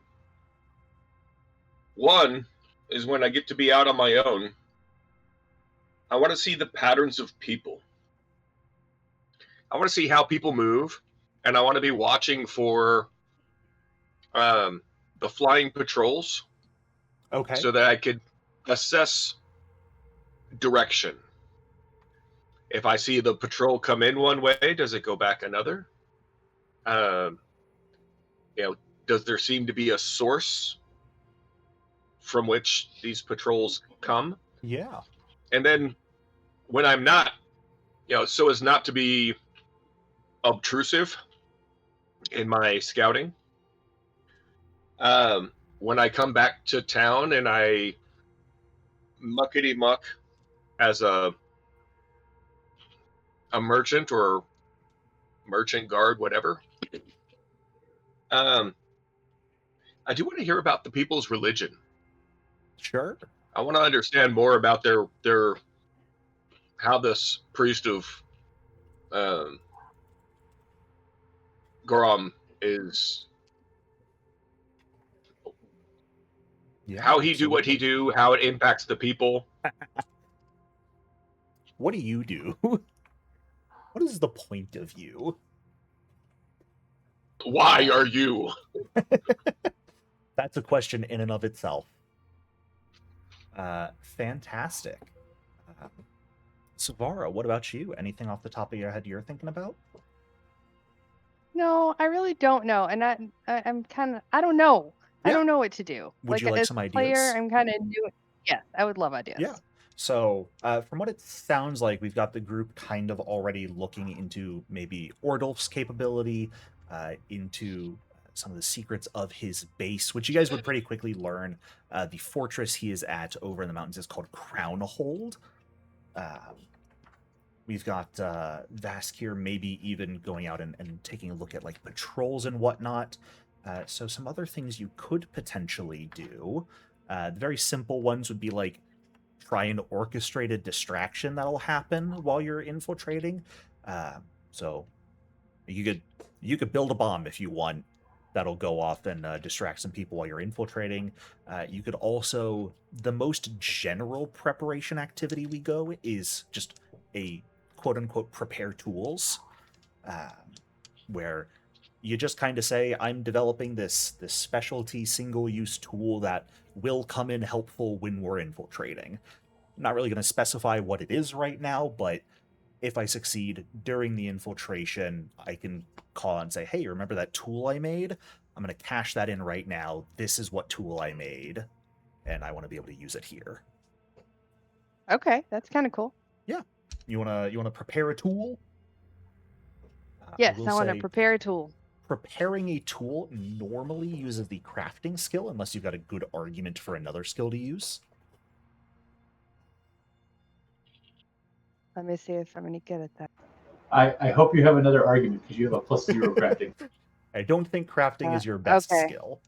[SPEAKER 2] One is when I get to be out on my own, I want to see the patterns of people. I want to see how people move, and I want to be watching for the flying patrols.
[SPEAKER 1] Okay.
[SPEAKER 2] So that I could assess direction. If I see the patrol come in one way, does it go back another? Does there seem to be a source from which these patrols come?
[SPEAKER 1] Yeah.
[SPEAKER 2] And then when I'm not, so as not to be obtrusive in my scouting, when I come back to town and I muckety muck as a merchant or merchant guard, whatever, I do want to hear about the people's religion.
[SPEAKER 1] Sure.
[SPEAKER 2] I want to understand more about their how this priest of Gorum is,
[SPEAKER 1] Yeah.
[SPEAKER 2] how he do what he do, how it impacts the people.
[SPEAKER 1] What do you do? What is the point of you?
[SPEAKER 2] Why are you?
[SPEAKER 1] That's a question in and of itself. Fantastic. Savara, what about you? Anything off the top of your head you're thinking about?
[SPEAKER 5] No, I really don't know, and I'm kind of I don't know. I
[SPEAKER 1] Yeah.
[SPEAKER 5] don't know what to do.
[SPEAKER 1] Would you like
[SPEAKER 5] as
[SPEAKER 1] some
[SPEAKER 5] a player,
[SPEAKER 1] ideas?
[SPEAKER 5] I'm kind of new. Yes, I would love ideas.
[SPEAKER 1] Yeah. So, from what it sounds like, we've got the group kind of already looking into maybe Ordulf's capability, into some of the secrets of his base, which you guys would pretty quickly learn. The fortress he is at over in the mountains is called Crownhold. We've got Vask here, maybe even going out and taking a look at like patrols and whatnot. So some other things you could potentially do. The very simple ones would be like try and orchestrate a distraction that'll happen while you're infiltrating. So you could build a bomb if you want. That'll go off and distract some people while you're infiltrating. You could also, the most general preparation activity we go is just a quote-unquote prepare tools, where you just kind of say, I'm developing this specialty single-use tool that will come in helpful when we're infiltrating. I'm not really going to specify what it is right now, but if I succeed during the infiltration, I can call and say, hey, remember that tool I made? I'm going to cash that in right now. This is what tool I made, and I want to be able to use it here.
[SPEAKER 5] Okay, that's kind of cool.
[SPEAKER 1] Yeah. You want to prepare a tool?
[SPEAKER 5] Yes, I want to prepare a tool.
[SPEAKER 1] Preparing a tool normally uses the crafting skill, unless you've got a good argument for another skill to use.
[SPEAKER 5] Let me see if I'm any good at that.
[SPEAKER 4] I hope you have another argument because you have a +0 crafting.
[SPEAKER 1] I don't think crafting is your best
[SPEAKER 5] okay.
[SPEAKER 1] skill.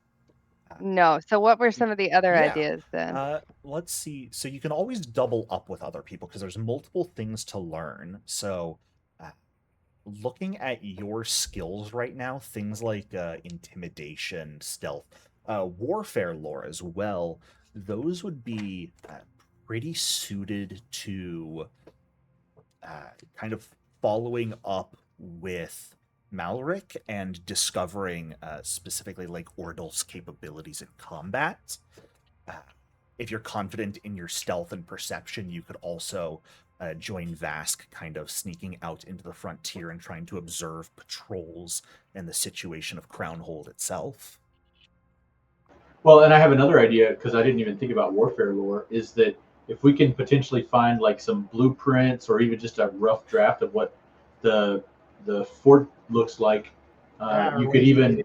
[SPEAKER 5] No. So what were some of the other ideas then?
[SPEAKER 1] Let's see. So you can always double up with other people because there's multiple things to learn. So looking at your skills right now, things like intimidation, stealth, warfare lore as well, those would be pretty suited to kind of following up with Malric and discovering specifically like Ordulf's capabilities in combat. If you're confident in your stealth and perception, you could also join Vask, kind of sneaking out into the frontier and trying to observe patrols and the situation of Crownhold itself.
[SPEAKER 4] Well, and I have another idea because I didn't even think about warfare lore, is that if we can potentially find like some blueprints or even just a rough draft of what the fort looks like, you could even,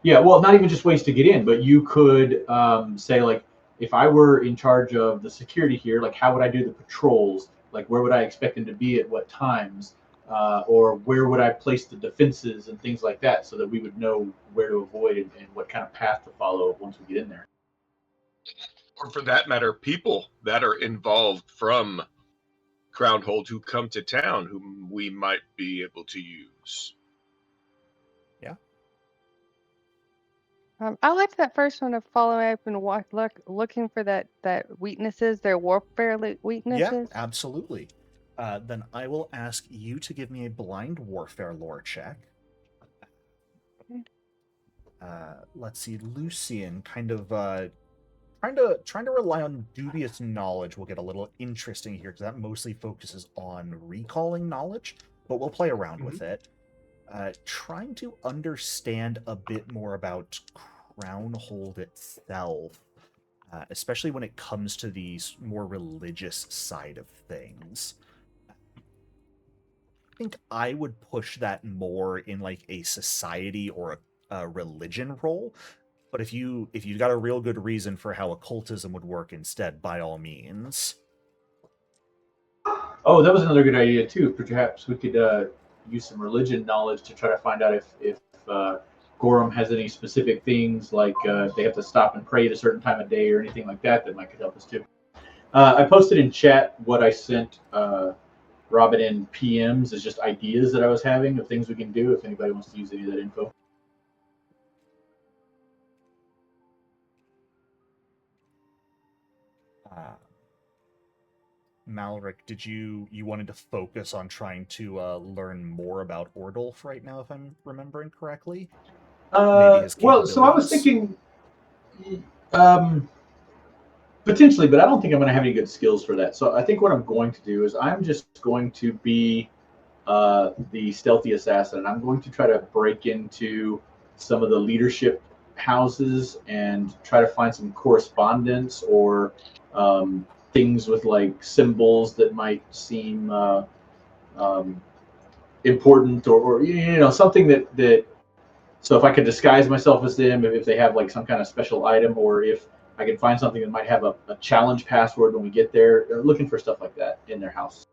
[SPEAKER 4] well, not even just ways to get in, but you could say like, if I were in charge of the security here, like how would I do the patrols? Like where would I expect them to be at what times? Or where would I place the defenses and things like that so that we would know where to avoid and what kind of path to follow once we get in there.
[SPEAKER 2] Or for that matter, people that are involved from Crownhold who come to town whom we might be able to use.
[SPEAKER 1] Yeah.
[SPEAKER 5] I like that first one of following up and looking for that weaknesses, their warfare weaknesses.
[SPEAKER 1] Yeah, absolutely. Then I will ask you to give me a blind warfare lore check.
[SPEAKER 5] Okay.
[SPEAKER 1] Let's see, Lucian, kind of trying to rely on dubious knowledge will get a little interesting here because that mostly focuses on recalling knowledge, but we'll play around with it. Trying to understand a bit more about Crownhold itself, especially when it comes to the more religious side of things. I think I would push that more in like a society or a religion role. But if you've got a real good reason for how occultism would work instead, by all means.
[SPEAKER 4] Oh, that was another good idea too. Perhaps we could use some religion knowledge to try to find out if Gorum has any specific things like if they have to stop and pray at a certain time of day or anything like that, that might could help us too. I posted in chat what I sent Robin in PMs as just ideas that I was having of things we can do if anybody wants to use any of that info.
[SPEAKER 1] Malric, did you wanted to focus on trying to learn more about Ordulf right now, if I'm remembering correctly?
[SPEAKER 4] Well, so I was thinking potentially, but I don't think I'm going to have any good skills for that. So I think what I'm going to do is I'm just going to be the stealthy assassin. I'm going to try to break into some of the leadership houses and try to find some correspondence or things with like symbols that might seem important or something that so if I could disguise myself as them, if they have like some kind of special item, or if I can find something that might have a challenge password when we get there, looking for stuff like that in their house.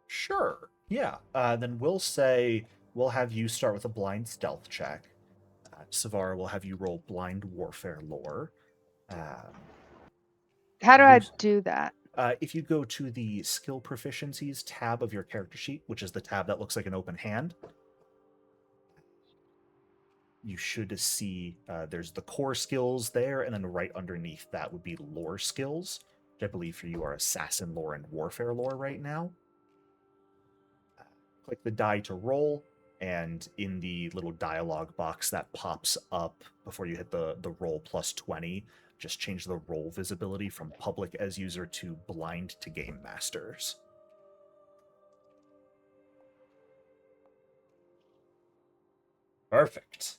[SPEAKER 1] Sure. Yeah. Then we'll have you start with a blind stealth check. Savara will have you roll blind warfare lore.
[SPEAKER 5] How do I do that?
[SPEAKER 1] If you go to the skill proficiencies tab of your character sheet, which is the tab that looks like an open hand, you should see there's the core skills there, and then right underneath that would be lore skills, which I believe for you are assassin lore and warfare lore right now. Click the die to roll, and in the little dialogue box that pops up before you hit the roll plus 20, just change the roll visibility from public as user to blind to game masters. Perfect.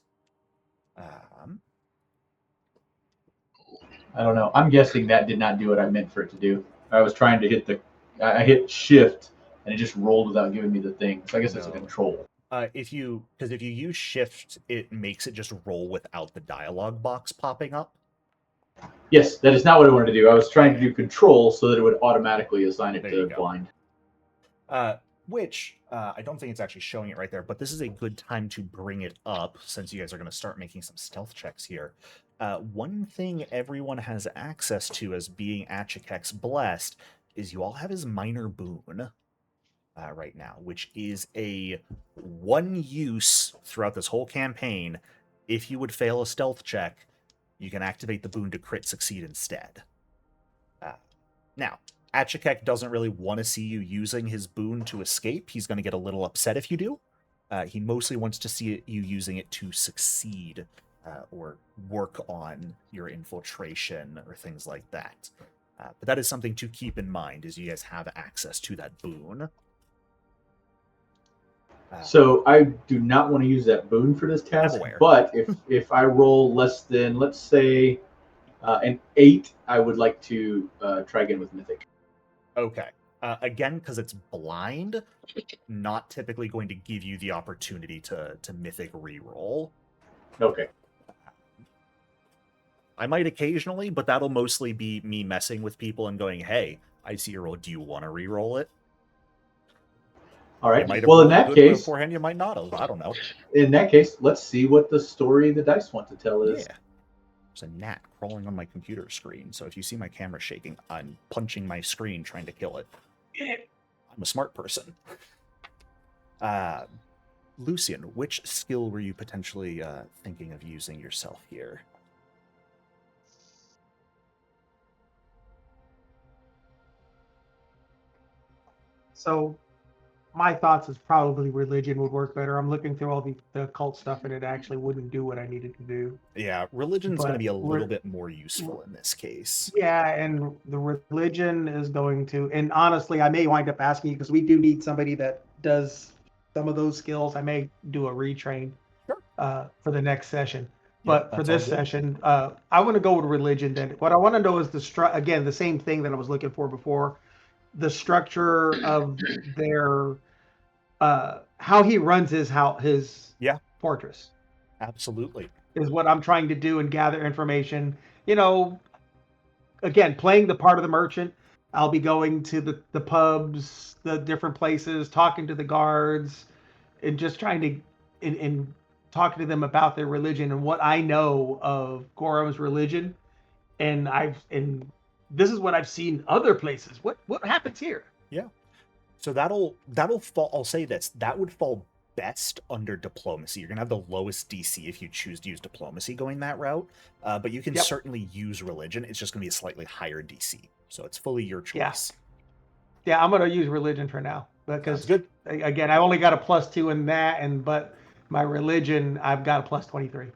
[SPEAKER 4] I don't know. I'm guessing that did not do what I meant for it to do. I was trying to hit I hit shift and it just rolled without giving me the thing. So I guess it's a control.
[SPEAKER 1] If you use shift, it makes it just roll without the dialogue box popping up.
[SPEAKER 4] Yes, that is not what I wanted to do. I was trying to do control so that it would automatically assign it to blind.
[SPEAKER 1] Which I don't think it's actually showing it right there, but this is a good time to bring it up since you guys are going to start making some stealth checks here. One thing everyone has access to as being Achaekek's blessed is you all have his minor boon right now, which is a one use throughout this whole campaign. If you would fail a stealth check, you can activate the boon to crit succeed instead. Now, Achaekek doesn't really want to see you using his boon to escape. He's going to get a little upset if you do. He mostly wants to see you using it to succeed or work on your infiltration or things like that. But that is something to keep in mind as you guys have access to that boon.
[SPEAKER 4] So I do not want to use that boon for this task, but if I roll less than, let's say, an 8, I would like to try again with Mythic.
[SPEAKER 1] Okay. Again, because it's blind, not typically going to give you the opportunity to Mythic reroll.
[SPEAKER 4] Okay.
[SPEAKER 1] I might occasionally, but that'll mostly be me messing with people and going, hey, I see your roll. Do you want to reroll it?
[SPEAKER 4] All right. Well, in that case,
[SPEAKER 1] beforehand, you might not have. I don't know.
[SPEAKER 4] In that case, let's see what the story the dice want to tell is.
[SPEAKER 1] Yeah. There's a gnat crawling on my computer screen, so if you see my camera shaking, I'm punching my screen trying to kill it. I'm a smart person. Lucian, which skill were you potentially thinking of using yourself here?
[SPEAKER 3] So my thoughts is probably religion would work better. I'm looking through all the occult stuff and it actually wouldn't do what I needed to do.
[SPEAKER 1] Yeah, religion's going to be a little bit more useful in this case.
[SPEAKER 3] Yeah, and the religion is going to, and honestly, I may wind up asking you because we do need somebody that does some of those skills. I may do a retrain for the next session. But for this session, I want to go with religion. Then what I want to know is again, the same thing that I was looking for before. The structure of their how he runs his fortress.
[SPEAKER 1] Absolutely
[SPEAKER 3] is what I'm trying to do and gather information. Again, playing the part of the merchant. I'll be going to the pubs, the different places, talking to the guards, and just trying to and talking to them about their religion and what I know of Gorum's religion, and this is what I've seen other places. What happens here?
[SPEAKER 1] So that'll fall. I'll say this: that would fall best under diplomacy. You're gonna have the lowest DC if you choose to use diplomacy going that route. But you can
[SPEAKER 3] Yep.
[SPEAKER 1] certainly use religion. It's just gonna be a slightly higher DC. So it's fully your choice.
[SPEAKER 3] Yeah, I'm gonna use religion for now
[SPEAKER 1] That's
[SPEAKER 3] because
[SPEAKER 1] good.
[SPEAKER 3] again, I only got a +2 in that, but my religion I've got a +23.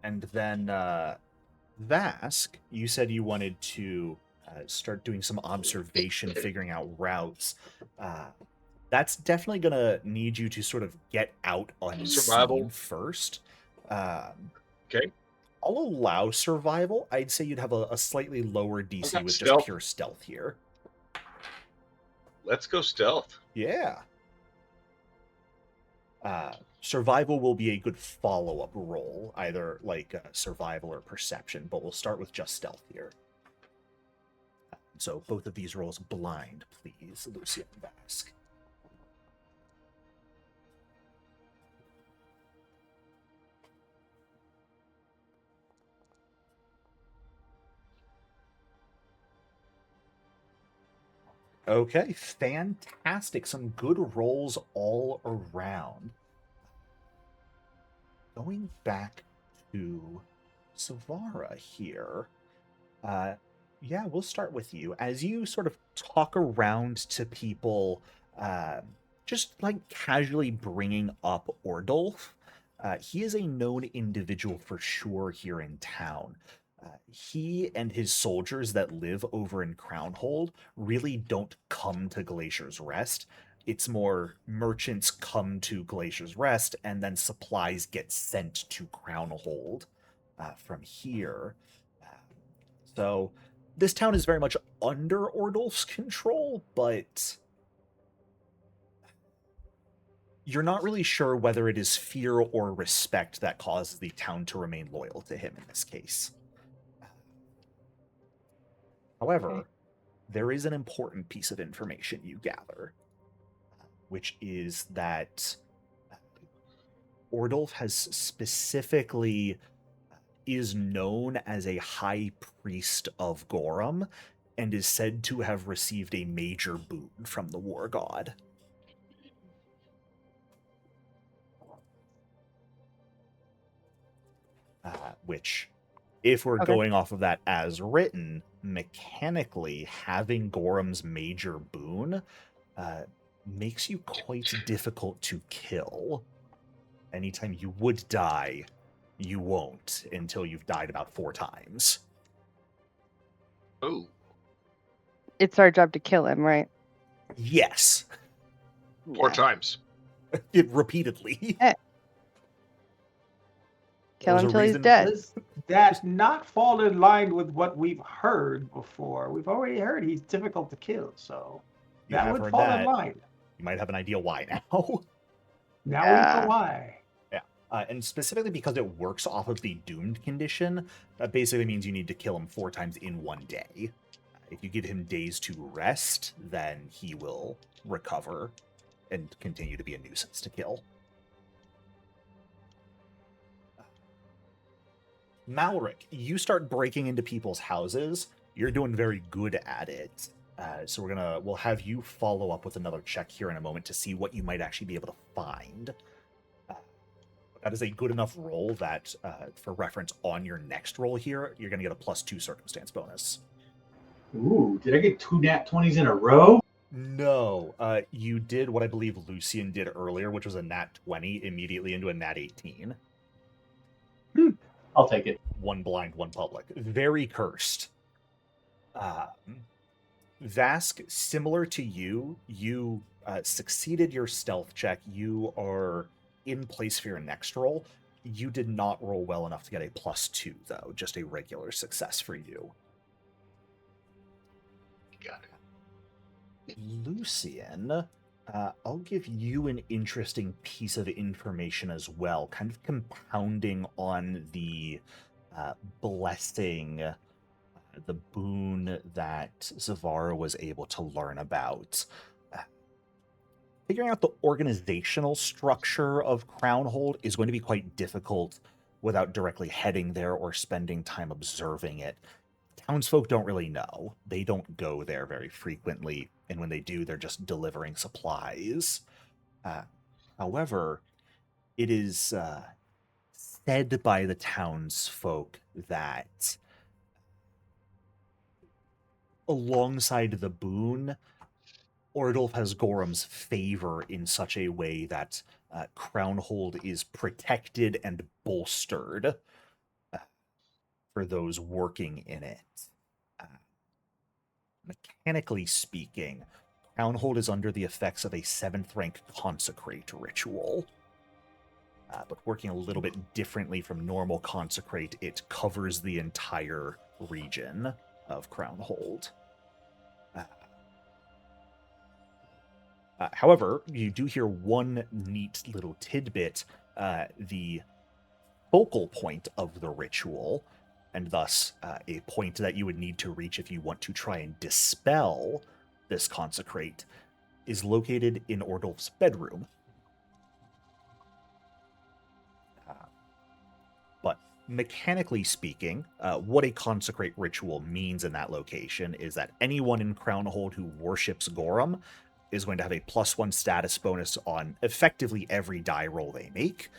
[SPEAKER 1] And then Vask, you said you wanted to start doing some observation, figuring out routes. That's definitely going to need you to sort of get out unseen
[SPEAKER 2] Survival.
[SPEAKER 1] first.
[SPEAKER 2] Okay.
[SPEAKER 1] I'll allow survival. I'd say you'd have a slightly lower DC
[SPEAKER 2] got
[SPEAKER 1] with
[SPEAKER 2] stealth.
[SPEAKER 1] just pure stealth here.
[SPEAKER 2] Let's go stealth.
[SPEAKER 1] Yeah. Survival will be a good follow-up roll, either like survival or perception, but we'll start with just stealth here. So both of these rolls blind, please, Lucy and Vask. Okay, fantastic. Some good rolls all around. Going back to Savara here. Yeah, we'll start with you. As you sort of talk around to people, just like casually bringing up Ordulf, he is a known individual for sure here in town. He and his soldiers that live over in Crownhold really don't come to Glacier's Rest. It's more merchants come to Glacier's Rest, and then supplies get sent to Crownhold from here. So this town is very much under Ordulf's control, but you're not really sure whether it is fear or respect that causes the town to remain loyal to him in this case. However,
[SPEAKER 5] Okay.
[SPEAKER 1] there is an important piece of information you gather, which is that Ordulf has specifically is known as a high priest of Gorum and is said to have received a major boon from the war god. Which, if we're
[SPEAKER 5] Okay.
[SPEAKER 1] going off of that as written, mechanically, having Gorum's major boon makes you quite difficult to kill. Anytime you would die, you won't until you've died about 4 times.
[SPEAKER 2] Oh,
[SPEAKER 5] It's our job to kill him, right?
[SPEAKER 1] Yes.
[SPEAKER 2] 4
[SPEAKER 5] Yeah.
[SPEAKER 2] times.
[SPEAKER 1] Repeatedly.
[SPEAKER 5] Kill
[SPEAKER 1] There's
[SPEAKER 5] him
[SPEAKER 1] a
[SPEAKER 5] till he's
[SPEAKER 1] reason-
[SPEAKER 5] dead.
[SPEAKER 3] Does that not fall in line with what we've heard before? We've already heard he's difficult to kill, so
[SPEAKER 1] You
[SPEAKER 3] that
[SPEAKER 1] have
[SPEAKER 3] would
[SPEAKER 1] heard
[SPEAKER 3] fall
[SPEAKER 1] that.
[SPEAKER 3] in line.
[SPEAKER 1] You might have an idea why now.
[SPEAKER 3] Now we
[SPEAKER 5] Yeah.
[SPEAKER 3] know why.
[SPEAKER 1] And specifically because it works off of the doomed condition, that basically means you need to kill him 4 times in one day. If you give him days to rest, then he will recover and continue to be a nuisance to kill. Malric, you start breaking into people's houses. You're doing very good at it. So we'll have you follow up with another check here in a moment to see what you might actually be able to find. That is a good enough roll that, for reference on your next roll here, you're going to get a +2 circumstance bonus.
[SPEAKER 4] Ooh, did I get 2 nat 20s in a row?
[SPEAKER 1] No, you did what I believe Lucian did earlier, which was a nat 20 immediately into a nat 18.
[SPEAKER 4] I'll take it.
[SPEAKER 1] 1 blind, 1 public. Very cursed. Vask, similar to you, you succeeded your stealth check. You are in place for your next roll. You did not roll well enough to get a +2, though. Just a regular success for you.
[SPEAKER 2] Got it.
[SPEAKER 1] Lucian, I'll give you an interesting piece of information as well, kind of compounding on the blessing, the boon that Zavara was able to learn about. figuring out the organizational structure of Crownhold is going to be quite difficult without directly heading there or spending time observing it. Townsfolk don't really know. They don't go there very frequently, and when they do, they're just delivering supplies. However, it is said by the townsfolk that alongside the boon, Ordulf has Gorum's favor in such a way that Crownhold is protected and bolstered for those working in it. Mechanically speaking, Crownhold is under the effects of a 7th rank consecrate ritual. But working a little bit differently from normal consecrate, it covers the entire region of Crownhold. However, you do hear one neat little tidbit. The focal point of the ritual, and thus a point that you would need to reach if you want to try and dispel this consecrate, is located in Ordulf's bedroom. But mechanically speaking, what a consecrate ritual means in that location is that anyone in Crownhold who worships Gorum is going to have a +1 status bonus on effectively every die roll they make.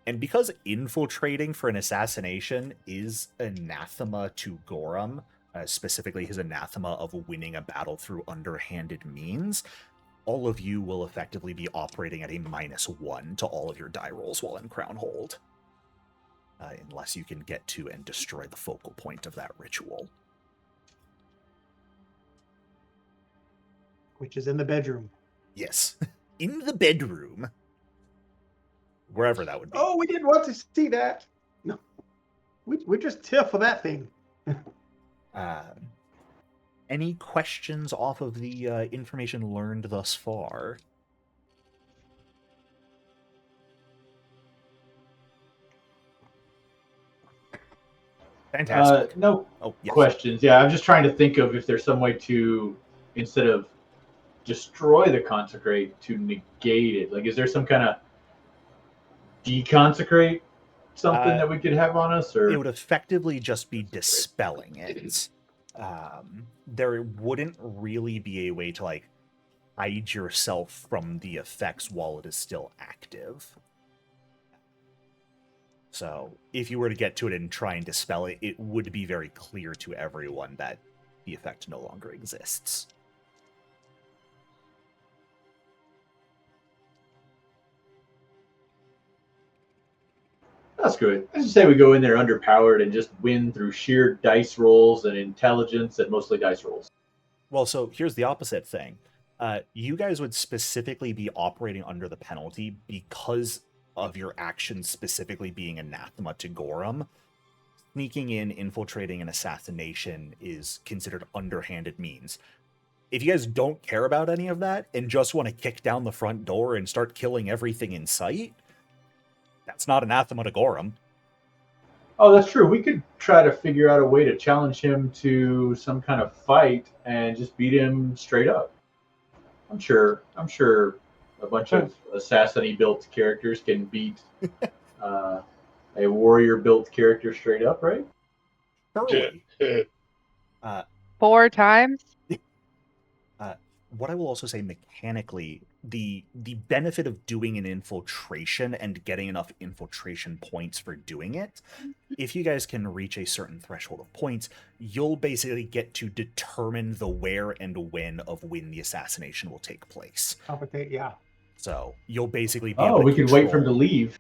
[SPEAKER 1] And because infiltrating for an assassination is anathema to Gorum, specifically his anathema of winning a battle through underhanded means, all of you will effectively be operating at a -1 to all of your die rolls while in Crownhold. Unless you can get to and destroy the focal point of that ritual.
[SPEAKER 3] Which is in the bedroom.
[SPEAKER 1] Yes. In the bedroom. Wherever that would be.
[SPEAKER 3] Oh, we didn't want to see that. No. We're just here for that thing.
[SPEAKER 1] Any questions off of the information learned thus far? Fantastic.
[SPEAKER 4] No
[SPEAKER 1] Oh, yes.
[SPEAKER 4] questions. Yeah, I'm just trying to think of if there's some way to, instead of destroy the consecrate, to negate it. Like, is there some kind of deconsecrate something that we could have on us? Or
[SPEAKER 1] it would effectively just be dispelling it. There wouldn't really be a way to, like, hide yourself from the effects while it is still active. So, if you were to get to it and try and dispel it, it would be very clear to everyone that the effect no longer exists.
[SPEAKER 4] That's good. I just say we go in there underpowered and just win through sheer dice rolls and intelligence and mostly dice rolls.
[SPEAKER 1] Well, so here's the opposite thing. You guys would specifically be operating under the penalty because of your actions specifically being anathema to Gorum. Sneaking in, infiltrating, and assassination is considered underhanded means. If you guys don't care about any of that and just want to kick down the front door and start killing everything in sight, that's not anathema to Gorum.
[SPEAKER 4] Oh, that's true. We could try to figure out a way to challenge him to some kind of fight and just beat him straight up. I'm sure a bunch of assassin-y built characters can beat a warrior built character straight up, right?
[SPEAKER 1] Surely.
[SPEAKER 5] 4 times?
[SPEAKER 1] What I will also say mechanically, the benefit of doing an infiltration and getting enough infiltration points for doing it, if you guys can reach a certain threshold of points, you'll basically get to determine the where and when of when the assassination will take place.
[SPEAKER 3] Yeah.
[SPEAKER 1] So you'll basically be able to
[SPEAKER 4] we can wait for him to leave.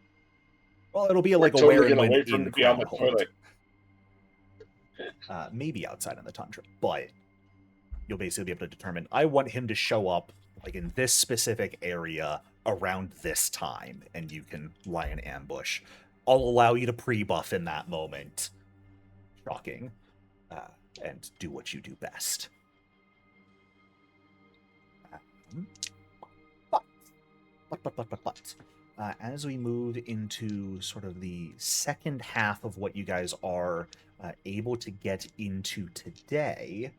[SPEAKER 1] Well, it'll be like a
[SPEAKER 2] totally
[SPEAKER 1] where and
[SPEAKER 2] gonna
[SPEAKER 1] when
[SPEAKER 2] wait for him
[SPEAKER 1] in
[SPEAKER 2] to be on the
[SPEAKER 1] Crownhold.
[SPEAKER 2] toilet.
[SPEAKER 1] Maybe outside in the tundra, but you'll basically be able to determine, I want him to show up like in this specific area around this time, and you can lie in ambush. I'll allow you to pre-buff in that moment. Shocking. And do what you do best. But as we move into sort of the second half of what you guys are able to get into today,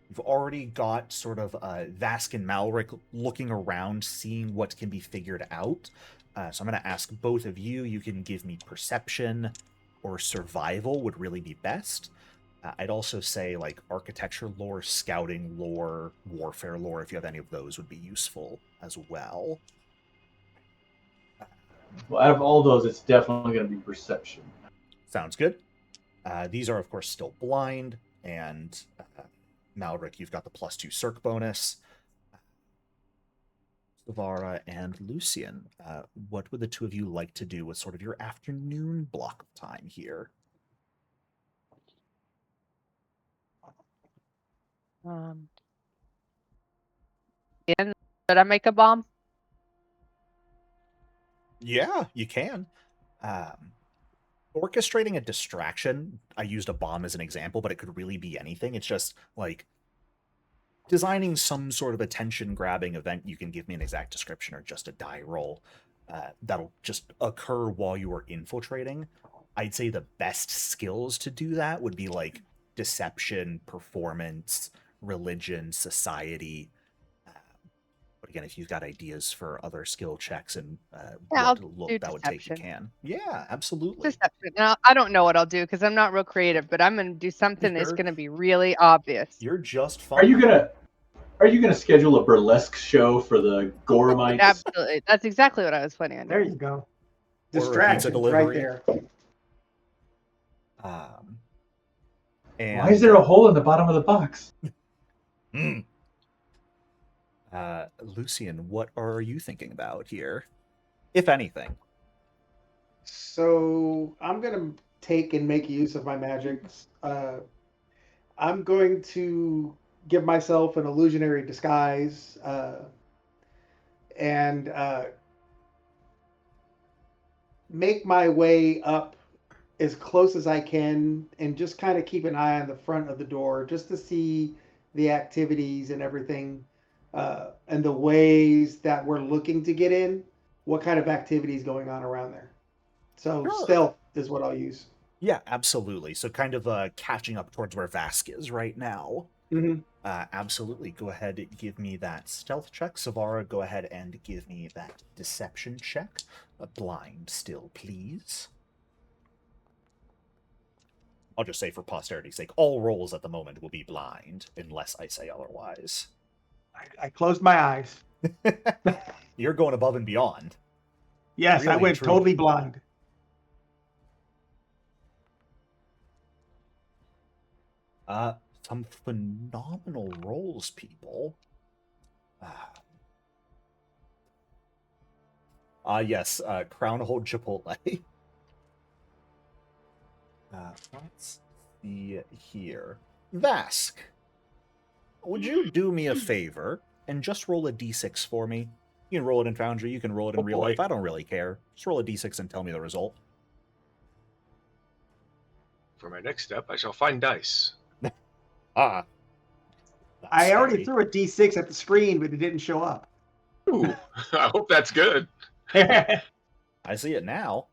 [SPEAKER 1] You've already got sort of Vask and Malric looking around, seeing what can be figured out. So I'm going to ask both of you. You can give me perception or survival would really be best. I'd also say like architecture lore, scouting lore, warfare lore, if you have any of those, would be useful as well.
[SPEAKER 4] Well, out of all those, it's definitely going to be perception.
[SPEAKER 1] Sounds good. These are, of course, still blind, and Malric, you've got the +2 Circ bonus. Savara and Lucian, what would the two of you like to do with sort of your afternoon block of time here?
[SPEAKER 5] And should I make a bomb?
[SPEAKER 1] Yeah, you can. Orchestrating a distraction, I used a bomb as an example, but it could really be anything. It's just like designing some sort of attention-grabbing event. You can give me an exact description or just a die roll. That'll just occur while you are infiltrating. I'd say the best skills to do that would be like deception, performance, religion, society. But again, if you've got ideas for other skill checks and
[SPEAKER 5] Yeah,
[SPEAKER 1] what
[SPEAKER 5] I'll
[SPEAKER 1] look
[SPEAKER 5] do
[SPEAKER 1] that would take, you
[SPEAKER 5] deception.
[SPEAKER 1] can. Yeah, absolutely.
[SPEAKER 5] Deception. Now, I don't know what I'll do because I'm not real creative, but I'm going to do something that's
[SPEAKER 1] You're-
[SPEAKER 5] going to be really obvious.
[SPEAKER 1] You're just fine.
[SPEAKER 4] Are you gonna schedule a burlesque show for the Gorumites?
[SPEAKER 5] Absolutely. That's exactly what I was planning on
[SPEAKER 3] There
[SPEAKER 5] doing.
[SPEAKER 3] you go.
[SPEAKER 1] Or a pizza
[SPEAKER 3] Distractions right
[SPEAKER 1] delivery.
[SPEAKER 3] there.
[SPEAKER 1] And,
[SPEAKER 4] Why is there a hole in the bottom of the box?
[SPEAKER 1] Lucian, what are you thinking about here, if anything?
[SPEAKER 3] So I'm gonna take and make use of my magics. I'm going to give myself an illusionary disguise and make my way up as close as I can and just kind of keep an eye on the front of the door just to see the activities and everything and the ways that we're looking to get in, what kind of activities going on around there. So
[SPEAKER 1] Sure.
[SPEAKER 3] stealth is what I'll use.
[SPEAKER 1] Yeah, absolutely. So kind of catching up towards where Vask is right now.
[SPEAKER 3] Mm-hmm.
[SPEAKER 1] Absolutely. Go ahead and give me that stealth check. Savara, go ahead and give me that deception check. Blind still, please. I'll just say for posterity's sake, all rolls at the moment will be blind, unless I say otherwise.
[SPEAKER 3] I closed my eyes.
[SPEAKER 1] You're going above and beyond.
[SPEAKER 3] Yes, I
[SPEAKER 1] Really,
[SPEAKER 3] went
[SPEAKER 1] truly.
[SPEAKER 3] totally blind.
[SPEAKER 1] Some phenomenal rolls, people. Yes, Crown Hold Chipotle. Let's see here. Vask, would you do me a favor and just roll a d6 for me? You can roll it in Foundry, you can roll it in real life. I don't really care. Just roll a d6 and tell me the result.
[SPEAKER 2] For my next step, I shall find dice.
[SPEAKER 1] Ah.
[SPEAKER 3] I already threw a D6 at the screen, but it didn't show up.
[SPEAKER 2] Ooh, I hope that's good.
[SPEAKER 1] I see it now.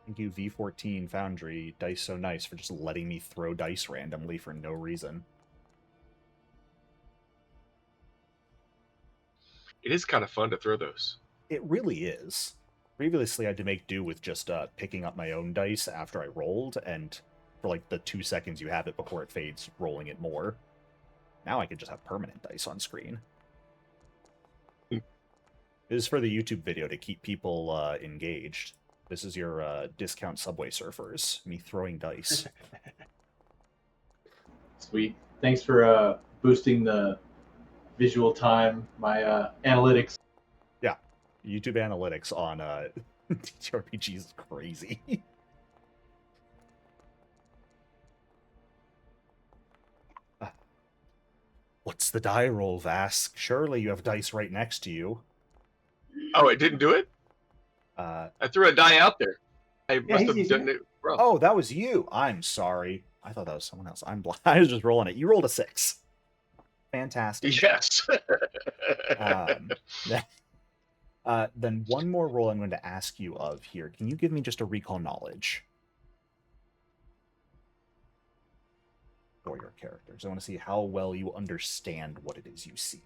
[SPEAKER 1] Thank you, V14 Foundry, Dice So Nice, for just letting me throw dice randomly for no reason.
[SPEAKER 2] It is kind of fun to throw those.
[SPEAKER 1] It really is. Previously, I had to make do with just picking up my own dice after I rolled, and for like the 2 seconds you have it before it fades, rolling it more. Now I can just have permanent dice on screen. This is for the YouTube video to keep people engaged. This is your discount Subway Surfers, me throwing dice.
[SPEAKER 4] Sweet. Thanks for boosting the visual time, my analytics.
[SPEAKER 1] Yeah, YouTube analytics on TTRPG is crazy. What's the die roll, Vask? Surely you have dice right next to you.
[SPEAKER 2] Oh, it didn't do it? I threw a die out there. I must have done it wrong.
[SPEAKER 1] Oh, that was you. I'm sorry. I thought that was someone else. I'm blind. I was just rolling it. You rolled a 6. Fantastic.
[SPEAKER 2] Yes.
[SPEAKER 1] Then one more roll I'm going to ask you of here. Can you give me just a recall knowledge? your characters. I want to see how well you understand what it is you see.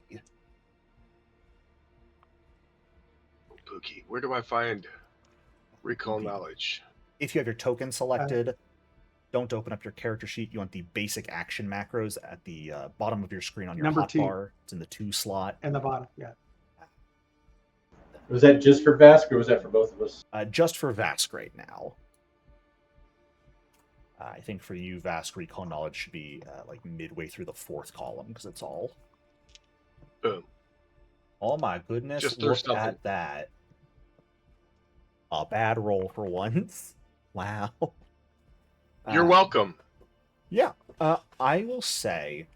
[SPEAKER 2] Pookie, where do I find recall knowledge?
[SPEAKER 1] If you have your token selected, don't open up your character sheet. You want the basic action macros at the bottom of your screen on your
[SPEAKER 3] Number 2.
[SPEAKER 1] hotbar. It's in the 2 slot.
[SPEAKER 3] In the bottom, yeah.
[SPEAKER 4] Was that just for Vask, or was that for both of us?
[SPEAKER 1] Just for Vask right now. I think for you, Vask, recall knowledge should be like midway through the 4th column, because it's all.
[SPEAKER 2] Boom.
[SPEAKER 1] Oh my goodness,
[SPEAKER 2] Just
[SPEAKER 1] look
[SPEAKER 2] something.
[SPEAKER 1] at that. A bad roll for once. Wow.
[SPEAKER 2] You're welcome.
[SPEAKER 1] Yeah. I will say,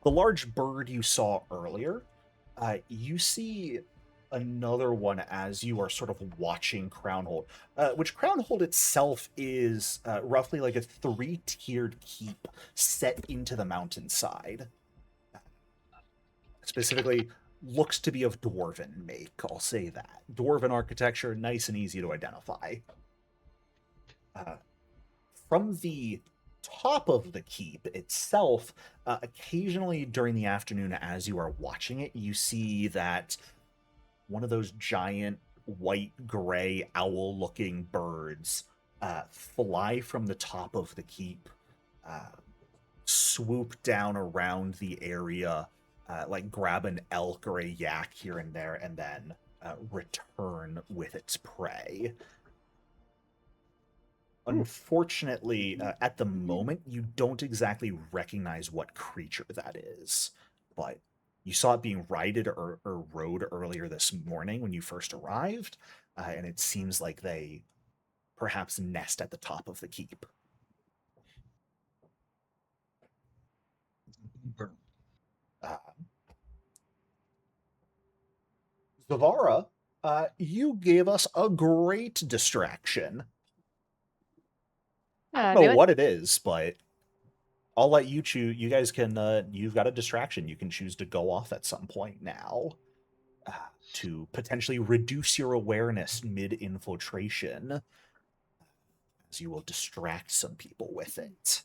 [SPEAKER 1] the large bird you saw earlier, you see another one as you are sort of watching Crownhold, which Crownhold itself is roughly like a 3-tiered keep set into the mountainside. Specifically, looks to be of Dwarven make, I'll say that. Dwarven architecture, nice and easy to identify. From the top of the keep itself, occasionally during the afternoon as you are watching it, you see that one of those giant white-gray owl-looking birds fly from the top of the keep, swoop down around the area, like grab an elk or a yak here and there, and then return with its prey. Unfortunately, at the moment, you don't exactly recognize what creature that is, but you saw it being rided or rode earlier this morning when you first arrived, and it seems like they perhaps nest at the top of the keep. Zavara, you gave us a great distraction. I don't know what it is, but I'll let you choose. You guys can, you've got a distraction. You can choose to go off at some point now to potentially reduce your awareness mid-infiltration, as you will distract some people with it.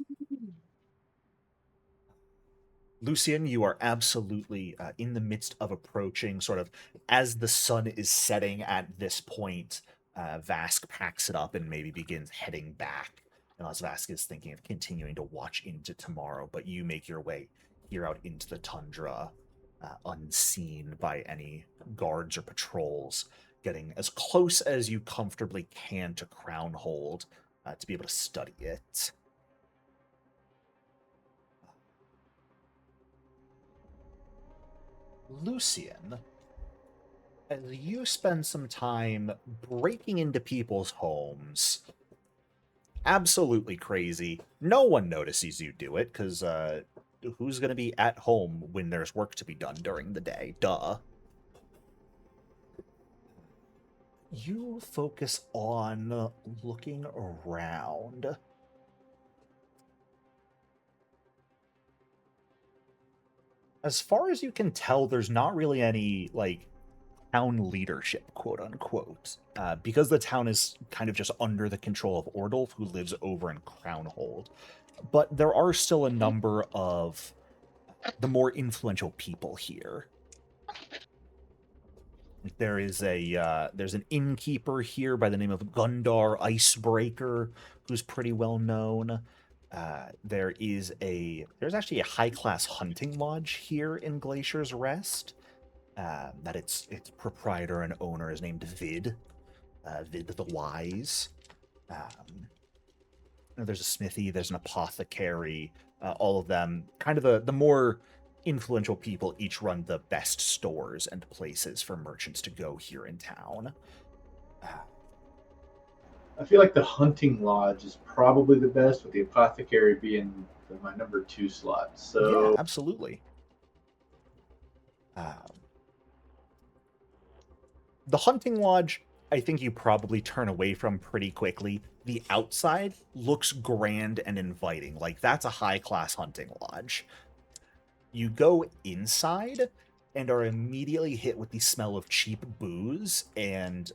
[SPEAKER 1] Lucian, you are absolutely in the midst of approaching, sort of, as the sun is setting at this point, Vask packs it up and maybe begins heading back. And as Vask is thinking of continuing to watch into tomorrow, but you make your way here out into the tundra, unseen by any guards or patrols, getting as close as you comfortably can to Crownhold to be able to study it. Lucian, as you spend some time breaking into people's homes, absolutely crazy. No one notices you do it, because who's going to be at home when there's work to be done during the day? Duh. You focus on looking around. As far as you can tell, there's not really any, like, town leadership, quote-unquote, because the town is kind of just under the control of Ordulf, who lives over in Crownhold. But there are still a number of the more influential people here. There is there's an innkeeper here by the name of Gundar Icebreaker, who's pretty well known. There's actually a high-class hunting lodge here in Glacier's Rest. That its proprietor and owner is named Vid the Wise. There's a smithy, there's an apothecary, all of them, kind of the more influential people each run the best stores and places for merchants to go here in town.
[SPEAKER 4] I feel like the hunting lodge is probably the best, with the apothecary being my number 2 slot. So
[SPEAKER 1] yeah, absolutely. The hunting lodge, I think you probably turn away from pretty quickly. The outside looks grand and inviting. Like, that's a high-class hunting lodge. You go inside and are immediately hit with the smell of cheap booze and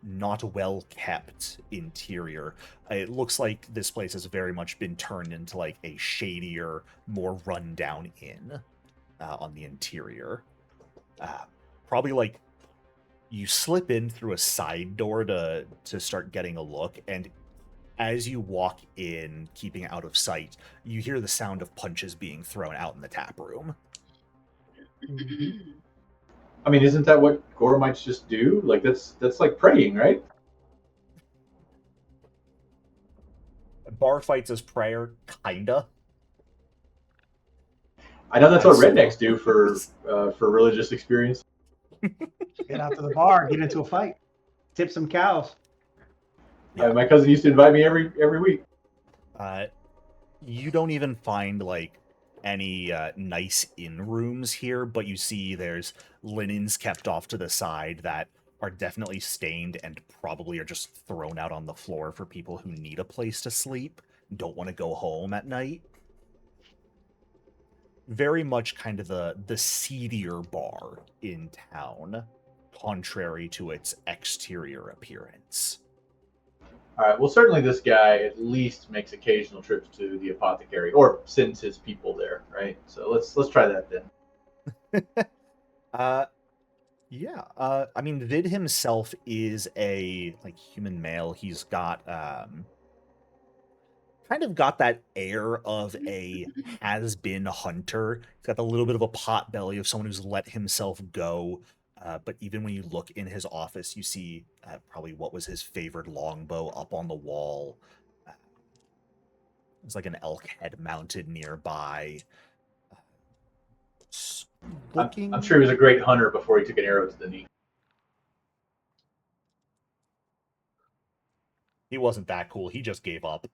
[SPEAKER 1] not well kept interior. It looks like this place has very much been turned into like a shadier, more rundown inn on the interior. Probably like you slip in through a side door to start getting a look, and as you walk in, keeping out of sight, you hear the sound of punches being thrown out in the tap room.
[SPEAKER 4] I mean, isn't that what Gorumites just do? Like that's like praying, right?
[SPEAKER 1] Bar fights as prayer, kinda.
[SPEAKER 4] I know that's what
[SPEAKER 1] I
[SPEAKER 4] rednecks do for religious experience.
[SPEAKER 3] Get out to the bar, get into a fight, tip some cows.
[SPEAKER 1] Yeah.
[SPEAKER 4] My cousin used to invite me every week.
[SPEAKER 1] You don't even find like any nice inn rooms here, but you see there's linens kept off to the side that are definitely stained and probably are just thrown out on the floor for people who need a place to sleep, don't want to go home at night. Very much kind of the seedier bar in town, contrary to its exterior appearance.
[SPEAKER 4] All right. Well, certainly this guy at least makes occasional trips to the apothecary or sends his people there, right? So let's try that then.
[SPEAKER 1] Yeah. I mean, Vid himself is a like human male. He's got kind of got that air of a has-been hunter. He's got a little bit of a pot belly of someone who's let himself go. But even when you look in his office, you see probably what was his favorite longbow up on the wall. There's like an elk head mounted nearby.
[SPEAKER 4] I'm sure he was a great hunter before he took an arrow to the knee.
[SPEAKER 1] He wasn't that cool. He just gave up.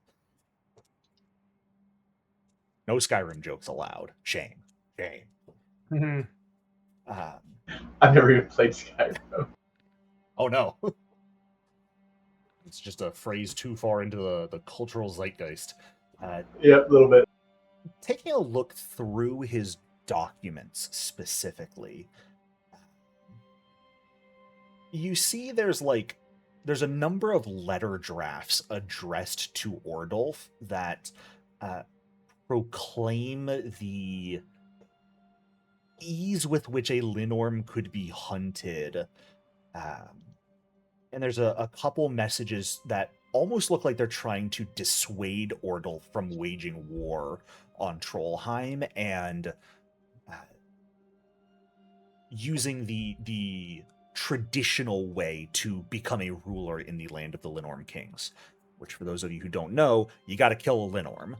[SPEAKER 1] No Skyrim jokes allowed. Shame. Shame.
[SPEAKER 4] I've never even played Skyrim.
[SPEAKER 1] Oh no. It's just a phrase too far into the cultural zeitgeist.
[SPEAKER 4] Yeah, a little bit.
[SPEAKER 1] Taking a look through his documents specifically, you see there's a number of letter drafts addressed to Ordulf that proclaim the ease with which a Linorm could be hunted. And there's a couple messages that almost look like they're trying to dissuade Ordulf from waging war on Trollheim and using the traditional way to become a ruler in the land of the Linorm kings. Which, for those of you who don't know, you got to kill a Linorm,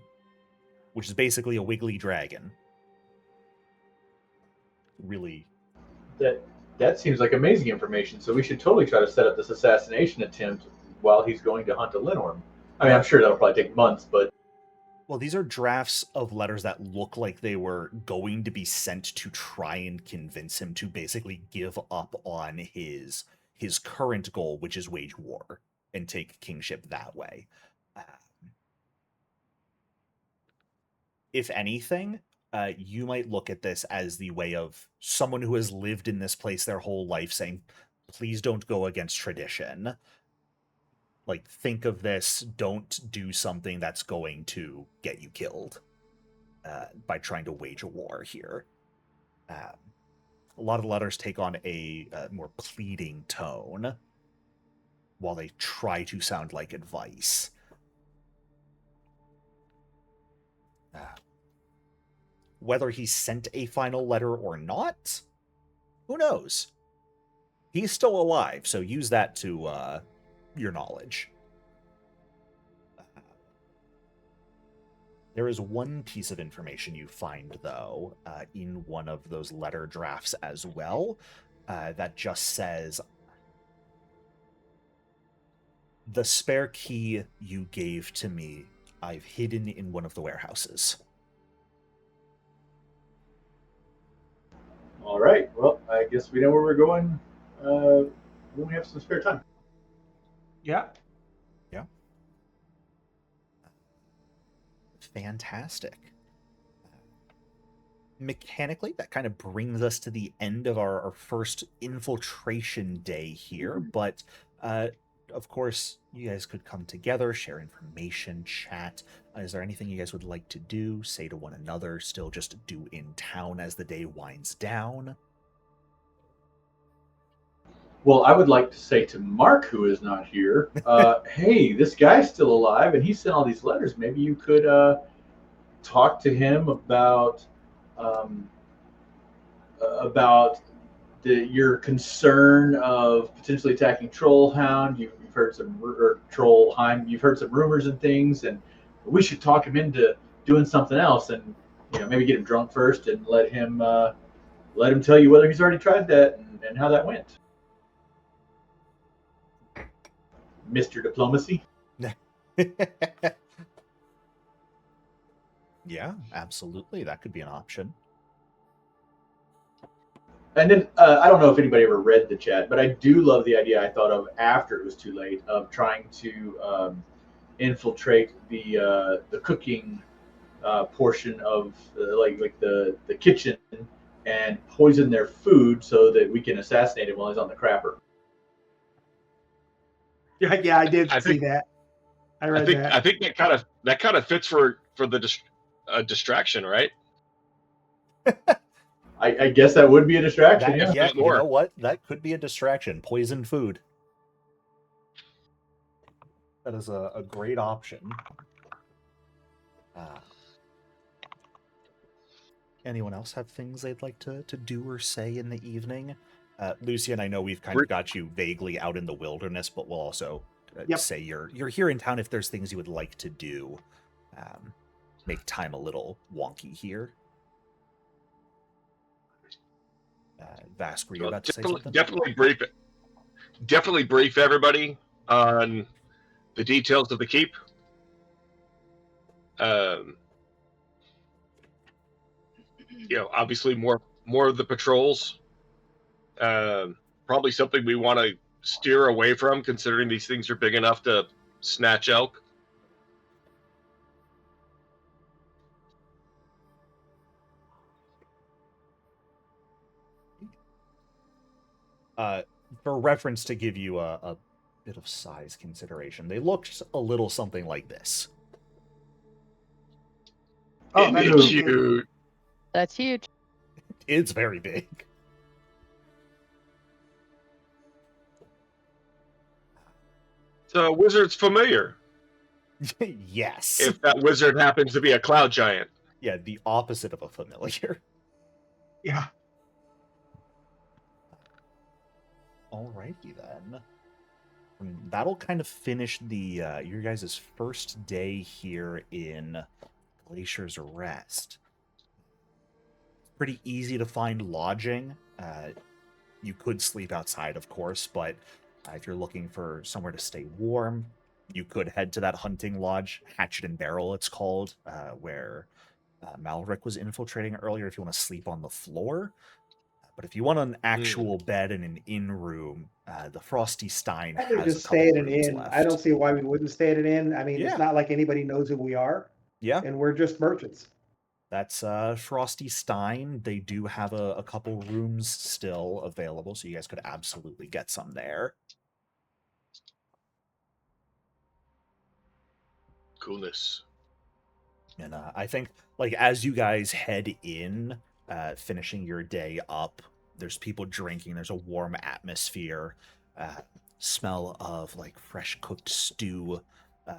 [SPEAKER 1] which is basically a wiggly dragon. Really.
[SPEAKER 4] That seems like amazing information. So we should totally try to set up this assassination attempt while he's going to hunt a Linorm. I mean, I'm sure that'll probably take months, but...
[SPEAKER 1] Well, these are drafts of letters that look like they were going to be sent to try and convince him to basically give up on his current goal, which is wage war and take kingship that way. If anything, you might look at this as the way of someone who has lived in this place their whole life saying, please don't go against tradition. Like, think of this, don't do something that's going to get you killed by trying to wage a war here. A lot of letters take on a more pleading tone while they try to sound like advice. Whether he sent a final letter or not, who knows? He's still alive, so use that to your knowledge. There is one piece of information you find, though, in one of those letter drafts as well, that just says, the spare key you gave to me, I've hidden in one of the warehouses.
[SPEAKER 4] All right. Well, I guess we know where we're going when we have some spare time.
[SPEAKER 3] Yeah.
[SPEAKER 1] Yeah. Fantastic. mechanically, that kind of brings us to the end of our first infiltration day here. But of course, you guys could come together, share information, chat. Is there anything you guys would like to do, say to one another, still just do in town as the day winds down?
[SPEAKER 4] Well, I would like to say to Mark, who is not here, hey, this guy's still alive, and he sent all these letters. Maybe you could talk to him um, about your concern of potentially attacking Trollhound. You've heard some or Trollheim. You've heard some rumors and things, and we should talk him into doing something else, and maybe get him drunk first and let him tell you whether he's already tried that and how that went. Mr. Diplomacy.
[SPEAKER 1] Yeah, absolutely. That could be an option.
[SPEAKER 4] And then I don't know if anybody ever read the chat, but I do love the idea I thought of after it was too late of trying to infiltrate the cooking portion of like the kitchen and poison their food so that we can assassinate him while he's on the crapper.
[SPEAKER 3] Yeah, I did see that. I read that.
[SPEAKER 2] I think that kind of fits for the distraction, right?
[SPEAKER 4] I guess that would be a distraction.
[SPEAKER 1] Yeah, you know what? That could be a distraction. Poisoned food. That is a great option. Anyone else have things they'd like to do or say in the evening? Lucian, I know we've kind of got you vaguely out in the wilderness, but we'll also say you're here in town if there's things you would like to do. Make time a little wonky here. Vask, were you about to say something?
[SPEAKER 2] Definitely brief everybody on the details of the keep. Obviously more of the patrols. Probably something we want to steer away from, considering these things are big enough to snatch elk.
[SPEAKER 1] For reference, to give you a bit of size consideration, they looked a little something like this.
[SPEAKER 3] Oh,
[SPEAKER 2] that's cute.
[SPEAKER 5] That's huge.
[SPEAKER 1] It's very big.
[SPEAKER 2] So wizard's familiar.
[SPEAKER 1] Yes.
[SPEAKER 2] If that wizard happens to be a cloud giant.
[SPEAKER 1] Yeah, the opposite of a familiar.
[SPEAKER 3] Yeah.
[SPEAKER 1] Alrighty then. That'll kind of finish the your guys' first day here in Glacier's Rest. Pretty easy to find lodging. You could sleep outside, of course, but if you're looking for somewhere to stay warm, you could head to that hunting lodge, Hatchet and Barrel it's called, where Malric was infiltrating earlier if you want to sleep on the floor. But if you want an actual bed in an inn room, the Frosty Stein has
[SPEAKER 3] just
[SPEAKER 1] a couple
[SPEAKER 3] stay at an
[SPEAKER 1] rooms
[SPEAKER 3] inn.
[SPEAKER 1] left.
[SPEAKER 3] I don't see why we wouldn't stay at an inn. I mean, it's not like anybody knows who we are.
[SPEAKER 1] Yeah.
[SPEAKER 3] And we're just merchants.
[SPEAKER 1] That's Frosty Stein. They do have a couple rooms still available, so you guys could absolutely get some there.
[SPEAKER 2] Coolness.
[SPEAKER 1] And I think, like, as you guys head in, finishing your day up, there's people drinking, there's a warm atmosphere, smell of, like, fresh cooked stew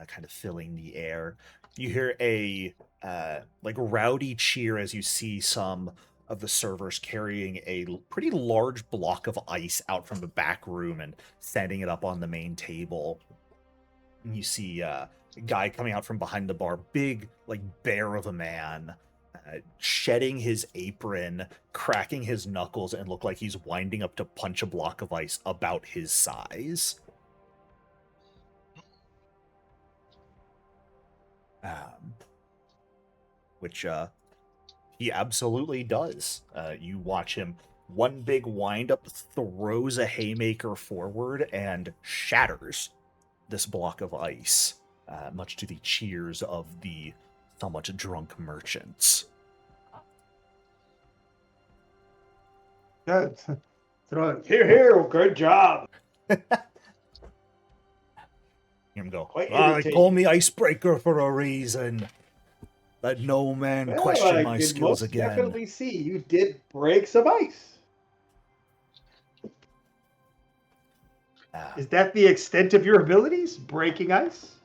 [SPEAKER 1] kind of filling the air. You hear a, like, rowdy cheer as you see some of the servers carrying a pretty large block of ice out from the back room and setting it up on the main table. And you see a guy coming out from behind the bar, big, like, bear of a man, shedding his apron, cracking his knuckles, and look like he's winding up to punch a block of ice about his size. Which he absolutely does. You watch him, one big wind-up, throws a haymaker forward and shatters this block of ice, much to the cheers of the somewhat drunk merchants.
[SPEAKER 3] Here, good job.
[SPEAKER 1] Hear him go.
[SPEAKER 3] Quite
[SPEAKER 1] They call
[SPEAKER 3] irritating.
[SPEAKER 1] me icebreaker for a reason. Let no man
[SPEAKER 3] Well,
[SPEAKER 1] question
[SPEAKER 3] I
[SPEAKER 1] my
[SPEAKER 3] can
[SPEAKER 1] skills
[SPEAKER 3] most
[SPEAKER 1] again.
[SPEAKER 3] definitely see you did break some ice.
[SPEAKER 1] Ah,
[SPEAKER 3] Is that the extent of your abilities? Breaking ice?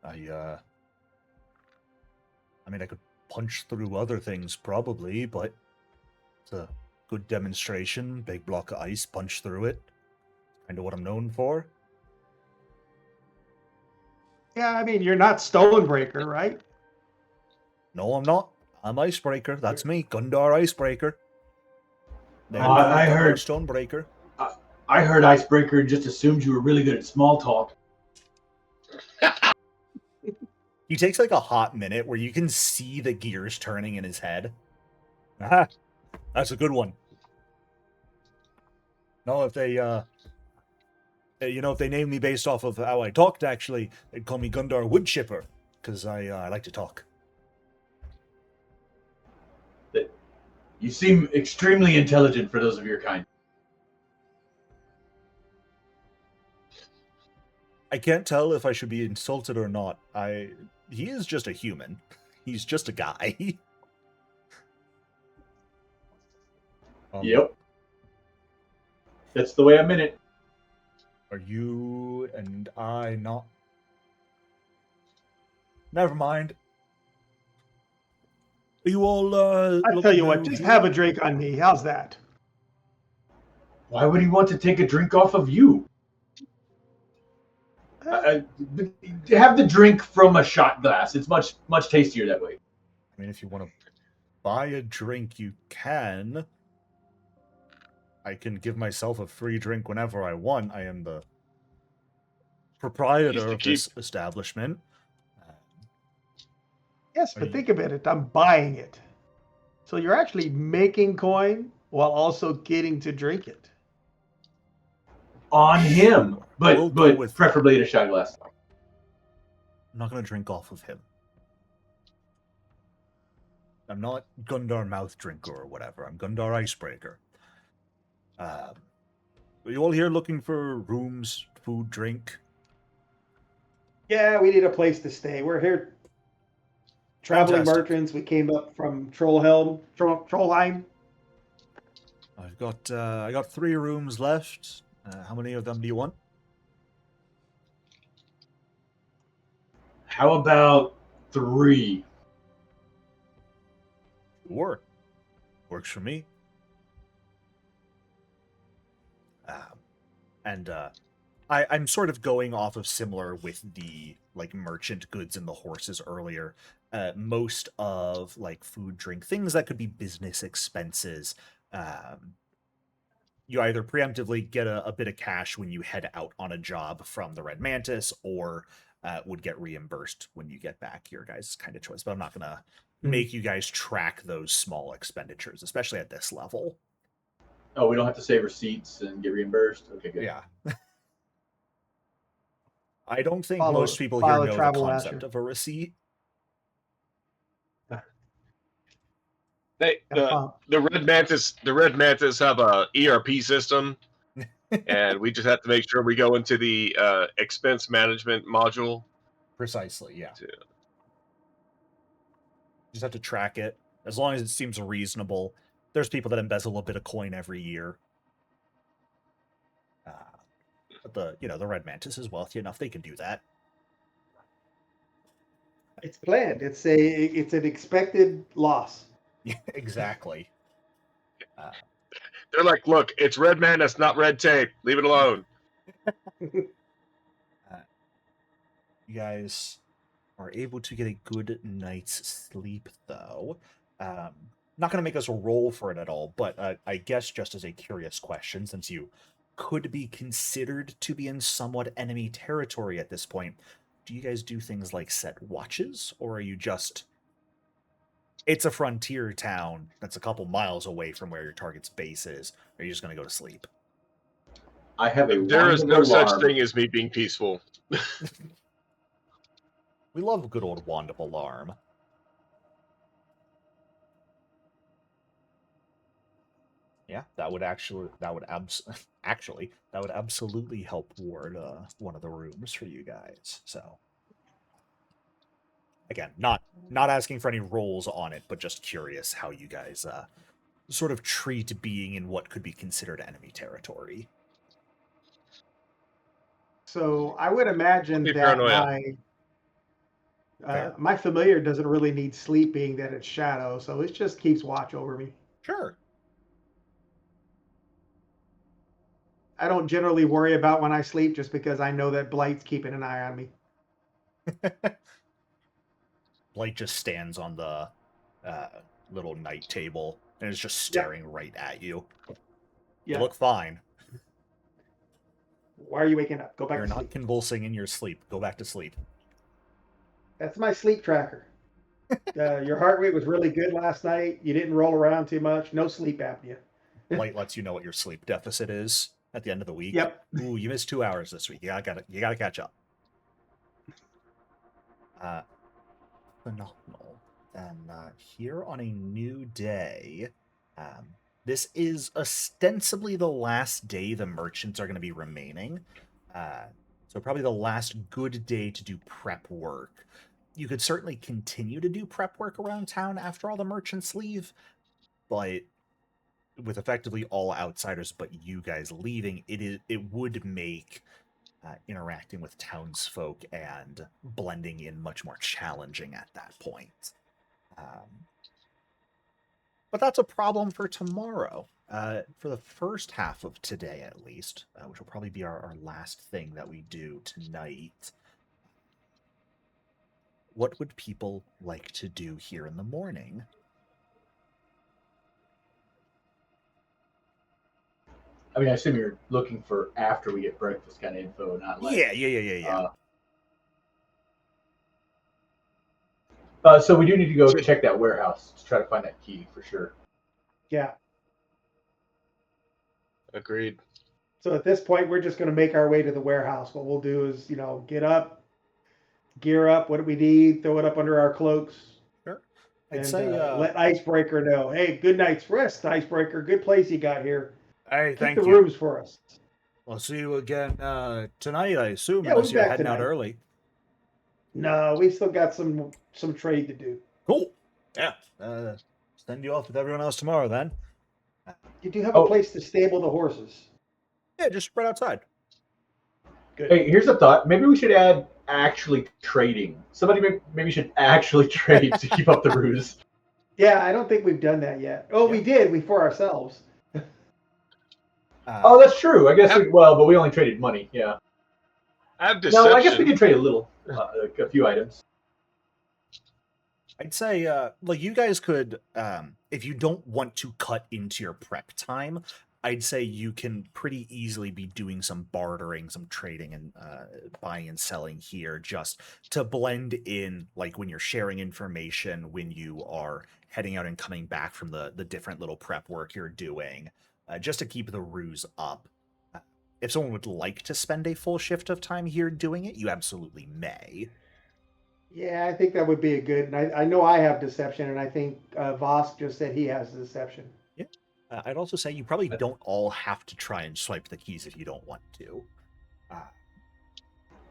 [SPEAKER 1] I mean, I could punch through other things probably, but it's a good demonstration. Big block of ice, punch through it. Kind of what I'm known for.
[SPEAKER 3] Yeah, I mean, you're not Stonebreaker, right?
[SPEAKER 1] No, I'm not. I'm Icebreaker. That's me, Gundar Icebreaker. They
[SPEAKER 4] I
[SPEAKER 1] call me Gundar
[SPEAKER 4] heard-
[SPEAKER 1] Stonebreaker.
[SPEAKER 4] I heard Icebreaker and just assumed you were really good at small talk.
[SPEAKER 1] He takes like a hot minute where you can see the gears turning in his head. Aha! That's a good one. No, if they if they named me based off of how I talked, actually, they'd call me Gundar Woodchipper, because I like to talk.
[SPEAKER 4] You seem extremely intelligent for those of your kind.
[SPEAKER 1] I can't tell if I should be insulted or not. He is just a human. He's just a guy.
[SPEAKER 4] Yep. That's the way I meant it.
[SPEAKER 1] Are you and I not? Never mind. Are you all,
[SPEAKER 3] I tell you what, just have a drink on me. How's that?
[SPEAKER 4] Why would he want to take a drink off of you? Have the drink from a shot glass. It's much tastier that way.
[SPEAKER 1] I mean, if you want to buy a drink, you can. I can give myself a free drink whenever I want. I am the proprietor of this establishment.
[SPEAKER 3] Yes, but think about it. I'm buying it. So you're actually making coin while also getting to drink it.
[SPEAKER 4] On him.
[SPEAKER 1] We'll go
[SPEAKER 4] But
[SPEAKER 1] with
[SPEAKER 4] preferably in a shot glass.
[SPEAKER 1] I'm not going to drink off of him. I'm not Gundar Mouth Drinker or whatever. I'm Gundar Icebreaker. Are you all here looking for rooms, food, drink?
[SPEAKER 3] Yeah, we need a place to stay. We're here traveling
[SPEAKER 1] Fantastic.
[SPEAKER 3] merchants. We came up from Trollheim.
[SPEAKER 1] I got 3 rooms left. How many of them do you want?
[SPEAKER 4] How about 3?
[SPEAKER 1] Sure. Works for me. I'm sort of going off of similar with the like merchant goods and the horses earlier. Most of like food, drink, things that could be business expenses. You either preemptively get a bit of cash when you head out on a job from the Red Mantis, or would get reimbursed when you get back. Your guys' kind of choice, but I'm not gonna make you guys track those small expenditures, especially at this level.
[SPEAKER 4] Oh, we don't have to save receipts and get reimbursed? Okay, good.
[SPEAKER 1] Yeah. I don't think
[SPEAKER 3] Follow-
[SPEAKER 1] most people here
[SPEAKER 3] follow
[SPEAKER 1] know the
[SPEAKER 3] travel
[SPEAKER 1] concept
[SPEAKER 3] Asher.
[SPEAKER 1] of a receipt.
[SPEAKER 2] The Red Mantis have a ERP system, and we just have to make sure we go into the expense management module.
[SPEAKER 1] Precisely, yeah.
[SPEAKER 2] To...
[SPEAKER 1] Just have to track it. As long as it seems reasonable. There's people that embezzle a bit of coin every year. But the Red Mantis is wealthy enough, they can do that.
[SPEAKER 3] It's planned. It's an expected loss.
[SPEAKER 1] Yeah, exactly.
[SPEAKER 2] They're like, look, it's Red Mantis, not red tape. Leave it alone.
[SPEAKER 1] You guys are able to get a good night's sleep, though. Not going to make us roll for it at all, but I guess just as a curious question, since you could be considered to be in somewhat enemy territory at this point, do you guys do things like set watches, or are you just... It's a frontier town that's a couple miles away from where your target's base is. Are you just going to go to sleep?
[SPEAKER 4] I have a
[SPEAKER 2] There is no
[SPEAKER 4] wonderful
[SPEAKER 2] such
[SPEAKER 4] alarm.
[SPEAKER 2] thing as me being peaceful.
[SPEAKER 1] We love a good old wand of alarm. Yeah, that would absolutely help ward one of the rooms for you guys. So again, not asking for any rolls on it, but just curious how you guys sort of treat being in what could be considered enemy territory.
[SPEAKER 3] So I would imagine
[SPEAKER 2] Be
[SPEAKER 3] that
[SPEAKER 2] paranoia.
[SPEAKER 1] Fair.
[SPEAKER 3] my familiar doesn't really need sleep, being that it's shadow, so it just keeps watch over me.
[SPEAKER 1] Sure.
[SPEAKER 3] I don't generally worry about when I sleep, just because I know that Blight's keeping an eye on me.
[SPEAKER 1] Blight just stands on the little night table and is just staring right at you. You
[SPEAKER 3] Yeah.
[SPEAKER 1] look fine.
[SPEAKER 3] Why are you waking up? Go back
[SPEAKER 1] You're
[SPEAKER 3] to
[SPEAKER 1] not
[SPEAKER 3] sleep.
[SPEAKER 1] convulsing in your sleep. Go back to sleep.
[SPEAKER 3] That's my sleep tracker. Your heart rate was really good last night. You didn't roll around too much. No sleep apnea.
[SPEAKER 1] Blight lets you know what your sleep deficit is at the end of the week.
[SPEAKER 3] Yep.
[SPEAKER 1] Ooh, you missed 2 hours this week. You gotta catch up. Phenomenal. And here on a new day, this is ostensibly the last day the merchants are going to be remaining. So probably the last good day to do prep work. You could certainly continue to do prep work around town after all the merchants leave, but with effectively all outsiders but you guys leaving, it would make interacting with townsfolk and blending in much more challenging at that point. But that's a problem for tomorrow. For the first half of today, at least, which will probably be our last thing that we do tonight. What would people like to do here in the morning?
[SPEAKER 4] I mean, I assume you're looking for after we get breakfast kind of info, not like
[SPEAKER 1] Yeah.
[SPEAKER 4] So we do need to go check that warehouse to try to find that key for sure.
[SPEAKER 3] Yeah.
[SPEAKER 2] Agreed.
[SPEAKER 3] So at this point, we're just going to make our way to the warehouse. What we'll do is, get up, gear up. What do we need? Throw it up under our cloaks.
[SPEAKER 1] Sure. I'd
[SPEAKER 3] And
[SPEAKER 1] say
[SPEAKER 3] let Icebreaker know. Hey, good night's rest, Icebreaker. Good place you got here.
[SPEAKER 1] hey,
[SPEAKER 3] Keep
[SPEAKER 1] thank
[SPEAKER 3] the
[SPEAKER 1] you.
[SPEAKER 3] rooms for us.
[SPEAKER 1] I'll see you again tonight, I assume,
[SPEAKER 3] Yeah,
[SPEAKER 1] unless
[SPEAKER 3] we'll be
[SPEAKER 1] you're
[SPEAKER 3] back
[SPEAKER 1] heading out
[SPEAKER 3] tonight.
[SPEAKER 1] early.
[SPEAKER 3] No, we still got some trade to do.
[SPEAKER 1] Cool. Yeah. Send you off with everyone else tomorrow then.
[SPEAKER 3] You do have a place to stable the horses.
[SPEAKER 1] Yeah, just right outside.
[SPEAKER 3] Good.
[SPEAKER 4] Hey, here's a thought. Maybe we should add actually trading. Somebody maybe should actually trade to keep up the ruse.
[SPEAKER 3] Yeah, I don't think we've done that yet. Oh, we did. We for ourselves.
[SPEAKER 4] Oh, that's true. I guess but we only traded money. Yeah.
[SPEAKER 2] Have deception.
[SPEAKER 4] No, I guess we could trade a little, like a few items.
[SPEAKER 1] I'd say, you guys could, if you don't want to cut into your prep time, I'd say you can pretty easily be doing some bartering, some trading, and buying and selling here just to blend in, like when you're sharing information, when you are heading out and coming back from the different little prep work you're doing, just to keep the ruse up. If someone would like to spend a full shift of time here doing it, you absolutely may.
[SPEAKER 3] Yeah, I think that would be a good. And I know I have deception, and I think Vosk just said he has deception.
[SPEAKER 1] Yeah. I'd also say you probably don't all have to try and swipe the keys if you don't want to.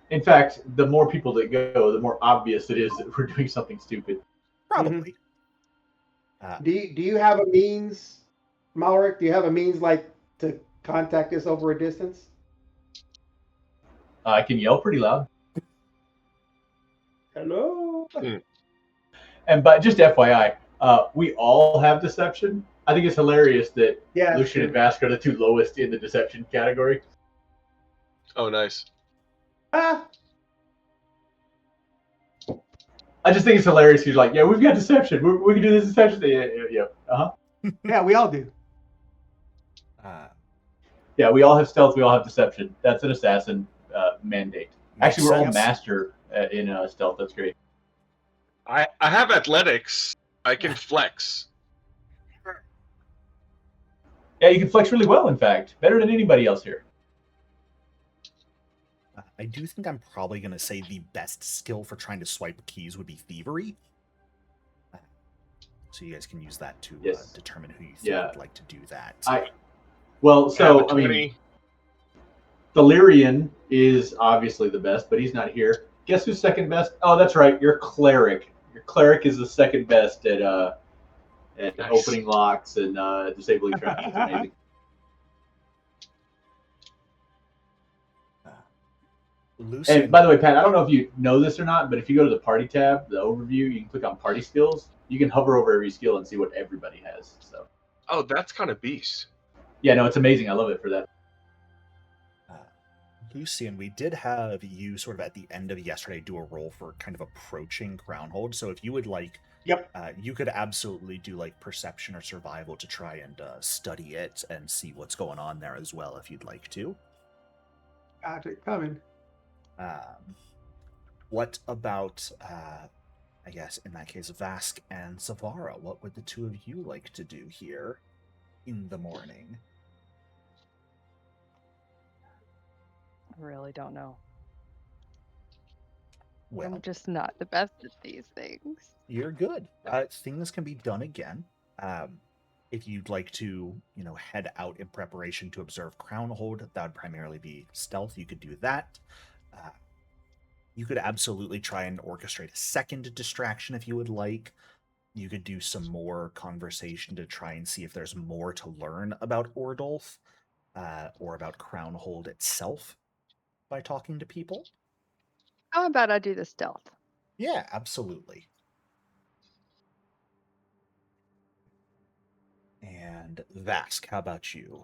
[SPEAKER 4] In fact, the more people that go, the more obvious it is that we're doing something stupid.
[SPEAKER 1] Probably.
[SPEAKER 3] Do you have a means, Malric? Do you have a means to contact us over a distance?
[SPEAKER 4] I can yell pretty loud.
[SPEAKER 3] Hello.
[SPEAKER 4] But just FYI, we all have deception. I think it's hilarious that Lucian and Vask are the two lowest in the deception category.
[SPEAKER 2] Oh, nice.
[SPEAKER 3] Ah.
[SPEAKER 4] I just think it's hilarious. He's like, yeah, we've got deception. We can do this deception. Yeah.
[SPEAKER 3] Yeah, we all do.
[SPEAKER 4] Yeah, we all have stealth. We all have deception. That's an assassin mandate. Actually, we're all master in stealth. That's great.
[SPEAKER 2] I have athletics. I can flex.
[SPEAKER 4] Yeah, you can flex really well, in fact. Better than anybody else here.
[SPEAKER 1] I do think I'm probably going to say the best skill for trying to swipe keys would be thievery. So you guys can use that to
[SPEAKER 4] Yes.
[SPEAKER 1] determine who you think
[SPEAKER 4] Yeah.
[SPEAKER 1] would like to do that.
[SPEAKER 4] Well,
[SPEAKER 2] Have
[SPEAKER 4] so
[SPEAKER 2] a
[SPEAKER 4] I mean,
[SPEAKER 2] 20.
[SPEAKER 4] Delirian is obviously the best, but he's not here. Guess who's second best? Oh, that's right, your cleric. Your cleric is the second best at
[SPEAKER 2] Nice.
[SPEAKER 4] opening locks and disabling traps. It's amazing.
[SPEAKER 1] Lucian,
[SPEAKER 4] And by the way, Pat, I don't know if you know this or not, but if you go to the party tab, the overview, you can click on party skills. You can hover over every skill and see what everybody has. So
[SPEAKER 2] Oh, that's kind of beast.
[SPEAKER 4] yeah, no, it's amazing. I love it for that.
[SPEAKER 1] Lucian, we did have you sort of at the end of yesterday do a roll for kind of approaching Crownhold. So if you would like, you could absolutely do like perception or survival to try and study it and see what's going on there as well if you'd like to.
[SPEAKER 3] Got it coming.
[SPEAKER 1] What about, I guess in that case, Vask and Savara? What would the two of you like to do here in the morning?
[SPEAKER 5] I really don't know.
[SPEAKER 1] Well,
[SPEAKER 5] I'm just not the best at these things.
[SPEAKER 1] you're good. Things can be done again. If you'd like to, head out in preparation to observe Crownhold, that would primarily be stealth. You could do that. You could absolutely try and orchestrate a second distraction if you would like. You could do some more conversation to try and see if there's more to learn about Ordulf or about Crownhold itself by talking to people.
[SPEAKER 5] How about I do the stealth?
[SPEAKER 1] Yeah, absolutely. And Vask, how about you?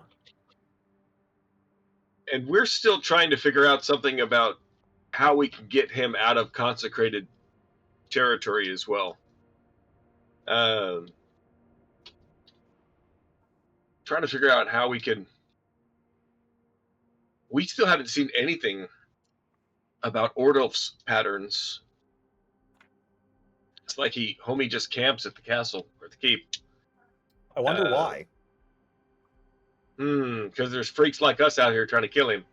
[SPEAKER 2] And we're still trying to figure out something about how we can get him out of consecrated territory as well. Trying to figure out how we can. We still haven't seen anything about Ordulf's patterns. It's like homie just camps at the castle or the keep.
[SPEAKER 1] I wonder why.
[SPEAKER 2] Because there's freaks like us out here trying to kill him.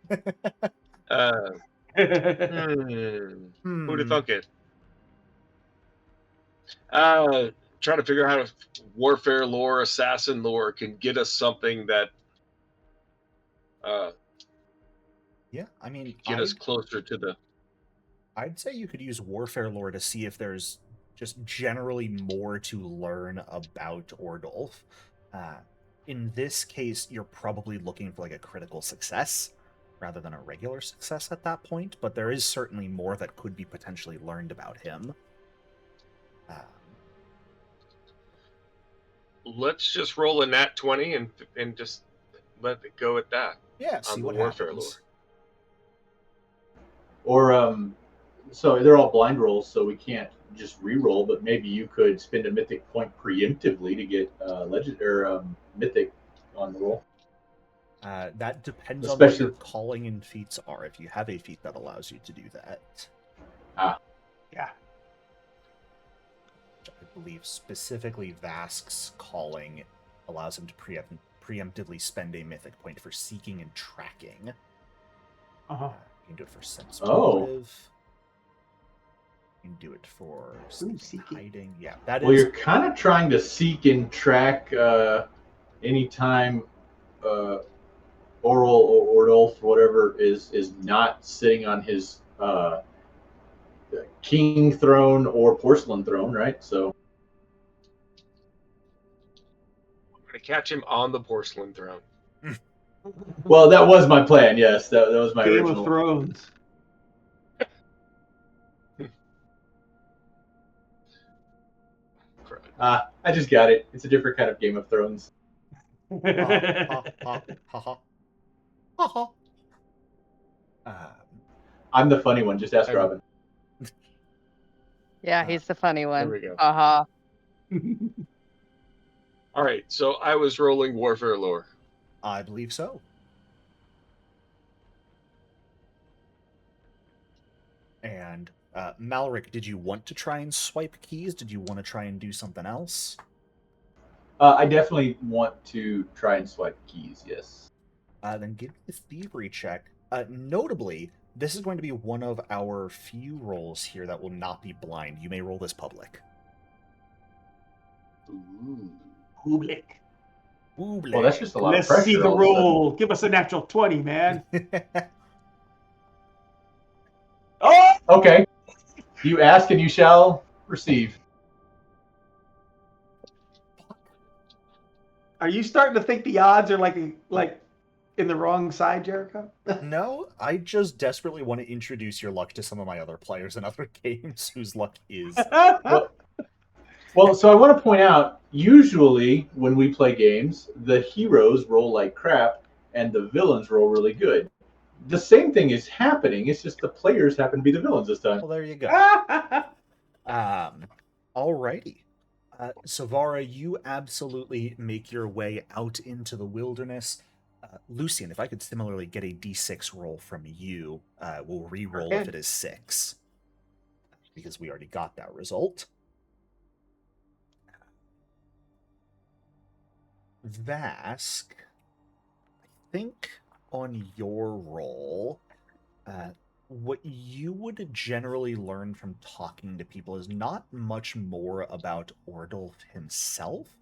[SPEAKER 2] Who'd have thunk it? Trying to figure out if warfare lore, assassin lore can get us something that
[SPEAKER 1] yeah, I mean,
[SPEAKER 2] get us closer to the.
[SPEAKER 1] I'd say you could use warfare lore to see if there's just generally more to learn about Ordulf. In this case, you're probably looking for like a critical success rather than a regular success at that point, but there is certainly more that could be potentially learned about him.
[SPEAKER 2] Let's just roll a nat 20 and just let it go at that.
[SPEAKER 1] Yeah, see what
[SPEAKER 2] warfare
[SPEAKER 1] happens.
[SPEAKER 4] Lore. Or so they're all blind rolls, so we can't just re-roll. But maybe you could spend a mythic point preemptively to get legend or mythic on the roll.
[SPEAKER 1] That depends on what your calling and feats are. If you have a feat that allows you to do that.
[SPEAKER 3] Yeah.
[SPEAKER 1] I believe specifically Vask's calling allows him to preemptively spend a mythic point for seeking and tracking. You can do it for sense motive. You can do it for seeking. Hiding. Yeah, that is.
[SPEAKER 4] Well, you're kind of trying to seek and track anytime Oral or Ordulf, whatever, is not sitting on his king throne or porcelain throne, right? So
[SPEAKER 2] I'm going to catch him on the porcelain throne.
[SPEAKER 4] Well, that was my plan. Yes, that was my
[SPEAKER 6] Game
[SPEAKER 4] original.
[SPEAKER 6] of Thrones.
[SPEAKER 4] I just got it. It's a different kind of Game of Thrones. I'm the funny one. Just ask Robin.
[SPEAKER 5] Yeah, he's the funny one.
[SPEAKER 2] There we go. All right, so I was rolling warfare lore.
[SPEAKER 1] I believe so. And Malric, did you want to try and swipe keys? Did you want to try and do something else?
[SPEAKER 4] I definitely want to try and swipe keys, yes.
[SPEAKER 1] Then give me a thievery check. Notably, this is going to be one of our few rolls here that will not be blind. You may roll this public.
[SPEAKER 4] Ooh.
[SPEAKER 3] Public.
[SPEAKER 4] Well, that's just a lot
[SPEAKER 3] Let's
[SPEAKER 4] of pressure.
[SPEAKER 3] see the
[SPEAKER 4] all of a sudden.
[SPEAKER 3] roll. Give us a natural 20, man. Oh!
[SPEAKER 4] Okay. You ask and you shall receive.
[SPEAKER 3] Are you starting to think the odds are like in the wrong side, Jericho?
[SPEAKER 1] No, I just desperately want to introduce your luck to some of my other players in other games whose luck is.
[SPEAKER 4] Well, so I want to point out, usually when we play games, the heroes roll like crap and the villains roll really good. The same thing is happening. It's just the players happen to be the villains this time.
[SPEAKER 1] Well, there you go. Alrighty. Savara, you absolutely make your way out into the wilderness. Lucian, if I could similarly get a d6 roll from you, we'll re-roll if it is 6. Because we already got that result. Vask, I think on your roll, what you would generally learn from talking to people is not much more about Ordulf himself,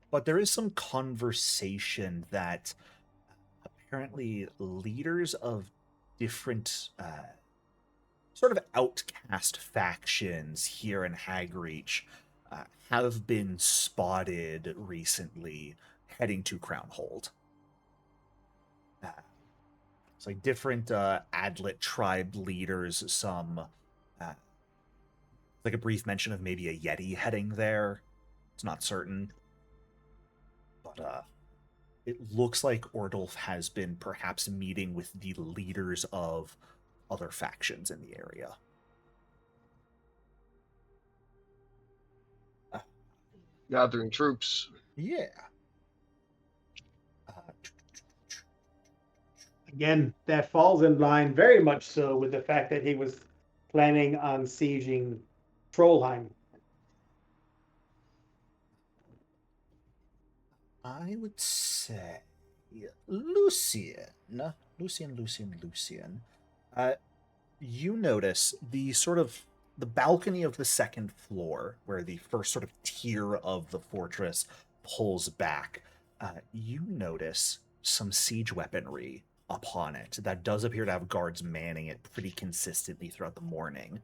[SPEAKER 1] but there is some conversation that apparently leaders of different sort of outcast factions here in Hagreach have been spotted recently heading to Crownhold. It's like different Adlet tribe leaders, some like a brief mention of maybe a Yeti heading there. It's not certain. But it looks like Ordulf has been perhaps meeting with the leaders of other factions in the area.
[SPEAKER 2] Gathering troops.
[SPEAKER 1] Yeah.
[SPEAKER 3] Again, that falls in line very much so with the fact that he was planning on sieging Trollheim.
[SPEAKER 1] I would say Lucian. You notice the sort of the balcony of the second floor, where the first sort of tier of the fortress pulls back. You notice some siege weaponry upon it that does appear to have guards manning it pretty consistently throughout the morning.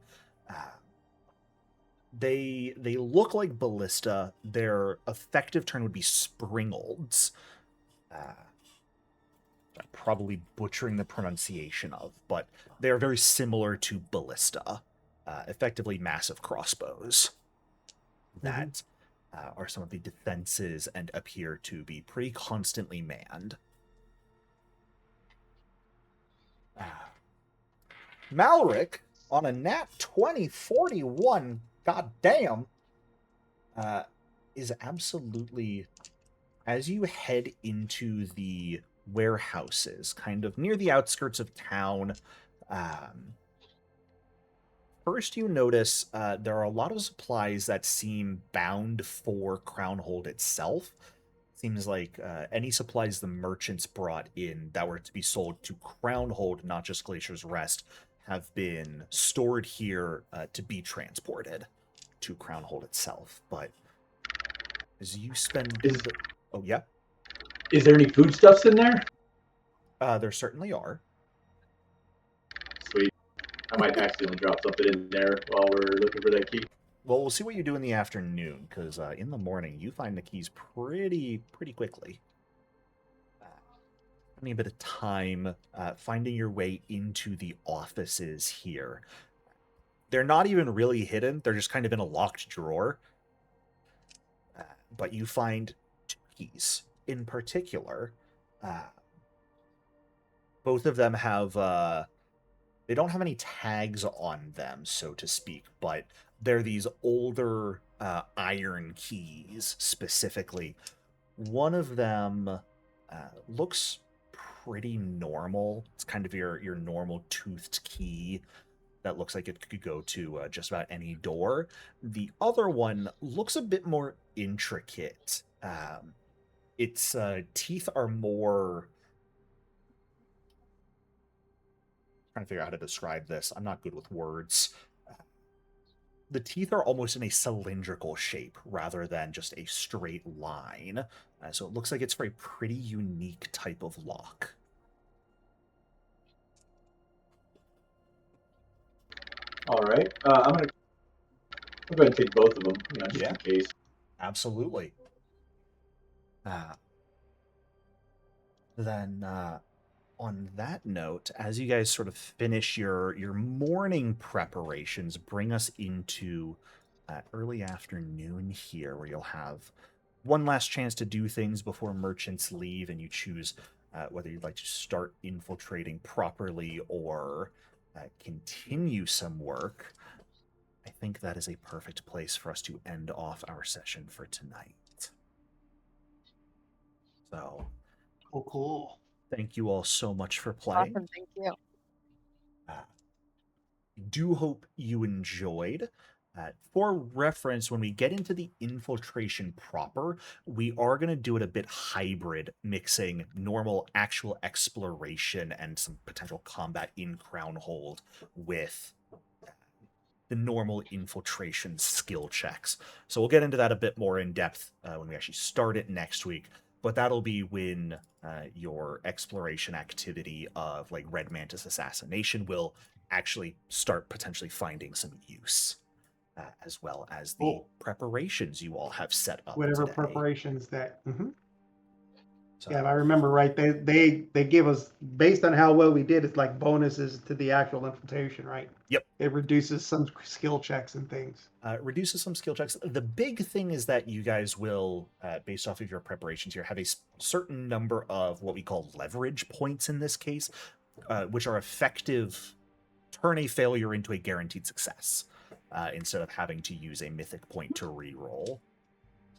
[SPEAKER 1] They look like ballista. Their effective turn would be springolds. I'm probably butchering the pronunciation of, but they are very similar to ballista, effectively massive crossbows that are some of the defenses and appear to be pretty constantly manned. Malric, on a nat 2041, goddamn, is absolutely, as you head into the warehouses, kind of near the outskirts of town, first you notice there are a lot of supplies that seem bound for Crownhold itself. Seems like any supplies the merchants brought in that were to be sold to Crownhold, not just Glacier's Rest, have been stored here to be transported to Crownhold itself. But as you spend... Oh, yeah?
[SPEAKER 4] Is there any foodstuffs in there?
[SPEAKER 1] There certainly are.
[SPEAKER 4] Sweet. I might accidentally drop something in there while we're looking for that key.
[SPEAKER 1] Well, we'll see what you do in the afternoon, because in the morning you find the keys pretty quickly. Spending a bit of time finding your way into the offices here. They're not even really hidden. They're just kind of in a locked drawer. But you find 2 keys in particular. Both of them have... they don't have any tags on them, so to speak, but they're these older iron keys, specifically. One of them looks pretty normal. It's kind of your normal toothed key that looks like it could go to just about any door. The other one looks a bit more intricate. Its teeth are more... trying to figure out how to describe this. I'm not good with words. the teeth are almost in a cylindrical shape rather than just a straight line. So it looks like it's for a pretty unique type of lock.
[SPEAKER 4] All right. I'll go ahead and take both of them, just
[SPEAKER 1] Yeah.
[SPEAKER 4] in case.
[SPEAKER 1] Absolutely. Then on that note, as you guys sort of finish your morning preparations, bring us into early afternoon here, where you'll have one last chance to do things before merchants leave, and you choose whether you'd like to start infiltrating properly or continue some work. I think that is a perfect place for us to end off our session for tonight. So,
[SPEAKER 3] Cool.
[SPEAKER 1] thank you all so much for playing.
[SPEAKER 5] Awesome. Thank you.
[SPEAKER 1] Do hope you enjoyed. For reference, when we get into the infiltration proper, we are going to do it a bit hybrid, mixing normal actual exploration and some potential combat in Crownhold with the normal infiltration skill checks. So we'll get into that a bit more in depth when we actually start it next week. But that'll be when your exploration activity of like Red Mantis Assassination will actually start potentially finding some use, as well as the preparations you all have set up.
[SPEAKER 3] Whatever
[SPEAKER 1] today.
[SPEAKER 3] preparations that.
[SPEAKER 1] So,
[SPEAKER 3] Yeah, if I remember right, they give us, based on how well we did, it's like bonuses to the actual infiltration, right?
[SPEAKER 1] Yep.
[SPEAKER 3] It reduces some skill checks and things.
[SPEAKER 1] Reduces some skill checks. The big thing is that you guys will, based off of your preparations here, have a certain number of what we call leverage points in this case, which are effective turn a failure into a guaranteed success, instead of having to use a mythic point to re-roll.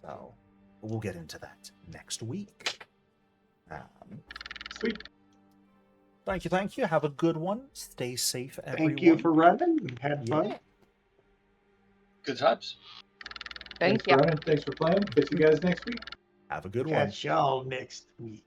[SPEAKER 1] So we'll get into that next week.
[SPEAKER 4] Sweet.
[SPEAKER 1] Thank you. Have a good one. Stay safe, everyone.
[SPEAKER 3] Thank you for running. Had fun.
[SPEAKER 1] Yeah.
[SPEAKER 2] Good times.
[SPEAKER 5] Thank
[SPEAKER 4] Thanks
[SPEAKER 5] you.
[SPEAKER 4] for running. Thanks for playing. Catch you guys next week.
[SPEAKER 1] Have a good one.
[SPEAKER 3] Catch y'all next week.